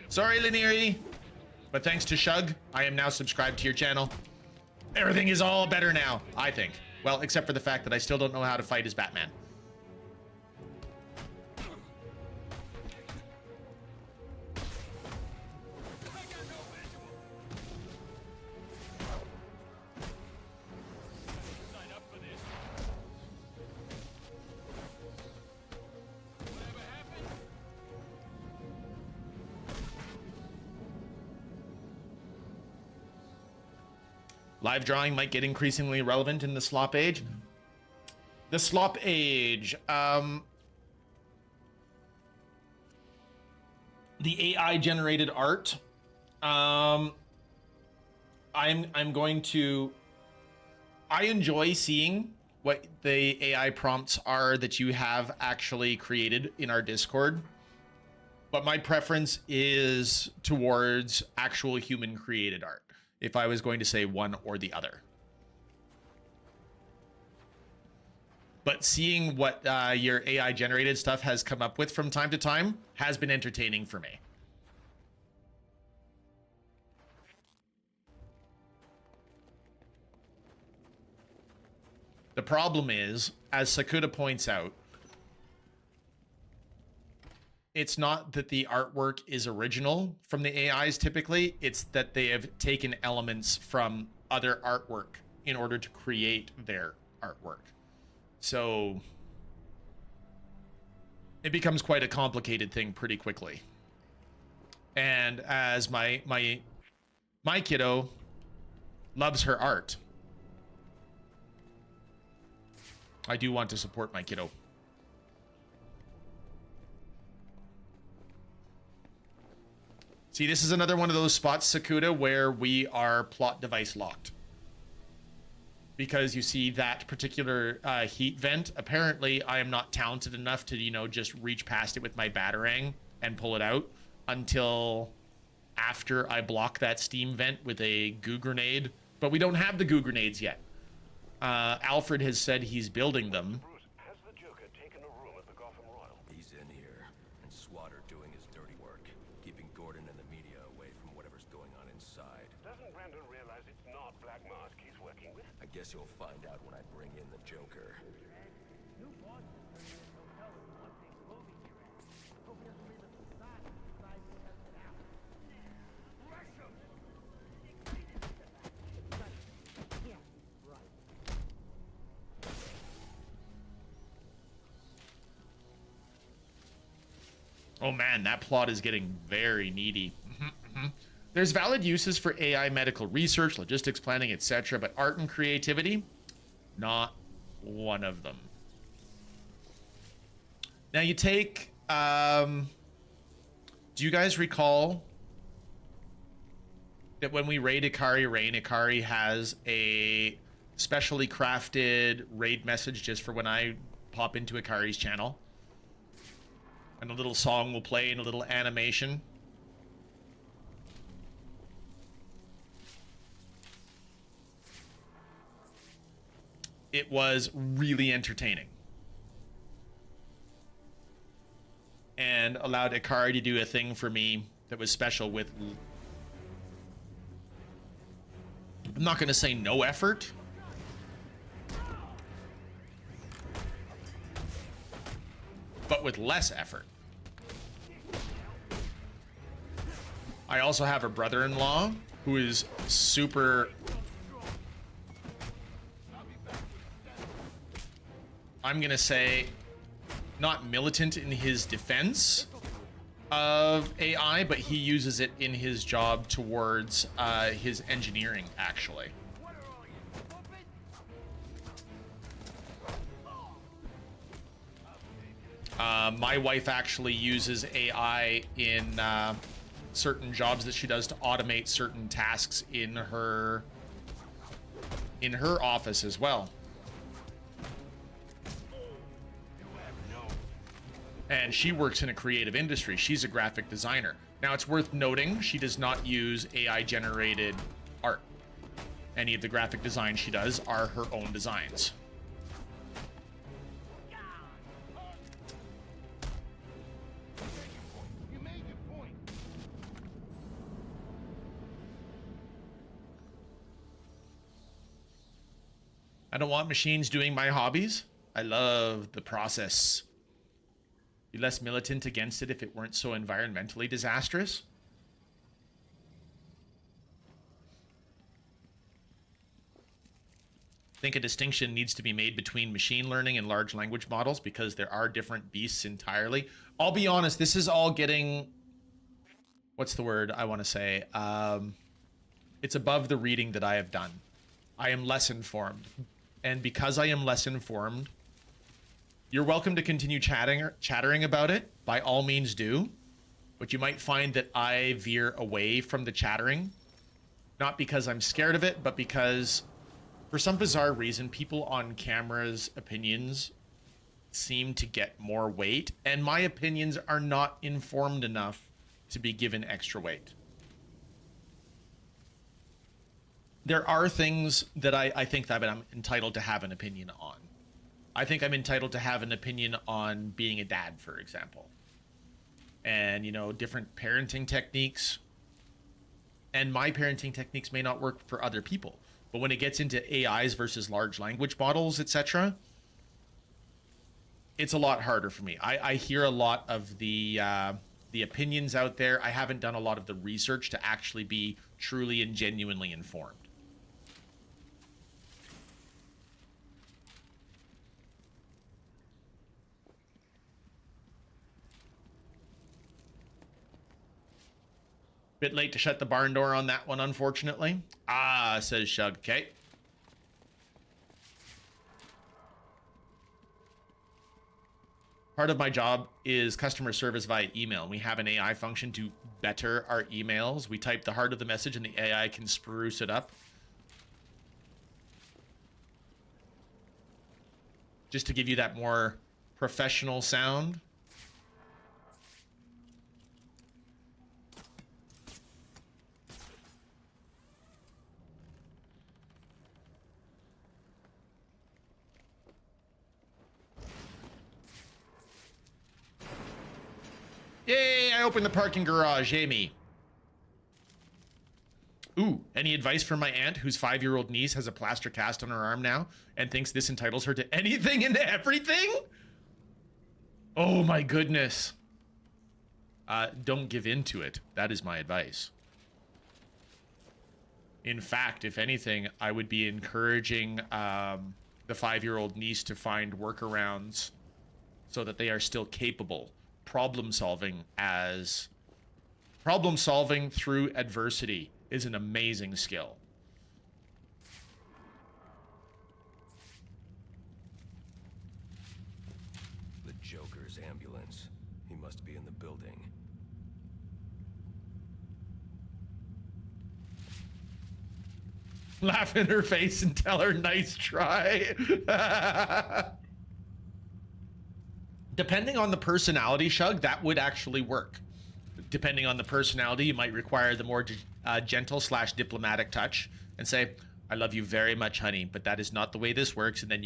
Sorry, Laneri, but thanks to Shug, I am now subscribed to your channel. Everything is all better now, I think. Well, except for the fact that I still don't know how to fight as Batman. Live drawing might get increasingly relevant in the slop age. The slop age. The AI generated art. I'm going to. I enjoy seeing what the AI prompts are that you have actually created in our Discord, but my preference is towards actual human created art, if I was going to say one or the other. But seeing what your AI generated stuff has come up with from time to time has been entertaining for me. The problem is, as Sakuda points out, it's not that the artwork is original from the AIs typically, it's that they have taken elements from other artwork in order to create their artwork. So it becomes quite a complicated thing pretty quickly. And as my kiddo loves her art, I do want to support my kiddo. See, this is another one of those spots, Sakuda, where we are plot device locked. Because you see that particular heat vent, apparently I am not talented enough to, you know, just reach past it with my Batarang and pull it out until after I block that steam vent with a goo grenade. But we don't have the goo grenades yet. Alfred has said he's building them. Has the Joker taken a room at the Gotham Royal? He's in here, and SWAT are doing his dirty work, keeping Gordon and the media away from whatever's going on inside. Doesn't Brandon realize it's not Black Mask he's working with? I guess you'll find out when I bring in the Joker. New bosses turn this hotel into one big movie here. Hope he doesn't leave us inside and decide to test it out. Rush him! Yeah, right. Oh man, that plot is getting very needy. There's valid uses for AI medical research, logistics planning, etc., but art and creativity, not one of them. Now you take, do you guys recall that when we raid Ikari Rain, Ikari has a specially crafted raid message just for when I pop into Ikari's channel? And a little song will play and a little animation. it was really entertaining. And allowed Ikari to do a thing for me that was special with, I'm not going to say no effort, but with less effort. I also have a brother-in-law who is super, I'm going to say, not militant in his defense of AI, but he uses it in his job towards his engineering, actually. My wife actually uses AI in certain jobs that she does to automate certain tasks in her office as well. And she works in a creative industry. She's a graphic designer. Now, it's worth noting she does not use AI-generated art. Any of the graphic designs she does are her own designs. You made your point. I don't want machines doing my hobbies. I love the process. Be less militant against it if it weren't so environmentally disastrous. I think a distinction needs to be made between machine learning and large language models because there are different beasts entirely. I'll be honest, this is all getting, what's the word I want to say? It's above the reading that I have done. I am less informed. And because I am less informed, you're welcome to continue chattering about it. By all means do. But you might find that I veer away from the chattering. Not because I'm scared of it, but because for some bizarre reason, people on camera's opinions seem to get more weight. And my opinions are not informed enough to be given extra weight. There are things that I think that I'm entitled to have an opinion on. I think I'm entitled to have an opinion on being a dad, for example. And, you know, different parenting techniques. And my parenting techniques may not work for other people. But when it gets into AIs versus large language models, etc., it's a lot harder for me. I hear a lot of the opinions out there. I haven't done a lot of the research to actually be truly and genuinely informed. Bit late to shut the barn door on that one, unfortunately. Ah, says Shug. Okay. Part of my job is customer service via email. We have an AI function to better our emails. We type the heart of the message and the AI can spruce it up. Just to give you that more professional sound. Yay, I opened the parking garage, Amy. Ooh, any advice from my aunt whose 5-year-old niece has a plaster cast on her arm now and thinks this entitles her to anything and everything? Oh my goodness. Don't give in to it. That is my advice. In fact, if anything, I would be encouraging the 5-year-old niece to find workarounds so that they are still capable. Problem solving through adversity is an amazing skill. The Joker's ambulance. He must be in the building. Laugh in her face and tell her nice try. Depending on the personality, Shug, that would actually work. Depending on the personality, you might require the more gentle / diplomatic touch and say, I love you very much, honey, but that is not the way this works. And then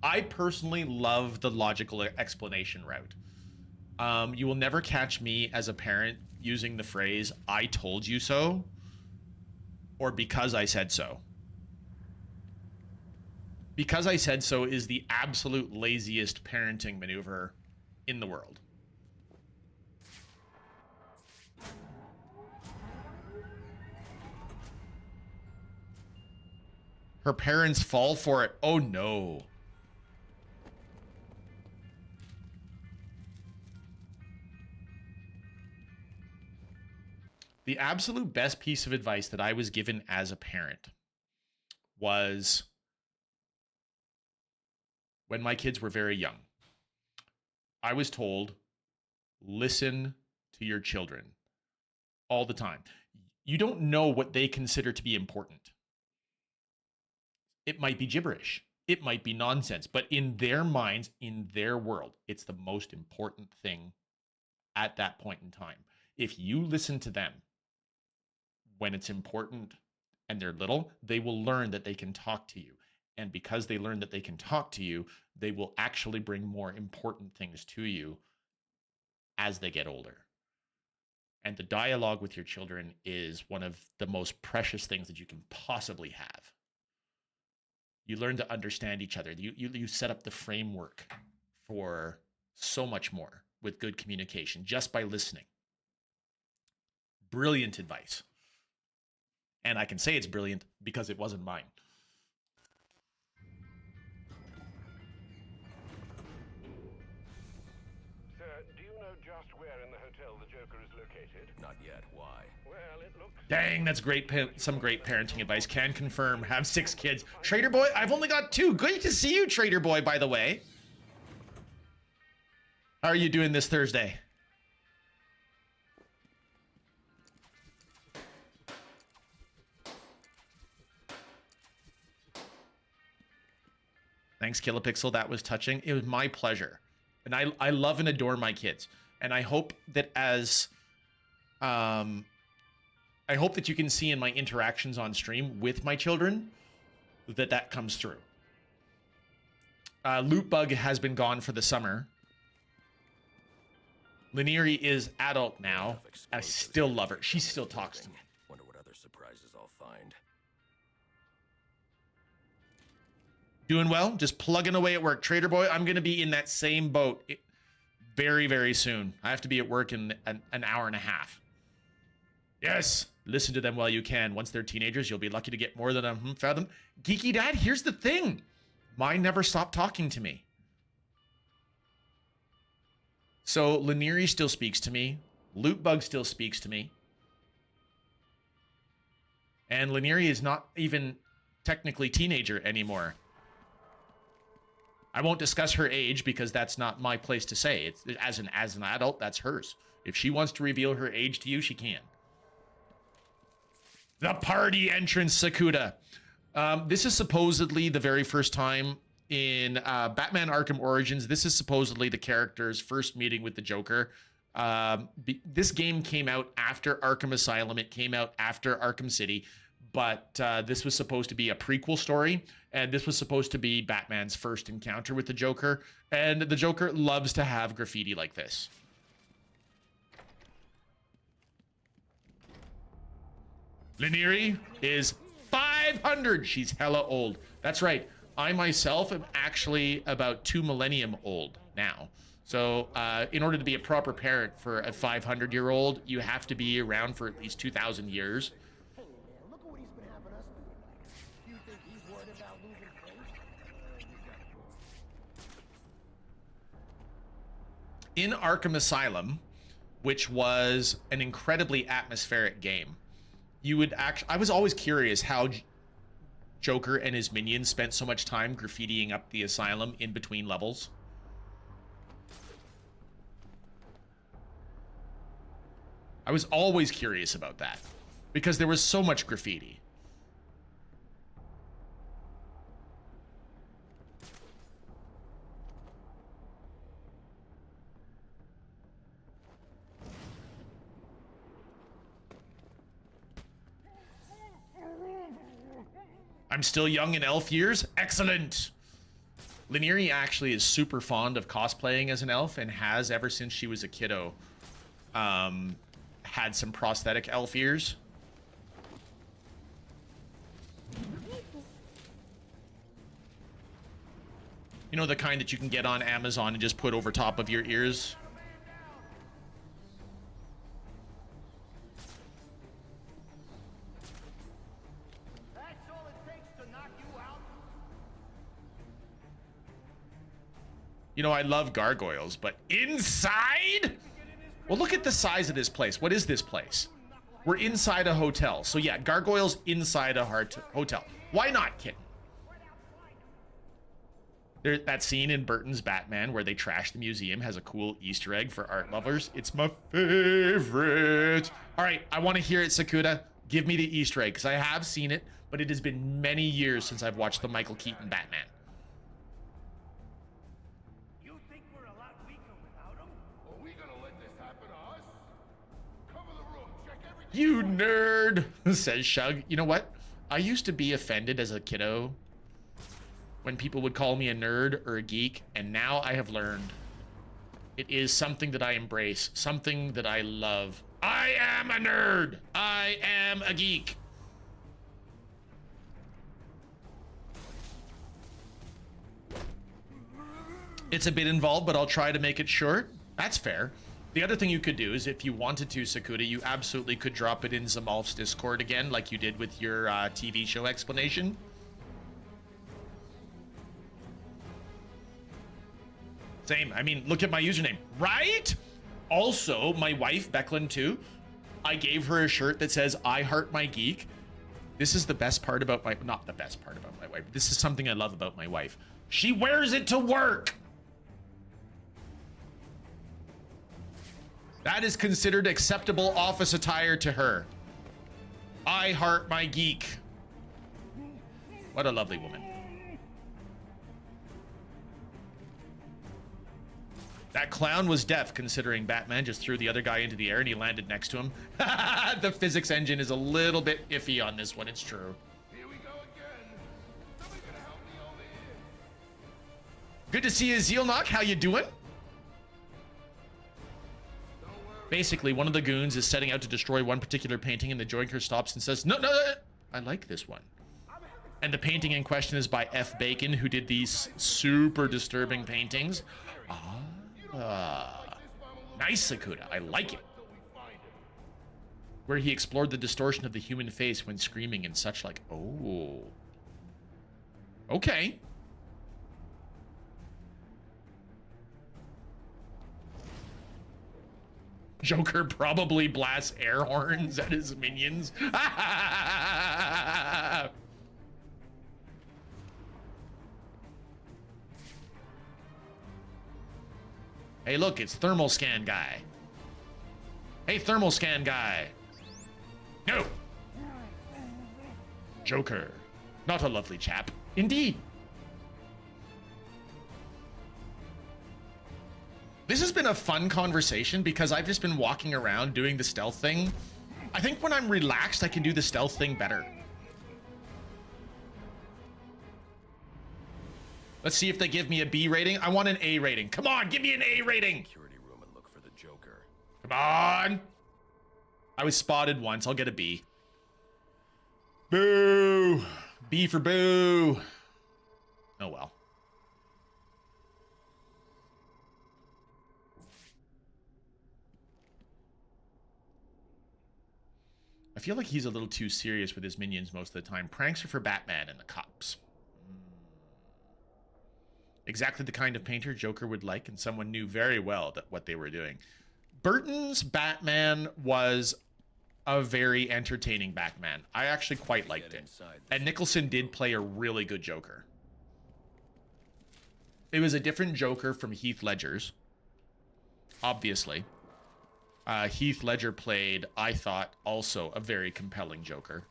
I personally love the logical explanation route. You will never catch me as a parent using the phrase, I told you so, or because I said so. Because I said so is the absolute laziest parenting maneuver in the world. Her parents fall for it. Oh no. The absolute best piece of advice that I was given as a parent was when my kids were very young. I was told, listen to your children all the time. You don't know what they consider to be important. It might be gibberish. It might be nonsense, but in their minds, in their world, it's the most important thing at that point in time. If you listen to them when it's important and they're little, they will learn that they can talk to you. And because they learn that they can talk to you, they will actually bring more important things to you as they get older. And the dialogue with your children is one of the most precious things that you can possibly have. You learn to understand each other. You set up the framework for so much more with good communication just by listening. Brilliant advice. And I can say it's brilliant because it wasn't mine. Sir, do you know just where in the hotel the Joker is located? Not yet. Why? Well, it looks... Dang, that's great. Some great parenting advice. Can confirm. Have 6 kids. Trader Boy, I've only got 2. Great to see you, Trader Boy, by the way. How are you doing this Thursday? Thanks, Kilopixel. That was touching. It was my pleasure. And I love and adore my kids. And I hope that I hope that you can see in my interactions on stream with my children that comes through. Loot Bug has been gone for the summer. Lanieri is adult now. I still love her. She still talks to me. Wonder what other surprises I'll find. Doing well? Just plugging away at work. Trader Boy, I'm going to be in that same boat very, very soon. I have to be at work in an hour and a half. Yes, listen to them while you can. Once they're teenagers, you'll be lucky to get more than a fathom. Geeky Dad, here's the thing. Mine never stopped talking to me. So Lanieri still speaks to me. Loot Bug still speaks to me. And Lanieri is not even technically teenager anymore. I won't discuss her age because that's not my place to say. It's as an adult, that's hers. If she wants to reveal her age to you, she can. The party entrance, Sakuda. This is supposedly the very first time in Batman Arkham Origins. This is supposedly the character's first meeting with the Joker. This game came out after Arkham Asylum. It came out after Arkham City. But this was supposed to be a prequel story. And this was supposed to be Batman's first encounter with the Joker. And the Joker loves to have graffiti like this. Lanieri is 500. She's hella old. That's right. I myself am actually about 2 millennium old now. So in order to be a proper parent for a 500-year-old, you have to be around for at least 2,000 years. Hey man, look at what he's been having us do. You think he's worried about losing face? In Arkham Asylum, which was an incredibly atmospheric game, you would actually... I was always curious how Joker and his minions spent so much time graffitiing up the asylum in between levels. I was always curious about that because there was so much graffiti. I'm still young in elf years. Excellent. Linieri actually is super fond of cosplaying as an elf and has ever since she was a kiddo. Had some prosthetic elf ears. You know, the kind that you can get on Amazon and just put over top of your ears. That's all it takes to knock you out. You know, I love gargoyles, but inside? Well, look at the size of this place. What is this place? We're inside a hotel. So yeah, gargoyles inside a hotel. Why not, kid? There, that scene in Burton's Batman where they trash the museum has a cool Easter egg for art lovers. It's my favorite. All right, I want to hear it, Sakuda. Give me the Easter egg, because I have seen it, but it has been many years since I've watched the Michael Keaton Batman. You think we're a lot weaker without him? Are we gonna let this happen to us? Cover the room, check everything. You nerd, says Shug. You know what? I used to be offended as a kiddo when people would call me a nerd or a geek, and now I have learned it is something that I embrace, something that I love. I am a nerd. I am a geek. It's a bit involved, but I'll try to make it short. That's fair. The other thing you could do is if you wanted to, Sakuda, you absolutely could drop it in Zamolf's Discord again, like you did with your TV show explanation. Same. I mean, look at my username, right? Also, my wife, Becklin, too, I gave her a shirt that says, I heart my geek. This is the best part about my, not the best part about my wife. This is something I love about my wife. She wears it to work. That is considered acceptable office attire to her. I heart my geek. What a lovely woman. That clown was deaf, considering Batman just threw the other guy into the air and he landed next to him. The physics engine is a little bit iffy on this one, it's true. Here we go again. Somebody gonna help me over here. Good to see you, Zealnock. How you doing? Basically, one of the goons is setting out to destroy one particular painting, and the Joinker stops and says, no, I like this one. And the painting in question is by F. Bacon, who did these super disturbing paintings. Nice, Sakuda. I like it. Where he explored the distortion of the human face when screaming and such like, oh. Okay. Joker probably blasts air horns at his minions. Hey, look, it's Thermal Scan Guy. Hey, Thermal Scan Guy. No. Joker. Not a lovely chap. Indeed. This has been a fun conversation because I've just been walking around doing the stealth thing. I think when I'm relaxed, I can do the stealth thing better. Let's see if they give me a B rating. I want an A rating. Come on, give me an A rating. Security room and look for the Joker. Come on. I was spotted once. I'll get a B. Boo. B for boo. Oh well. I feel like he's a little too serious with his minions most of the time. Pranks are for Batman and the cops. Exactly the kind of painter Joker would like, and someone knew very well that what they were doing. Burton's Batman was a very entertaining Batman. I actually quite liked it. And Nicholson did play a really good Joker. It was a different Joker from Heath Ledger's, obviously. Heath Ledger played, I thought, also a very compelling Joker.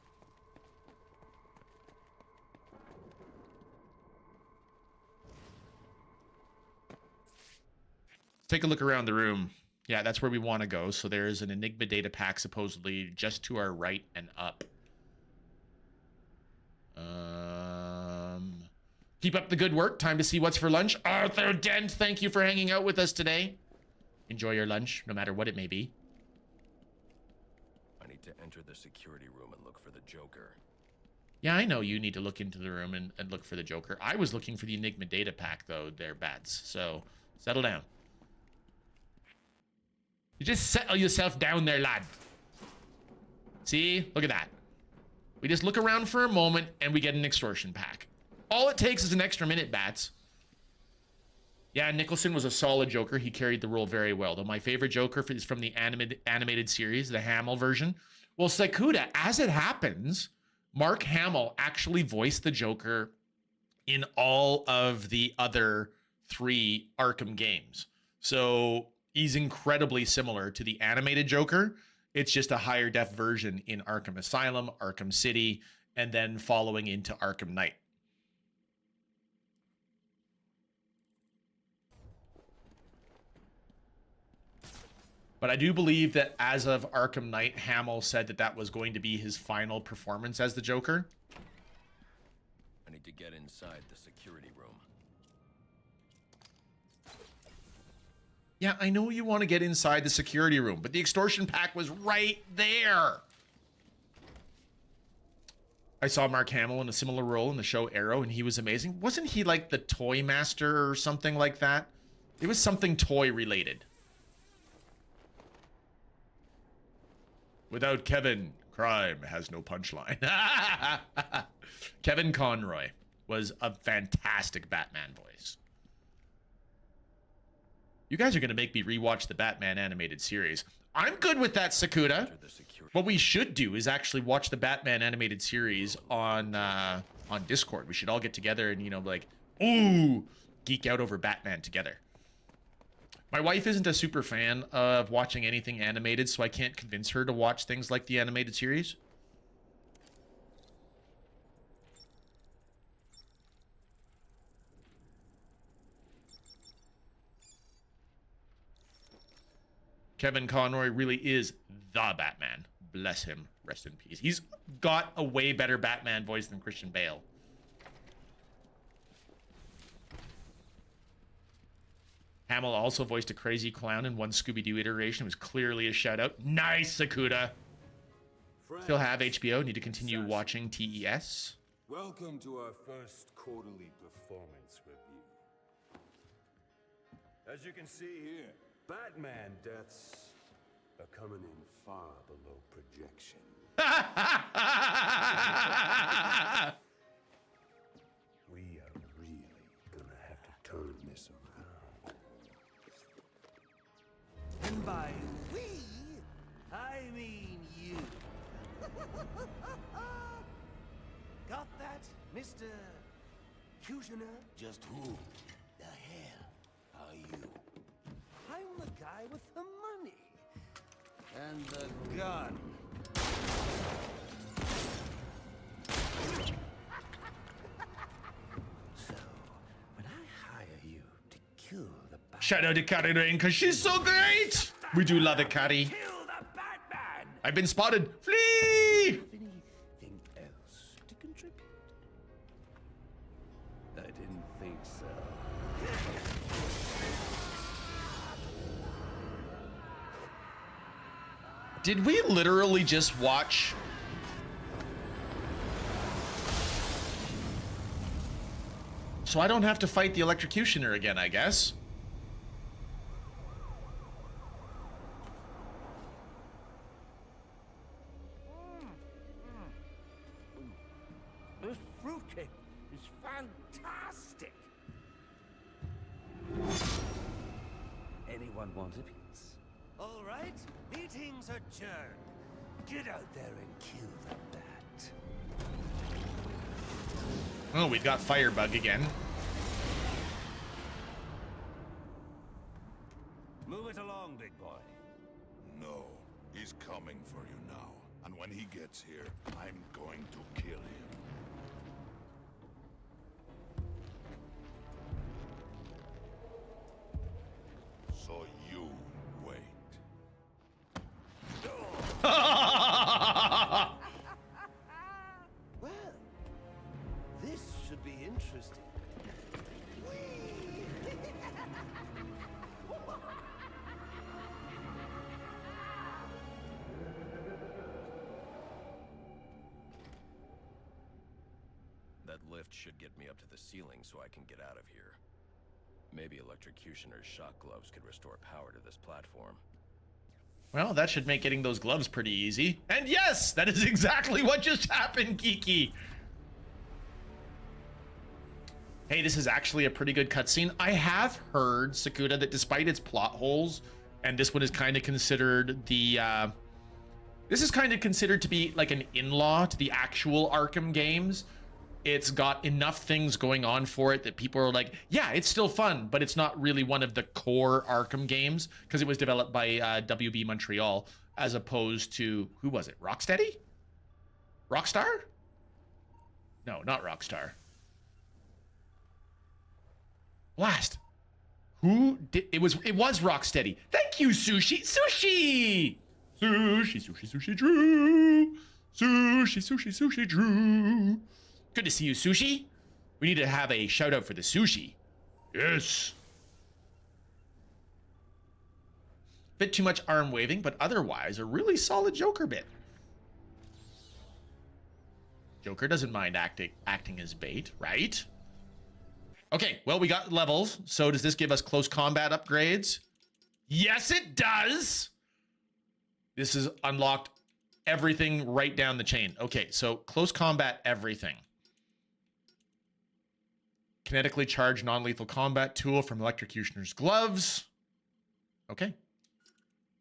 Take a look around the room. Yeah, that's where we want to go. So there's an Enigma data pack supposedly just to our right and up. Keep up the good work. Time to see what's for lunch. Arthur Dent, thank you for hanging out with us today. Enjoy your lunch, no matter what it may be. I need to enter the security room and look for the Joker. Yeah, I know you need to look into the room and look for the Joker. I was looking for the Enigma data pack, though, there, Bats. So, settle down. You just settle yourself down there, lad. See? Look at that. We just look around for a moment, and we get an extortion pack. All it takes is an extra minute, Bats. Yeah, Nicholson was a solid Joker. He carried the role very well. Though my favorite Joker is from the animated series, the Hamill version. Well, Sakuda, as it happens, Mark Hamill actually voiced the Joker in all of the other 3 Arkham games. So he's incredibly similar to the animated Joker. It's just a higher def version in Arkham Asylum, Arkham City, and then following into Arkham Knight. But I do believe that as of Arkham Knight, Hamill said that that was going to be his final performance as the Joker. I need to get inside the security room. Yeah, I know you want to get inside the security room, but the extortion pack was right there. I saw Mark Hamill in a similar role in the show Arrow, and he was amazing. Wasn't he like the toy master or something like that? It was something toy related. Without Kevin, crime has no punchline. Kevin Conroy was a fantastic Batman voice. You guys are going to make me rewatch the Batman animated series. I'm good with that, Sakuda. What we should do is actually watch the Batman animated series on Discord. We should all get together and, you know, like, ooh, geek out over Batman together. My wife isn't a super fan of watching anything animated, so I can't convince her to watch things like the animated series. Kevin Conroy really is the Batman. Bless him. Rest in peace. He's got a way better Batman voice than Christian Bale. Hamill also voiced a crazy clown in one Scooby-Doo iteration. It was clearly a shout-out. Nice, Sakuda. Still have HBO. Need to continue watching TES. Welcome to our first quarterly performance review. As you can see here, Batman deaths are coming in far below projection. We are really gonna have to turn this around. And by we, I mean you. Got that, Mr. Cutioner? Just who the hell are you? I'm the guy with the money. And the gun. So, when I hire you to kill the Batman... Shout out to Carrie Rain, because she's so great! We do love it, Carrie. Kill the Batman! I've been spotted. Flee! Anything else to contribute? I didn't think so. Did we literally just watch... So I don't have to fight the Electrocutioner again, I guess. This fruitcake is fantastic. Anyone want a piece? All right, meeting's adjourned. Get out there and kill the bat. Oh, we've got Firebug again. Move it along, big boy. No, he's coming for you now. And when he gets here, I'm going to kill him. So you wait. Well, this should be interesting. That lift should get me up to the ceiling so I can get out of here. Maybe Electrocutioners' shock gloves could restore power to this platform. Well, that should make getting those gloves pretty easy. And yes, that is exactly what just happened, Kiki. Hey, this is actually a pretty good cutscene. I have heard, Sakuda, that despite its plot holes, and this one is kind of considered the, this is kind of considered to be like an in-law to the actual Arkham games. It's got enough things going on for it that people are like, yeah, it's still fun, but it's not really one of the core Arkham games because it was developed by WB Montreal as opposed to, who was it? Rocksteady? Rockstar? No, not Rockstar. Blast. Who did it was Rocksteady. Thank you, Sushi. Sushi! Sushi Drew. Sushi Drew. Good to see you, Sushi. We need to have a shout out for the sushi. Yes. Bit too much arm waving, but otherwise a really solid Joker bit. Joker doesn't mind acting as bait, right? Okay, well, we got levels. So does this give us close combat upgrades? Yes, it does. This has unlocked everything right down the chain. Okay, so close combat everything. Kinetically charged non-lethal combat tool from Electrocutioners gloves. Okay.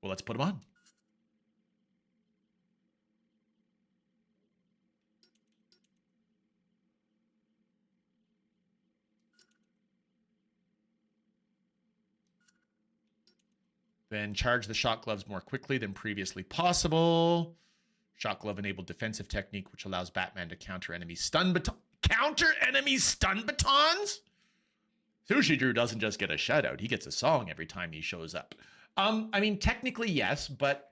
Well, let's put them on. Then charge the shock gloves more quickly than previously possible. Shock glove enabled defensive technique, which allows Batman to counter enemy stun batons. Counter enemy stun batons? Sushi Drew doesn't just get a shout out, he gets a song every time he shows up. I mean, technically, yes, but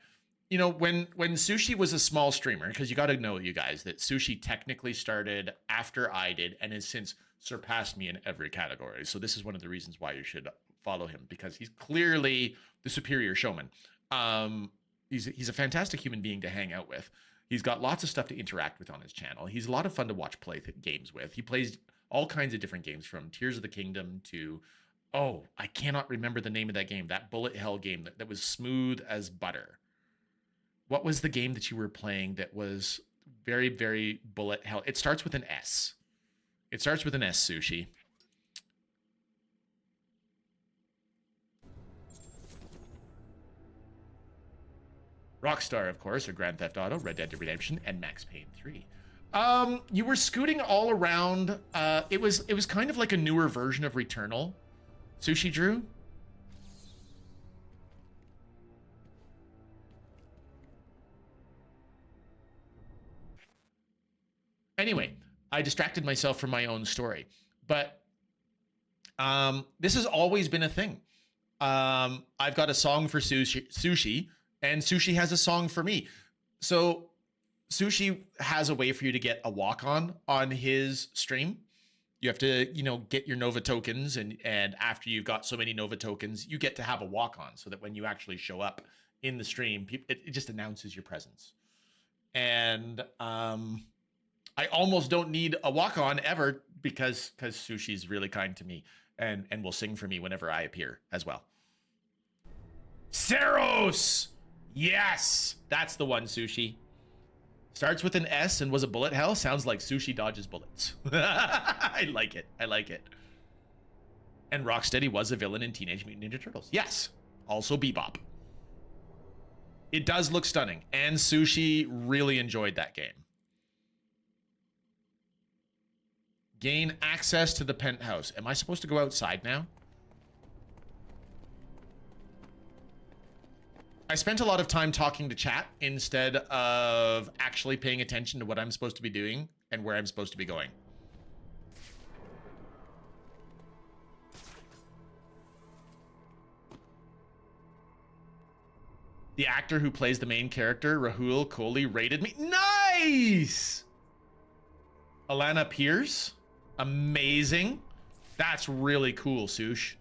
you know, when Sushi was a small streamer, because you got to know, you guys, that Sushi technically started after I did and has since surpassed me in every category. So this is one of the reasons why you should follow him, because he's clearly the superior showman. He's a fantastic human being to hang out with. He's got lots of stuff to interact with on his channel. He's a lot of fun to watch play games with. He plays all kinds of different games, from Tears of the Kingdom to, oh, I cannot remember the name of that game, that bullet hell game that was smooth as butter. What was the game that you were playing that was very, very bullet hell? It starts with an S. It starts with an S, Sushi. Rockstar, of course, or Grand Theft Auto, Red Dead Redemption, and Max Payne 3. You were scooting all around. It was kind of like a newer version of Returnal. Sushi Drew? Anyway, I distracted myself from my own story. But this has always been a thing. I've got a song for Sushi, and Sushi has a song for me. So Sushi has a way for you to get a walk-on his stream. You have to, you know, get your Nova tokens, and after you've got so many Nova tokens, you get to have a walk-on, so that when you actually show up in the stream, it just announces your presence. And I almost don't need a walk-on ever because Sushi's really kind to me and will sing for me whenever I appear as well. Saros! Yes! That's the one, Sushi. Starts with an S and was a bullet hell. Sounds like Sushi dodges bullets. I like it. I like it. And Rocksteady was a villain in Teenage Mutant Ninja Turtles. Yes. Also Bebop. It does look stunning. And Sushi really enjoyed that game. Gain access to the penthouse. Am I supposed to go outside now? I spent a lot of time talking to chat instead of actually paying attention to what I'm supposed to be doing and where I'm supposed to be going. The actor who plays the main character, Rahul Kohli, rated me. Nice! Alana Pierce. Amazing. That's really cool, Sush.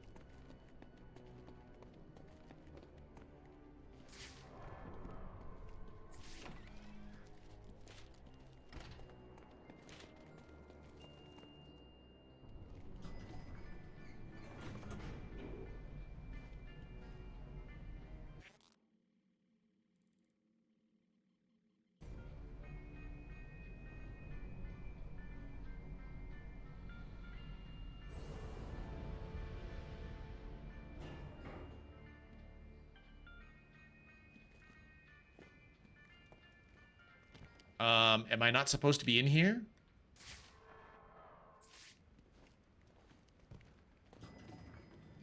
Am I not supposed to be in here?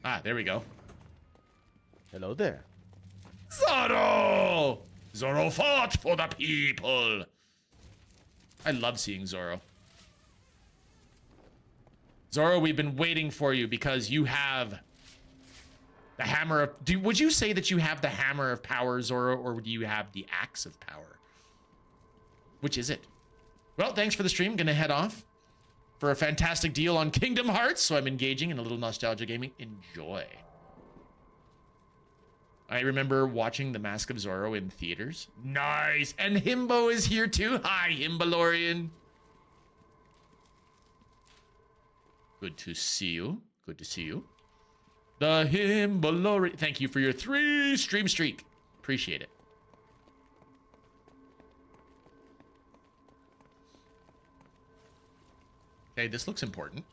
Ah, there we go. Hello there. Zorro! Zorro fought for the people. I love seeing Zorro. Zorro, we've been waiting for you because you have the hammer of... would you say that you have the hammer of power, Zorro, or do you have the axe of power? Which is it? Well, thanks for the stream. Gonna head off for a fantastic deal on Kingdom Hearts, so I'm engaging in a little nostalgia gaming. Enjoy. I remember watching The Mask of Zorro in theaters. Nice. And Himbo is here too. Hi, Himbalorian. Good to see you. Good to see you. The Himbalorian. Thank you for your 3 stream streak. Appreciate it. Okay, this looks important.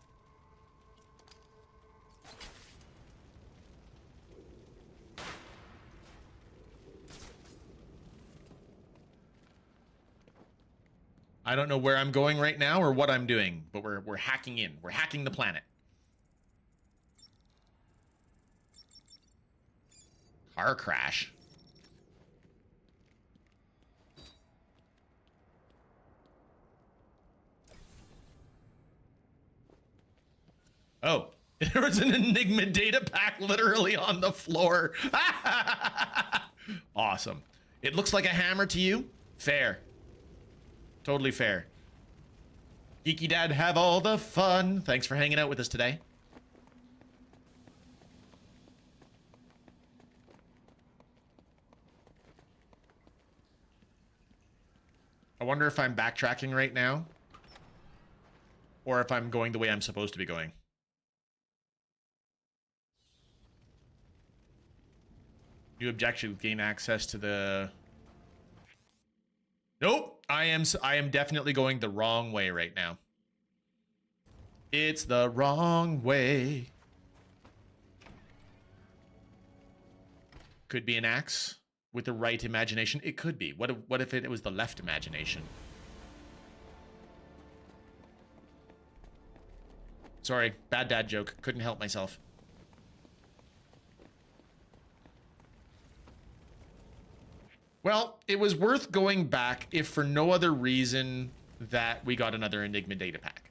I don't know where I'm going right now or what I'm doing, but we're hacking in. We're hacking the planet. Car crash. Oh, there was an Enigma data pack literally on the floor. Awesome. It looks like a hammer to you? Fair. Totally fair. Geeky Dad, have all the fun. Thanks for hanging out with us today. I wonder if I'm backtracking right now or if I'm going the way I'm supposed to be going. New objective, gain access to the... Nope, I am definitely going the wrong way right now. It's the wrong way. Could be an axe with the right imagination. It could be. What if it was the left imagination? Sorry, bad dad joke. Couldn't help myself. Well, it was worth going back if for no other reason that we got another Enigma data pack.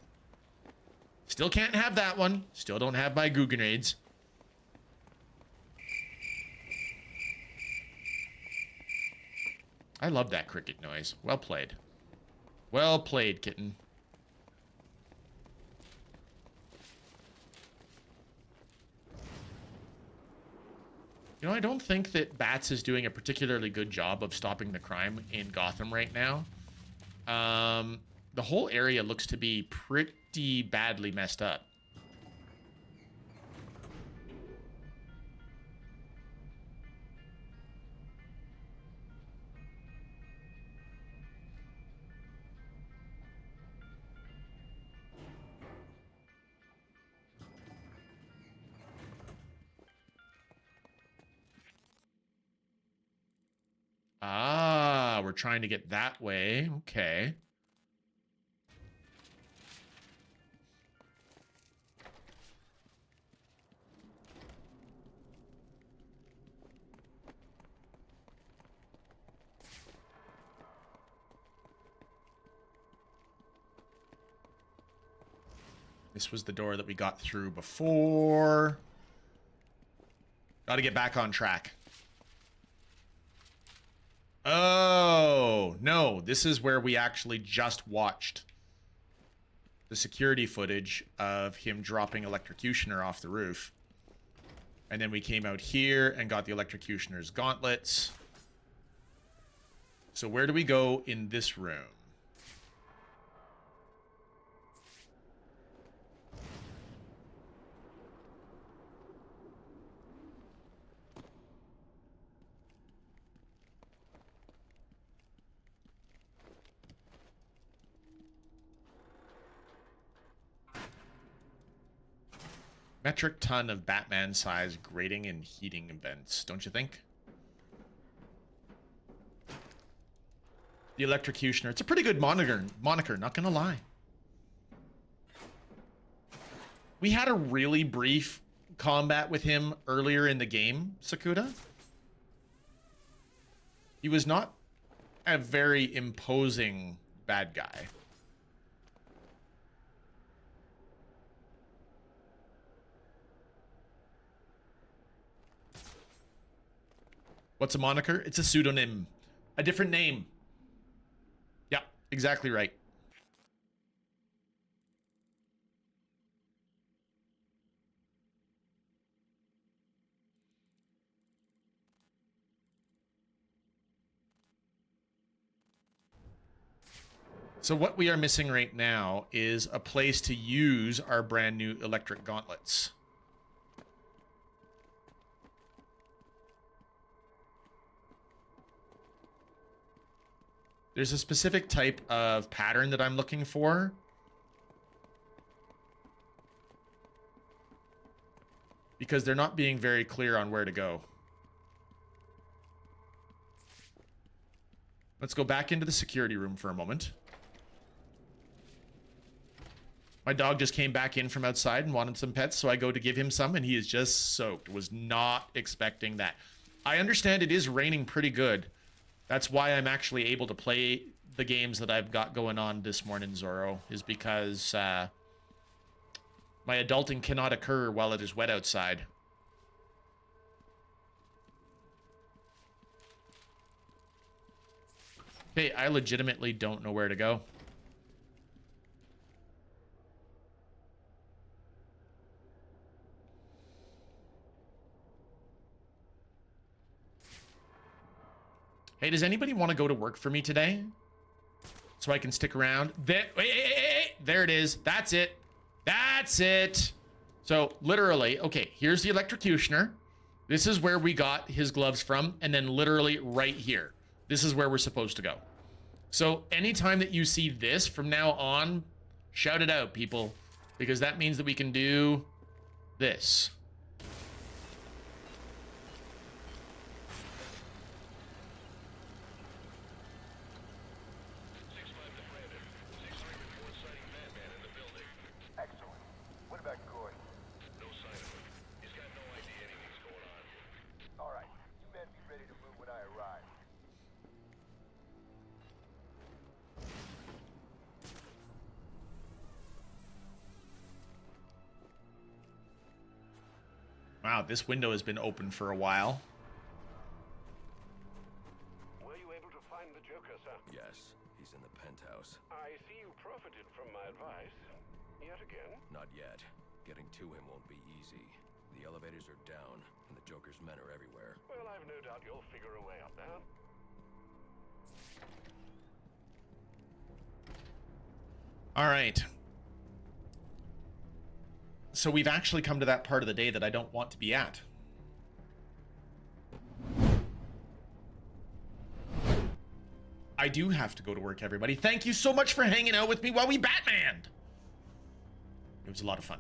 Still can't have that one. Still don't have my goo grenades. I love that cricket noise. Well played. Well played, kitten. You know, I don't think that Bats is doing a particularly good job of stopping the crime in Gotham right now. The whole area looks to be pretty badly messed up. Ah, we're trying to get that way. Okay. This was the door that we got through before. Got to get back on track. Oh, no. This is where we actually just watched the security footage of him dropping Electrocutioner off the roof. And then we came out here and got the Electrocutioner's gauntlets. So where do we go in this room? Metric ton of Batman-sized grating and heating vents, don't you think? The Electrocutioner. It's a pretty good moniker, not gonna lie. We had a really brief combat with him earlier in the game, Sakuda. He was not a very imposing bad guy. What's a moniker? It's a pseudonym. A different name. Yeah, exactly right. So what we are missing right now is a place to use our brand new electric gauntlets. There's a specific type of pattern that I'm looking for. Because they're not being very clear on where to go. Let's go back into the security room for a moment. My dog just came back in from outside and wanted some pets, so I go to give him some, and he is just soaked. Was not expecting that. I understand it is raining pretty good. That's why I'm actually able to play the games that I've got going on this morning, Zorro, is because my adulting cannot occur while it is wet outside. Hey, I legitimately don't know where to go. Hey, does anybody want to go to work for me today? So I can stick around. There, there it is. That's it. That's it. So literally, okay, here's the Electrocutioner. This is where we got his gloves from. And then literally right here. This is where we're supposed to go. So anytime that you see this from now on, shout it out, people. Because that means that we can do this. Wow, this window has been open for a while. Were you able to find the Joker, sir? Yes, he's in the penthouse. I see you profited from my advice. Yet again? Not yet. Getting to him won't be easy. The elevators are down, and the Joker's men are everywhere. Well, I've no doubt you'll figure a way up there. All right. So we've actually come to that part of the day that I don't want to be at. I do have to go to work, everybody. Thank you so much for hanging out with me while we Batmaned. It was a lot of fun.